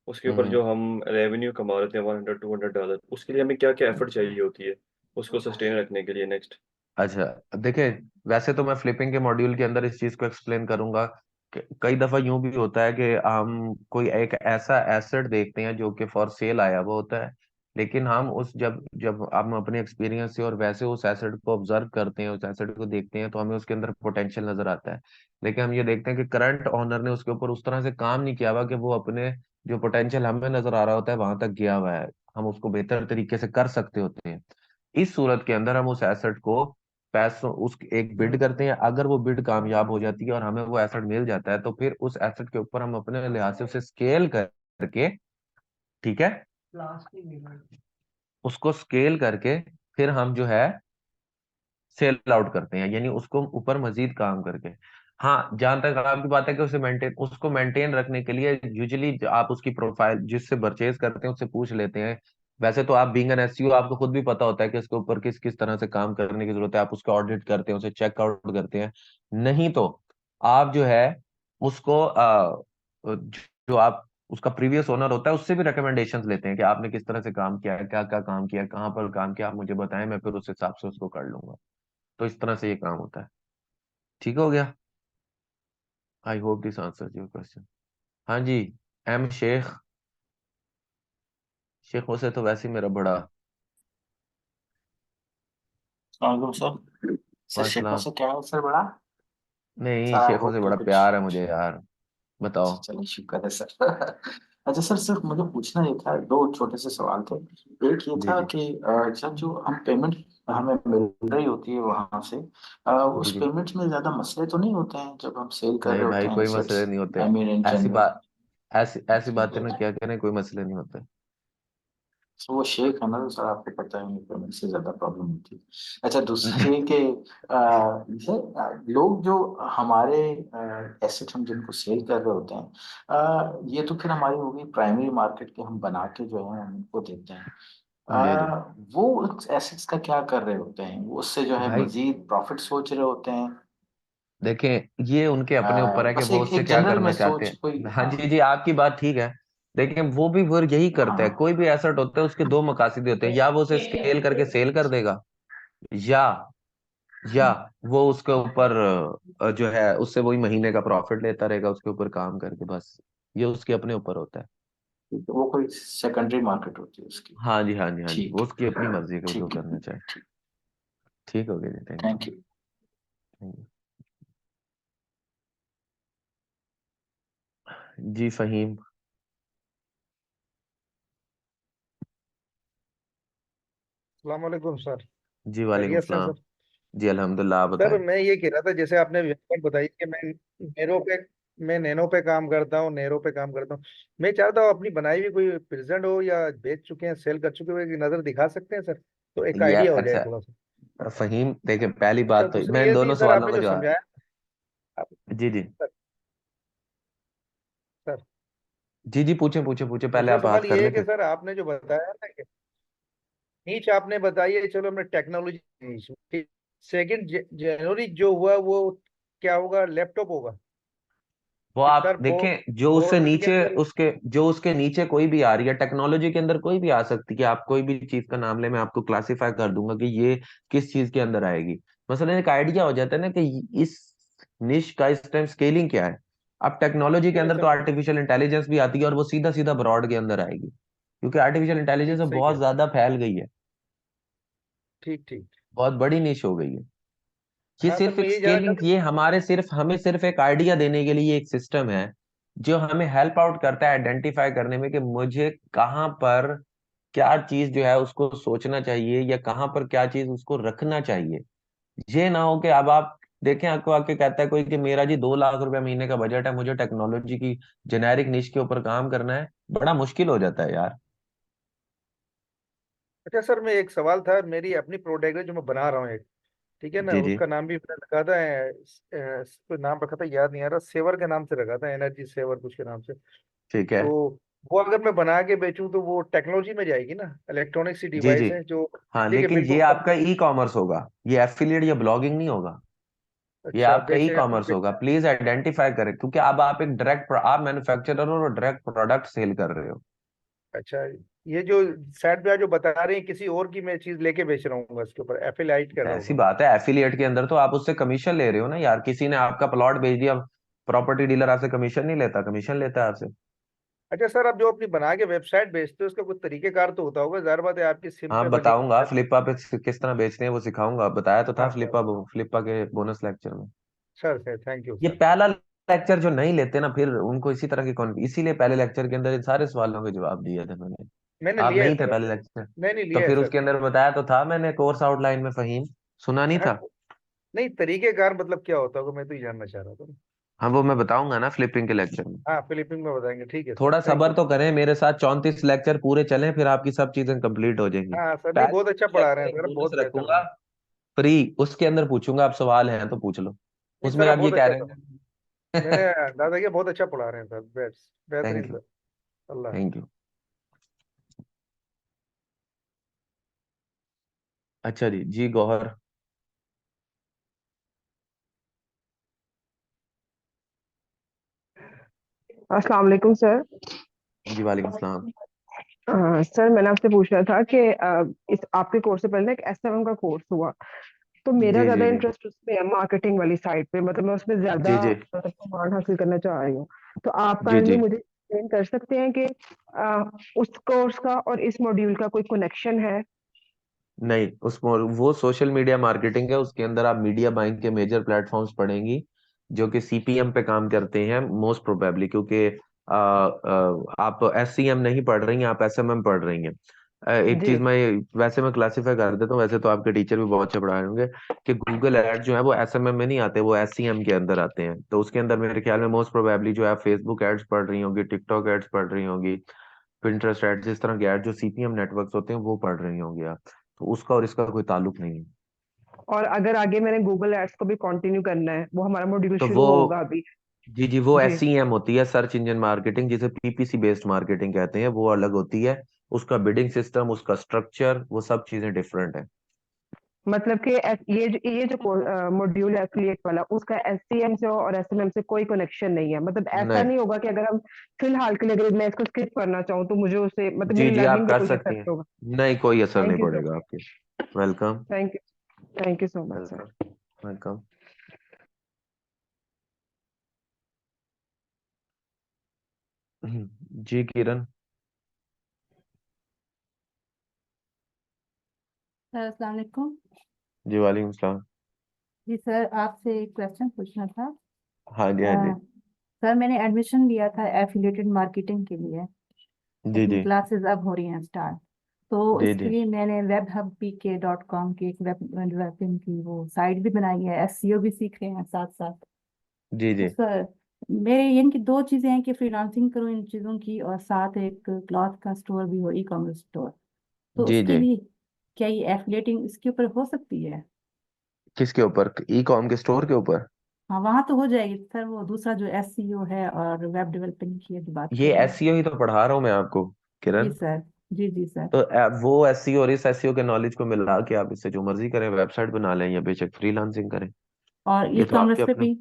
उसके ऊपर हम्म। जो हम रेवेन्यू कमा लेते हैं $100-$200, उसके लिए हमें क्या क्या एफर्ट चाहिए होती है उसको सस्टेन रखने के लिए नेक्स्ट। अच्छा, देखिए, वैसे तो मैं फ्लिपिंग के मॉड्यूल के अंदर इस चीज को एक्सप्लेन करूंगा कि कई दफा यूं भी होता है कि हम कोई एक ऐसा एसेट देखते हैं जो कि फॉर सेल आया हुआ होता है, लेकिन हम उस जब जब हम अपने एक्सपीरियंस से और वैसे उस एसेट को ऑब्जर्व करते हैं, उस एसेट को देखते हैं, तो हमें उसके अंदर पोटेंशियल नजर आता है। लेकिन हम ये देखते हैं कि करंट ओनर ने उसके ऊपर उस तरह से काम नहीं किया हुआ कि वो अपने जो पोटेंशियल हमें नजर आ रहा होता है वहां तक गया हुआ है, हम उसको बेहतर तरीके से कर सकते होते हैं। इस सूरत के अंदर हम उस एसेट को पैसों उस एक बिड करते हैं, अगर वो बिड कामयाब हो जाती है और हमें वो एसेट मिल जाता है, तो फिर उस एसेट के ऊपर हम अपने लिहाज से उसे स्केल करके, ठीक है, उसको स्केल करके फिर हम जो है सेल आउट करते हैं, यानी उसको ऊपर मजीद काम करके। हाँ, जहां तक आपकी बात है कि उसको मेंटेन रखने के लिए यूजुअली आप उसकी प्रोफाइल जिससे परचेज करते हैं उससे पूछ लेते हैं। वैसे तो आप बीइंग एन एसईओ आपको खुद भी पता होता है कि इसके ऊपर किस किस तरह से काम करने की जरूरत है, आप उसका ऑडिट करते हैं, उसे चेकआउट करते हैं। नहीं तो आप जो है उसको जो आप उसका प्रीवियस ओनर होता है उससे भी रिकमेंडेशंस लेते हैं कि आपने किस तरह से काम किया है, क्या क्या काम किया है, कहाँ पर काम किया, आप मुझे बताएं, मैं फिर उस हिसाब से उसको कर लूंगा। तो इस तरह से ये काम होता है। ठीक हो गया? I hope this answers your question. हाँ जी। एम शेख, शेखों से तो वैसे ही मेरा बड़ा। वालेकुम सर। सर शेखों वासलाम। से क्या है सर बड़ा? नहीं, सर आई शेखों से होप कि बड़ा कुछ। प्यार है मुझे यार। बताओ। चलिए शुक्र है सर। अच्छा सर, सिर्फ मुझे पूछना ये था, दो छोटे से सवाल थे। एक ये जी था जी। कि सर जो हम पेमेंट हमें मिल रही होती है वहां से, जी उस जी। पेमेंट्स में ज्यादा मसले तो नहीं होते हैं जब हम सेल कर नहीं रहे होते भाई, हैं कोई एसेट्स? मसले नहीं होते। आई मीन इन ऐसी जनरल। बात, ऐसी ऐसी बातें ना क्या करें, कोई मसले नहीं होते। तो वो शेख है ना, तो सर आपको पता है पेमेंट से ज्यादा प्रॉब्लम होती है। अच्छा, दूसरी के लोग जो हमारे एसेट हम जिनको सेल कर रहे होते हैं, ये तो फिर हमारी होगी प्राइमरी मार्केट के, हम बना के जो है हम उनको देते हैं। जी जी। वो एसेट्स का क्या कर रहे होते हैं? वो उससे जो है भाई मजीद प्रॉफिट सोच रहे होते हैं? देखें, ये उनके अपने ऊपर है कि बस वो एक उससे एक क्या जनरल में करना चाहते सोच कोई, हैं। हाँ हाँ। जी जी, आपकी बात ठीक है। लेकिन वो यही करता है, हाँ। कोई भी एसेट होता है उसके दो मकासद होते हैं, या वो उसे स्केल करके सेल कर देगा, या वो उसके ऊपर जो है उससे वही महीने का प्रॉफिट लेता रहेगा उसके ऊपर काम करके, बस ये उसके अपने ऊपर होता है। ठीक है, वो कोई सेकेंडरी मार्केट होती है उसकी। हाँ जी, हाँ जी, हाँ जी, ठीक वो उसकी अपनी है। मर्जी का जो ठीक करना चाहे। है। ठीक हो गया जी, थैंक थैंक यू। यू। जी फहीम। वालेकुम सर। जी वालेकुम खैरियत से हैं सलाम। सर? जी अल्हम्दुलिल्लाह, आप सर बताएं। मैं ये कह रहा था, जैसे आपने वेबसाइट बताई कि मैं नैनो पे काम करता हूँ, नैरो पे काम करता हूँ। मैं चाहता हूँ अपनी बनाई हुई कोई प्रेजेंट हो या बेच चुके हैं, सेल कर चुके हो, एक नज़र दिखा सकते हैं सर? तो एक ये आइडिया हो जाए अच्छा थोड़ा सा। फहीम, देखिए पहली अच्छा, बात तो दूसरी मैं इन ये थी दोनों सर, सवालों आपने का जो जवाब। समझाया। आप, जी जी। सर, सर, जी जी, पूछे पूछे पूछे, पहले दूसरा आप बात सवाल कर ये है ले कि फिर। सर आपने जो बताया ना कि नीच आपने बताई है, चलो हमने टेक्नोलॉजी नीच, ठीक। सेकंड जनवरी जो हुआ वो क्या होगा, लैपटॉप होगा वो कि आप सर देखें, जो उससे गवर्नमेंट के नीचे, अंदर। उसके जो उसके नीचे कोई भी आ रही है टेक्नोलॉजी के अंदर, कोई भी आ सकती है। आप कोई भी चीज का नाम ले, मैं आपको क्लासिफाई कर दूंगा कि ये किस चीज के अंदर आएगी। मसलन एक आइडिया हो जाता है ना कि इस निश का इस टाइम स्केलिंग क्या है। अब टेक्नोलॉजी के ठीक है अंदर तो सर। आर्टिफिशियल इंटेलिजेंस भी आती है, और वो सीधा सीधा ब्रॉड के अंदर आएगी, क्योंकि आर्टिफिशियल इंटेलिजेंस ठीक, अब सही कह बहुत रहे। ज्यादा फैल गई है, ठीक, ठीक। बहुत बड़ी निश हो गई है। ये हाँ सर, सिर्फ मैं एक ये जानना स्केलिंग, चाहता ये हमारे सिर्फ हमें सिर्फ एक आइडिया देने के लिए एक सिस्टम है, जो हमें हेल्प आउट करता है आइडेंटिफाई करने में कि मुझे कहाँ पर क्या चीज जो है उसको सोचना चाहिए, या कहाँ पर क्या चीज उसको रखना चाहिए। ये ना हो कि अब आप देखें, आपको आके कहता है कोई कि मेरा जी 2 लाख रुपए महीने का बजट है, मुझे टेक्नोलॉजी की जेनेरिक निश के ऊपर काम करना है, बड़ा मुश्किल हो जाता है यार। अच्छा सर, मैं एक सवाल था, मेरी अपनी प्रोडक्ट है जो मैं बना रहा हूँ एक, ठीक है ना, जी जी। उसका नाम भी मैंने रखा था कोई नाम रखा था, याद नहीं आ रहा, सेवर के नाम से रखा था, एनर्जी सेवर कुछ के नाम से। ठीक है। तो वो अगर मैं बना के बेचूं तो वो टेक्नोलॉजी में जाएगी ना, इलेक्ट्रॉनिक सी जी जी। डिवाइस है जो हाँ, बिजली के लेकिन बिल को ये कम। आपका ई कॉमर्स होगा, ये एफिलिएट या ब्लॉगिंग नहीं होगा। ये अच्छा, आपका ई बेचेगा तो कॉमर्स होगा, प्लीज आइडेंटिफाई करें, क्योंकि अब आप एक डायरेक्ट, आप मैन्युफैक्चरर हो और डायरेक्ट प्रोडक्ट सेल कर रहे हो। अच्छा, ये जो साइड पे जो बता रहे हैं किसी और की मैं चीज लेके बेच रहा हूँ, उसके ऊपर एफिलाइट कर रहा ऐसी हूँ। बात है, एफिलिएट के अंदर तो आप उससे कमीशन ले रहे हो ना यार, किसी ने आपका प्लॉट भेज दिया, प्रॉपर्टी डीलर आपसे कमीशन नहीं लेता, कमीशन लेता है आपसे। अच्छा सर, आप जो अपनी बना के वेबसाइट बेचते हो उसका कुछ तरीकेकार तो होता होगा, जाहिर बात है आपकी सिम हाँ पे बस एक। बताऊंगा, फ्लिपा पे किस तरह बेचते हैं वो सिखाऊंगा, बताया तो था हाँ सर। फ्लिपा, फ्लिपा के बोनस लेक्चर में। सर सर, थैंक यू ये सर। पहला लेक्चर जो नहीं लेते ना, फिर उनको इसी तरह की कौन, इसीलिए पहले लेक्चर के अंदर इन सारे सवालों के जवाब दिए थे मैंने। मैंने आप लिया है नहीं थे सर। पहले लेक्चर, नहीं, नहीं, तो लिया है फिर सर। उसके अंदर बताया तो था मैंने कोर्स आउटलाइन में, फहीम सुना नहीं हाँ। था। नहीं, तरीकेकार मतलब क्या होता होगा, मैं तो ये जानना चाह रहा था। हाँ वो मैं बताऊंगा ना फ्लिपिंग के लेक्चर में। हाँ, फिलीपीन में बताएंगे, ठीक है सर, थोड़ा थैंक सब्र यू। तो करें मेरे साथ, 34 लेक्चर पूरे चलें, फिर आपकी सब चीजें कंप्लीट हो जाएंगी। हाँ सर, नहीं बहुत अच्छा पहले पढ़ा रहे लेक्चर हैं एक सर, बोनस बहुत बेहतर रखूंगा पढ़ा। फ्री, उसके अंदर पूछूंगा, आप सवाल हैं तो पूछ लो। नहीं उसमें सर, आप आप ये बहुत कह अच्छा रहे था। मैंने हैं। दादा ये बहुत अच्छा पढ़ा रहे हैं सर, बेहतरीन थैंक यू। सर। अल्लाह हाफ़िज़। Thank you. अच्छा जी, जी गौहर। अस्सलाम वालेकुम सर। जी वालेकुम सलाम। सर मैंने आपसे पूछना था कि इस आपके कोर्स से पहले ना एक एसएमएम का कोर्स हुआ, तो मेरा जी जी ज्यादा जी। इंटरेस्ट उसमें है, मार्केटिंग वाली साइड पे, मतलब मैं उसमें ज्यादा जी जी। कमांड हासिल करना चाह रही हूँ। तो आप जी काइंडली जी। मुझे एक्सप्लेन कर सकते हैं कि उस कोर्स का और इस मॉड्यूल का कोई कनेक्शन है? नहीं, उसमें वो सोशल मीडिया मार्केटिंग है, उसके अंदर आप मीडिया बाइंग के मेजर प्लेटफॉर्म्स पढ़ेंगी, जो कि सीपीएम पे काम करते हैं मोस्ट प्रोबेबली, क्योंकि आप एससीएम नहीं पढ़ रही हैं, आप एसएमएम पढ़ रही हैं। एक जी। चीज मैं, वैसे मैं क्लासिफाई कर देता हूँ, वैसे तो आपके टीचर भी बहुत अच्छे पढ़ाए होंगे, कि गूगल एड जो है वो एसएमएम में नहीं आते, वो एससीएम के अंदर आते हैं। तो उसके अंदर मेरे ख्याल में मोस्ट प्रोबेबली जो है फेसबुक एड्स पढ़ रही होंगी, टिकटॉक एड्स पढ़ रही होंगी, पिंटरेस्ट एड्स, इस तरह के एड जो सीपीएम नेटवर्क्स होते हैं वो पढ़ रही होंगी आप। तो उसका और इसका कोई ताल्लुक नहीं है। और अगर आगे मैंने गूगल एड्स को भी कंटिन्यू करना है, वो हमारा मॉड्यूल तो वो, शुरू होगा अभी। जी जी, वो जी। एसईएम होती है, सर्च इंजन मार्केटिंग, जिसे पीपीसी बेस्ड मार्केटिंग कहते हैं, वो अलग होती है। उसका बिडिंग सिस्टम, उसका स्ट्रक्चर, वो सब चीजें डिफरेंट है। मतलब कि ये जो मॉड्यूल है एफिलिएट वाला, उसका एससीएम से और एसएमएम से कोई कनेक्शन नहीं है, मतलब ऐसा नहीं। नहीं होगा कि अगर हम फिलहाल के लिए अगर मैं इसको स्किप करना चाहूँ तो मुझे उससे मतलब जी मेरी जी, आप लर्निंग पे कर कुछ सकती इफेक्ट हैं। होगा? नहीं, कोई असर नहीं थैंक यू सो पड़ेगा आपके। Welcome. Thank you thank you so much sir. Welcome. Welcome. जी किरण। सर अस्सलाम वालेकुम। जी वालेकुम सलाम। जी सर, आपसे एक क्वेश्चन पूछना था। हाँ जी, हाँ जी। अ, सर मैंने एडमिशन लिया था एफिलिएटेड मार्केटिंग के लिए, जी लेकिन जी। क्लासेस अब हो रही हैं स्टार्ट। तो जी इसके जी। लिए मैंने webhubpk.com की एक वेब डेवलपिंग की वो साइट भी बनाई है, एसईओ भी सीख रहे हैं साथ साथ। जी तो जी। सर मेरे इनकी दो चीज़ें हैं कि फ्रीलांसिंग करूँ इन चीज़ों की, और साथ एक क्लॉथ का स्टोर भी हो, ई कॉमर्स स्टोर। तो जी उसके जी। लिए क्या ये एफिलिएटिंग इसके ऊपर हो सकती है? किसके ऊपर? ई कॉम के स्टोर के ऊपर? हाँ, वहां तो हो जाएगी सर। वो दूसरा जो एसईओ है और वेब डेवलपिंग की जो बात कर ये रहे हैं। एसईओ ही तो पढ़ा रहा हूँ मैं आपको, जी किरण। सर। जी जी सर। तो वो एसईओ और इस एसईओ के नॉलेज को मिला के आप इससे जो मर्जी करें, वेबसाइट बना लें या बेशक फ्रीलांसिंग करें। और ई ये तो आपके कॉमर्स पे अपने। भी?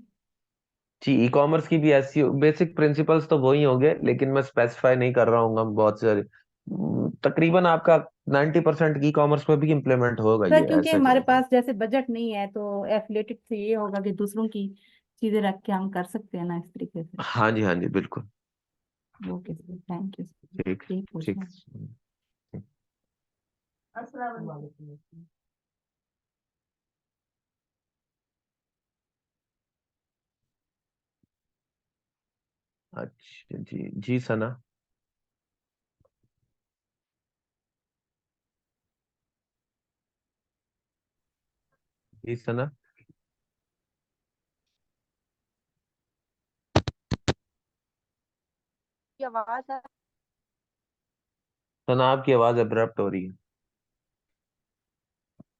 जी, ई कॉमर्स की भी एसईओ बेसिक प्रिंसिपल्स तो वही होंगे, लेकिन मैं स्पेसिफाई नहीं कर रहा हूँ बहुत सारे। तकरीबन आपका 90% ई कॉमर्स में भी इम्प्लीमेंट होगा सर ये, क्योंकि ऐसा हमारे नहीं है। पास जैसे बजट नहीं है तो एफिलिएटेड से ये होगा कि दूसरों की चीजें रख के हम कर सकते हैं ना इस तरीके से। हाँ जी, हाँ जी, बिल्कुल। Okay sir, thank you. ठीक। ठीक पूछना ठीक। है। अस्सलाम वालेकुम। अच्छा जी, जी सना। जी सना। की आवाज सना, आपकी आवाज अब्रप्ट हो रही है।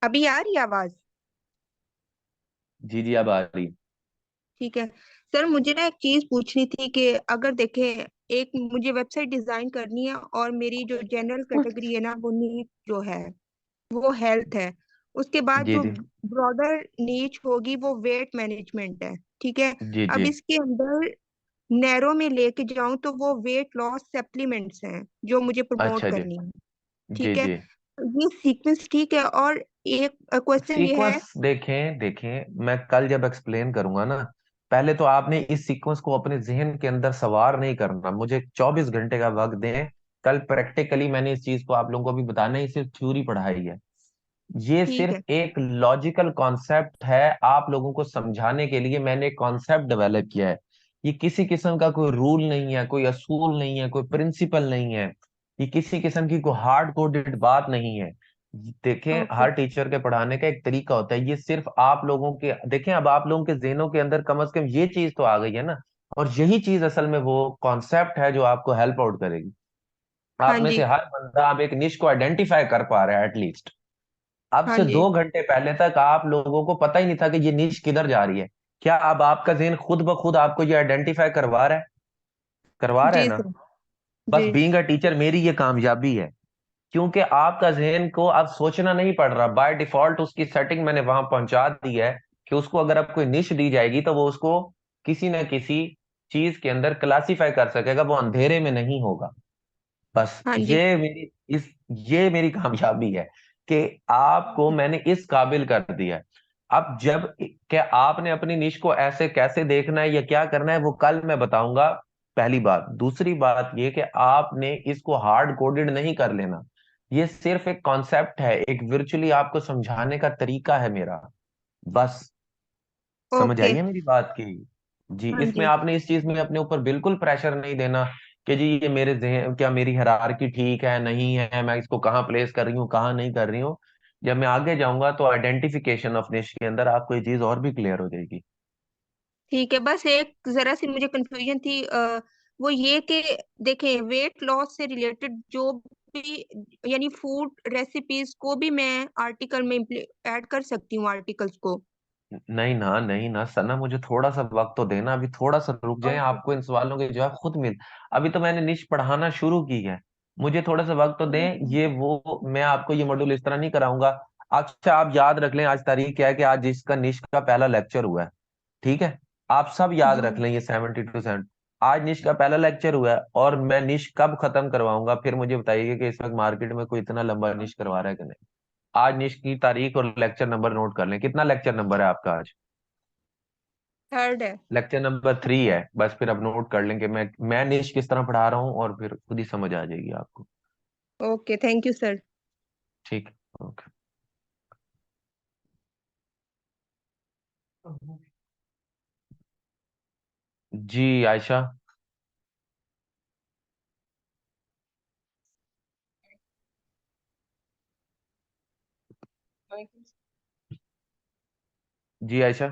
अभी आ रही है आवाज? जी जी, अब आ रही है। ठीक है। सर मुझे ना एक चीज पूछनी थी कि अगर देखें, एक मुझे वेबसाइट डिजाइन करनी है और मेरी जो जनरल कैटेगरी है ना वो नीच जो है वो हेल्थ है। उसके बाद जी जो जी। ब्रॉडर नीच होगी वो वेट मैनेजमेंट है। ठीक है। जी अब जी। इसके अंदर नैरो में लेके जाऊं तो वो वेट लॉस सप्लीमेंट्स हैं जो मुझे प्रमोट अच्छा जी। करनी है। जी ठीक है। जी। ये सीक्वेंस ठीक है। और एक क्वेश्चन ये है। सीक्वेंस देखें देखें, मैं कल जब एक्सप्लेन करूंगा ना, पहले तो आपने इस सीक्वेंस को अपने जहन के अंदर सवार नहीं करना, मुझे 24 घंटे का वक्त दें। कल प्रैक्टिकली मैंने इस चीज को आप लोगों को भी बताना है, ये सिर्फ थ्योरी पढ़ाई है। ये ठीक है। सिर्फ एक लॉजिकल कॉन्सेप्ट है, आप लोगों को समझाने के लिए मैंने एक कॉन्सेप्ट डेवलप किया है। ये किसी किस्म का कोई रूल नहीं है, कोई असूल नहीं है, कोई प्रिंसिपल नहीं है। ये किसी किस्म की कोई हार्ड कोडेड बात नहीं है। देखें, ओके। हर टीचर के पढ़ाने का एक तरीका होता है, ये सिर्फ आप लोगों के देखें, अब आप लोगों के जहनों के अंदर कम से कम ये चीज तो आ गई है ना। और यही चीज असल में वो कॉन्सेप्ट है जो आपको हेल्प आउट करेगी। आप हाँ में जी। से हर बंदा अब एक निश को आइडेंटिफाई कर पा रहा है एटलीस्ट। अब हाँ से जी। 2 घंटे पहले तक आप लोगों को पता ही नहीं था कि ये निश किधर जा रही है। क्या अब आपका जहन खुद ब खुद आपको ये आइडेंटिफाई करवा रहा है? करवा रहा है जी ना। सर। बस जी। बीइंग अ टीचर मेरी ये कामयाबी है, क्योंकि आपका जहन को अब सोचना नहीं पड़ रहा, बाय डिफॉल्ट उसकी सेटिंग मैंने वहां पहुंचा दी है कि उसको अगर अब कोई निश दी जाएगी तो वो उसको किसी न किसी चीज के अंदर क्लासीफाई कर सकेगा, वो अंधेरे में नहीं होगा। बस हाँ जी। ये मेरी कामयाबी है कि आपको मैंने इस काबिल कर दिया है। अब जब क्या आपने अपनी निश को ऐसे कैसे देखना है या क्या करना है वो कल मैं बताऊंगा। पहली बात, दूसरी बात ये कि आपने इसको हार्ड कोडेड नहीं कर लेना। ये सिर्फ एक कॉन्सेप्ट है, एक वर्चुअली आपको समझाने का तरीका है मेरा। बस समझ ओके। आई है मेरी बात की? जी, हाँ इसमें जी। आपने इस चीज में अपने ऊपर बिल्कुल प्रेशर नहीं देना कि जी ये मेरे जहन क्या मेरी हायरार्की ठीक है नहीं है, मैं इसको कहाँ प्लेस कर रही हूँ कहाँ नहीं कर रही हूँ। जब मैं आगे जाऊंगा तो आइडेंटिफिकेशन ऑफ निश के अंदर आपको ये चीज और भी क्लियर हो जाएगी। ठीक है। बस एक जरा सी मुझे कंफ्यूजन थी, वो ये कि देखें, वेट लॉस से रिलेटेड जो भी यानी फूड रेसिपीज को भी मैं आर्टिकल में ऐड कर सकती हूँ, आर्टिकल्स को? नहीं ना, नहीं ना सना, मुझे थोड़ा सा वक्त तो देना, अभी थोड़ा सा रुक जाए, ओके। आपको इन सवालों के जवाब खुद मिल। अभी तो मैंने निश पढ़ाना शुरू की है, मुझे थोड़ा सा वक्त तो दें। ये वो मैं आपको ये मॉड्यूल इस तरह नहीं कराऊंगा। अच्छा, आप याद रख लें, आज तारीख क्या है कि आज इसका निश का पहला लेक्चर हुआ है। ठीक है, आप सब याद जी। रख लें ये 72 आज निश का पहला लेक्चर हुआ है, और मैं निश कब खत्म करवाऊंगा फिर मुझे बताइए कि इस वक्त मार्केट में कोई इतना लंबा निश करवा रहा है कि नहीं। आज निश की तारीख और लेक्चर नंबर नोट कर लें, कितना लेक्चर नंबर है आपका आज? थर्ड है। लेक्चर नंबर 3 है। बस फिर अब नोट कर लें कि मैं निश किस तरह पढ़ा रहा हूँ, और फिर खुद ही समझ आ जाएगी आपको। Okay, thank you sir. ठीक है, ओके। जी आयशा। जी आयशा।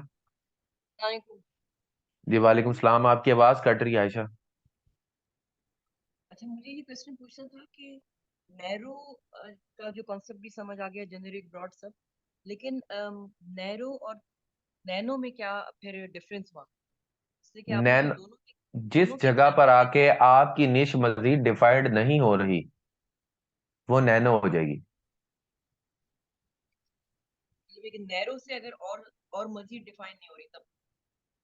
जी वालेकुम सलाम, आपकी आवाज कट रही है आयशा। अच्छा, मुझे ये क्वेश्चन पूछना था कि नैरो का जो कॉन्सेप्ट भी समझ आ गया, जेनेरिक ब्रॉड सब, लेकिन नैरो और नैनो में क्या फिर डिफरेंस हुआ? इससे कि आपने जो नैन दोनों जिस के जगह पर बारे में आके आपकी निश मजीद डिफाइंड नहीं हो रही, वो नैनो हो जाएगी। लेकिन नैरो से अगर और मजीद डिफाइन नहीं हो रही तब?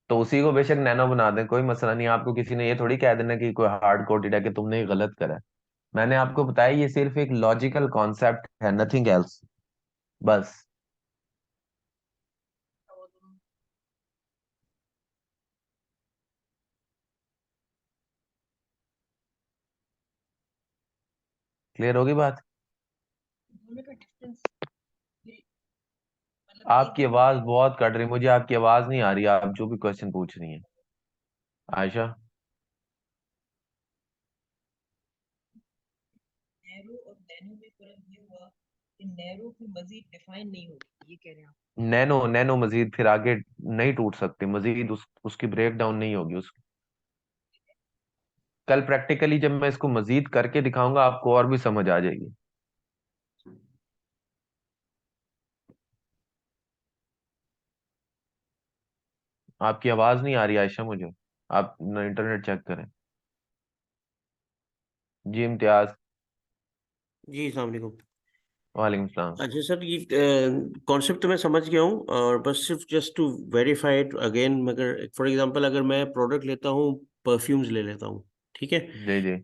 तो उसी को बेशक नैनो बना दें, कोई मसला नहीं। आपको किसी ने ये थोड़ी कह देना कि कोई हार्ड कोडेड है कि तुमने ये गलत करा है। मैंने आपको बताया ये सिर्फ एक लॉजिकल कॉन्सेप्ट है, नथिंग एल्स, बस। वो दोनों क्लियर होगी बात? दोनों का डिफरेंस मतलब एक आपकी दोनों आवाज बहुत कट रही, मुझे आपकी आवाज नहीं आ रही, आप जो भी क्वेश्चन पूछ रही हैं आयशा। नैरो और नैनो में फर्क ये हुआ कि नैरो की मजीद डिफाइन नहीं होगी, ये कह रहे हैं आप? नैनो नैनो मजीद फिर आगे नहीं टूट सकती, मजीद उसकी ब्रेक डाउन नहीं होगी उसकी। कल प्रैक्टिकली जब मैं इसको मजीद करके दिखाऊंगा आपको और भी समझ आ जाएगी। आपकी आवाज नहीं आ रही आयशा मुझे, आप इंटरनेट चेक करें। जी इम्तियाज। जी अस्सलाम वालेकुम। वालेकुम सलाम। अच्छा सर, ये कॉन्सेप्ट तो मैं समझ गया हूँ, और बस सिर्फ just to verify it again, मगर फॉर एग्जांपल अगर मैं प्रोडक्ट लेता हूँ, परफ्यूम्स ले लेता हूँ, ठीक है, जी जी।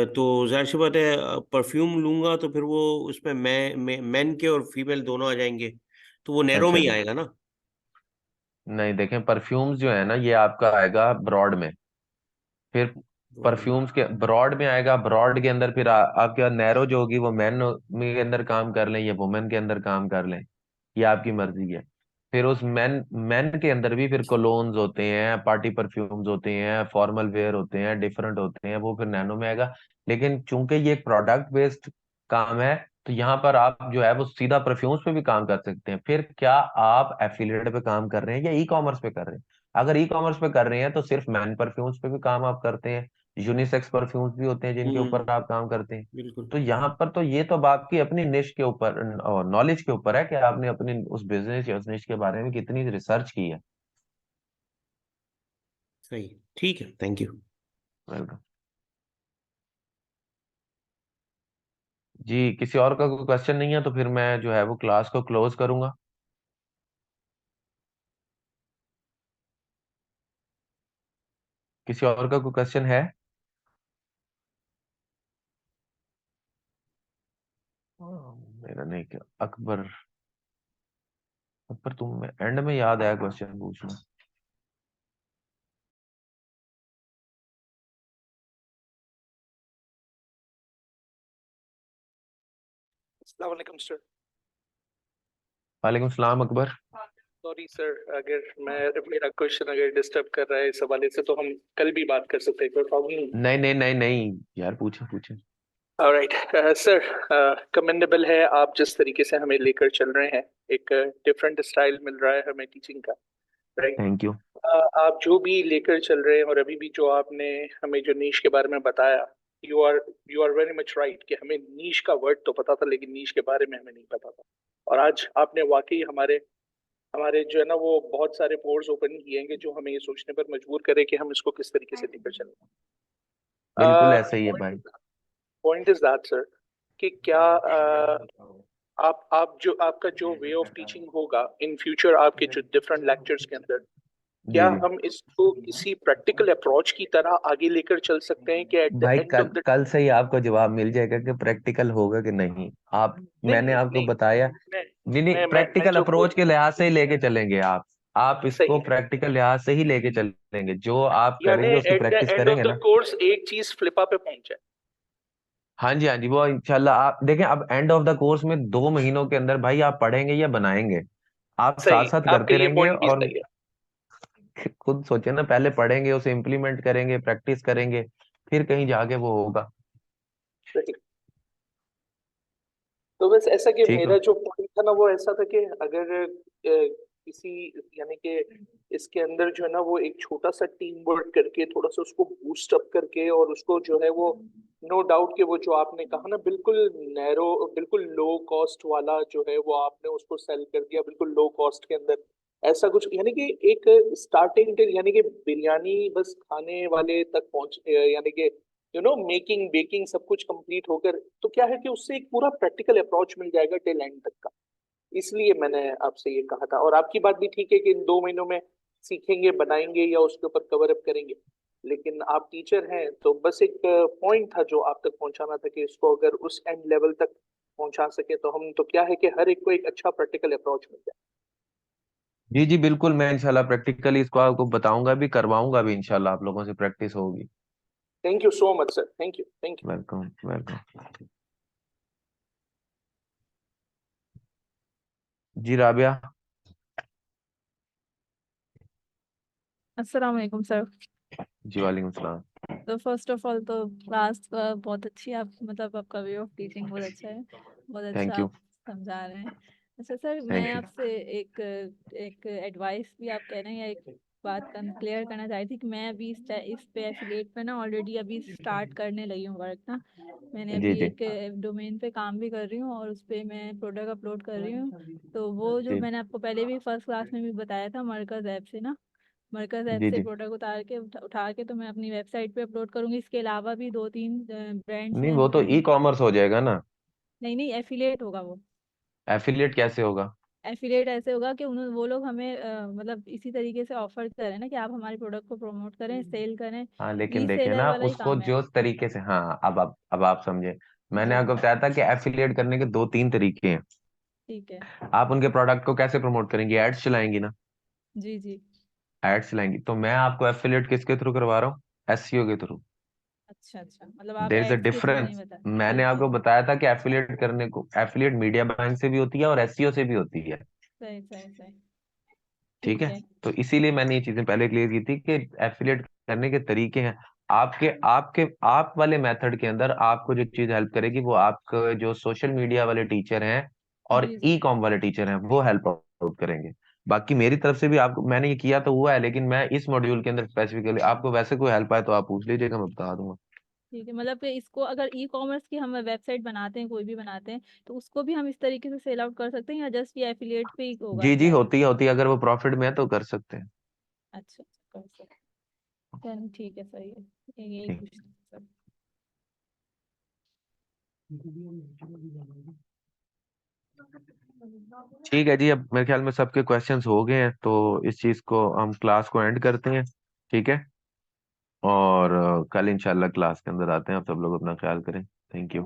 तो जाहिर सी बात है, परफ्यूम लूंगा तो फिर वो उसमें मैन के और फीमेल दोनों आ जाएंगे, तो वो नैरो में अच्छा ही जी। आएगा ना? नहीं देखें, परफ्यूम्स जो है ना ये आपका आएगा ब्रॉड में, फिर ब्रॉड में। परफ्यूम्स के ब्रॉड में आएगा, ब्रॉड के अंदर फिर आपके नैरो जो होगी वो मैन के अंदर काम कर लें या वुमेन के अंदर काम कर लें, ये आपकी मर्जी है। फिर उस मैन मैन के अंदर भी फिर कोलोन्स होते हैं, पार्टी परफ्यूम्स होते हैं, फॉर्मल वेयर होते हैं, डिफरेंट होते हैं, वो फिर नैनो में आएगा। लेकिन चूंकि ये एक प्रोडक्ट बेस्ड काम है, तो यहाँ पर आप जो है वो सीधा परफ्यूम्स पे भी काम कर सकते हैं। फिर क्या आप एफिलिएट पे काम कर रहे हैं या ई कॉमर्स पे कर रहे हैं? अगर ई कॉमर्स पे कर रहे हैं तो सिर्फ मैन परफ्यूम्स पे भी काम आप करते हैं, यूनिसेक्स परफ्यूम्स भी होते हैं जिनके ऊपर आप काम करते हैं। बिल्कुल। तो यहाँ पर तो ये तो अब आपकी अपनी निश के ऊपर और नॉलेज के ऊपर है कि आपने अपनी उस बिजनेस या उस निश के बारे में कितनी रिसर्च की है। सही, ठीक है, थैंक यू। वेलकम। जी किसी और का कोई क्वेश्चन नहीं है तो फिर मैं जो है वो क्लास को क्लोज करूंगा। किसी और का कोई क्वेश्चन है? मेरा नहीं, क्या अकबर, अकबर तुम एंड में याद आया क्वेश्चन पूछना। अस्सलाम वालेकुम सर। वालेकुम सलाम अकबर। सॉरी सर, अगर मेरा क्वेश्चन अगर डिस्टर्ब कर रहा है इस हवाले से तो हम कल भी बात कर सकते हैं, कोई प्रॉब्लम नहीं। नहीं नहीं नहीं नहीं यार, पूछे पूछे। ऑलराइट सर, कमेंडेबल है आप जिस तरीके से हमें लेकर चल रहे हैं, एक डिफरेंट स्टाइल मिल रहा है हमें टीचिंग का, राइट। Thank you. आप जो भी लेकर चल रहे हैं और अभी भी जो आपने हमें जो नीश के बारे में बताया, you are you are very much right कि हमें नीश का वर्ड तो पता था लेकिन नीश के बारे में हमें नहीं पता था। और आज आपने वाकई हमारे हमारे जो है ना वो बहुत सारे पोर्स ओपन किए हैं जो हमें ये सोचने पर मजबूर करे कि हम इसको किस तरीके से लेकर चलें। बिल्कुल ऐसा ही है भाई। पॉइंट इज दैट सर कि क्या आप जो आपका जो वे ऑफ टीचिंग होगा इन फ्यूचर आपके जो डिफरेंट लेक्चर्स के अंदर, क्या जी जी हम इसको किसी प्रैक्टिकल अप्रोच की तरह आगे लेकर चल सकते हैं कि एट द भाई, एंड कल ऑफ द कल से ही आपको जवाब मिल जाएगा कि प्रैक्टिकल होगा कि नहीं। आप नहीं मैंने नहीं आपको नहीं बताया। मैं नहीं नहीं, मैं प्रैक्टिकल जो बोल अप्रोच के लिहाज से ही लेके चलेंगे आप सही इसको है, प्रैक्टिकल लिहाज से ही लेके चलेंगे, जो आप यानी करेंगे उसकी at the practice end of करेंगे द ना। कोर्स एक चीज फ्लिपा पे पहुंच जाए। हाँ जी वो इंशाल्लाह। आप देखें, अब एंड ऑफ द कोर्स में 2 महीनों के अंदर भाई आप पढ़ेंगे या बनाएंगे, आप साथ सही, साथ आपका करते ये रहेंगे। पॉइंट भी और सही है। खुद सोचे ना, पहले पढ़ेंगे, उसे इम्प्लीमेंट करेंगे, प्रैक्टिस करेंगे, फिर कहीं जाके वो होगा। सही। तो बस ऐसा कि ठीक है। मेरा जो पॉइंट था ना वो ऐसा था कि अगर किसी यानी कि इसके अंदर जो है ना वो एक छोटा सा टीम वर्क करके थोड़ा सा उसको बूस्ट अप करके और उसको जो है वो नो डाउट कि वो जो आपने कहा ना, बिल्कुल नैरो, बिल्कुल लो कॉस्ट वाला जो है वो आपने उसको सेल कर दिया बिल्कुल लो कॉस्ट के अंदर। ऐसा कुछ यानी कि एक स्टार्टिंग यानी कि बिरयानी बस खाने वाले तक पहुंच, यानी कि मेकिंग बेकिंग सब कुछ कंप्लीट होकर, तो क्या है कि उससे एक पूरा प्रैक्टिकल अप्रोच मिल जाएगा टिल एंड तक का। इसलिए मैंने आपसे ये कहा था, और आपकी बात भी ठीक है कि इन 2 महीनों में सीखेंगे, बनाएंगे या उसके ऊपर कवर अप करेंगे, लेकिन आप टीचर हैं तो बस एक पॉइंट था जो आप तक पहुंचाना था कि इसको अगर उस एंड लेवल तक पहुंचा सके तो हम तो क्या है कि हर एक को एक अच्छा प्रैक्टिकल अप्रोच मिल जाए। जी जी बिल्कुल, मैं इंशाल्लाह प्रैक्टिकली इसको आपको बताऊंगा भी, करवाऊंगा भी इंशाल्लाह, आप लोगों से प्रैक्टिस होगी। Thank you so much sir, thank you, thank you. Welcome welcome. जी राबिया। अस्सलाम वालेकुम सर। जी वालेकुम सलाम। तो फर्स्ट ऑफ ऑल तो क्लास बहुत अच्छी है, आप मतलब आपका वे ऑफ टीचिंग बहुत अच्छा है, बहुत अच्छा थैंक यू। आप समझा रहे हैं। अच्छा सर, मैं थैंक यू। आपसे एक एक एडवाइस भी आप कह रहे हैं या एक बात क्लियर करना चाहती थी कि मैं अभी इस पे एफिलिएट पे ना ऑलरेडी अभी स्टार्ट करने लगी हूँ वर्क ना। मैंने जी अभी जी एक डोमेन पे काम भी कर रही हूँ और उस पे मैं प्रोडक्ट अपलोड कर रही हूँ। तो वो जो जी मैंने आपको पहले भी फर्स्ट क्लास में भी बताया था, मरकज ऐप से ना, मरकज ऐप जी से जी। प्रोडक्ट उतार के उठा के तो मैं अपनी वेबसाइट पे अपलोड करूंगी। इसके अलावा भी 2-3 ब्रांड्स नहीं हैं वो तो ई जिनमें, कॉमर्स हो जाएगा ना। नहीं नहीं एफिलिएट होगा वो। एफिलिएट कैसे होगा? एफिलिएट ऐसे होगा कि उन्होंने वो लोग हमें मतलब इसी तरीके से ऑफर करें ना कि आप हमारे प्रोडक्ट को प्रमोट करें, सेल करें। हाँ लेकिन देखे रीसेलर ना वाला ही उसको काम है। जो तरीके से, हाँ अब आप समझे। मैंने जी आपको बताया था कि एफिलिएट करने के 2-3 तरीके हैं। ठीक है। आप उनके प्रोडक्ट को कैसे प्रमोट करेंगे? एड्स चलाएंगी ना। जी जी। एड्स चलाएंगी तो मैं आपको एफिलिएट किसके थ्रू करवा रहा हूँ? एसईओ के थ्रू। अच्छा अच्छा, मतलब आप देयर इज अ एड्स के थ्रू नहीं डिफरेंस। बता। मैंने जी जी। आपको बताया था कि एफिलिएट करने को, एफिलिएट मीडिया बाइंग से भी होती है और एसईओ से भी होती है। सही सही सही। ठीक ठीक है। है। तो इसीलिए मैंने ये चीजें पहले क्लियर की थी कि एफिलिएट करने के तरीके हैं। आपके आपके आप वाले मेथड के अंदर आपको जो चीज हेल्प करेगी वो आपके जो सोशल मीडिया वाले टीचर हैं और जी जी। ई कॉम वाले टीचर हैं वो हेल्प आउट करेंगे। बाकी मेरी तरफ से भी आपको मैंने ये किया तो हुआ है, लेकिन मैं इस मॉड्यूल के अंदर स्पेसिफिकली आपको वैसे कोई हेल्प आए तो आप पूछ लीजिएगा, मैं बता दूंगा। ठीक है, मतलब कि इसको अगर ई कॉमर्स की हम वेबसाइट बनाते हैं, कोई भी बनाते हैं, तो उसको भी हम इस तरीके से सेल आउट कर सकते हैं या जस्ट ये एफिलिएट पे ही होगा जी जी, डायरेक्ट? होती है अगर वो प्रॉफिट में है तो कर सकते हैं। अच्छा अच्छा, कर सकते हैं। चलिए ठीक है, सही है, यही ठीक। पूछना था सर। ठीक है जी, अब मेरे ख्याल में सबके क्वेश्चंस हो गए हैं तो इस चीज को हम क्लास को एंड करते हैं। ठीक है। और कल इंशाल्लाह क्लास के अंदर आते हैं। आप सब लोग अपना ख्याल करें। Thank you.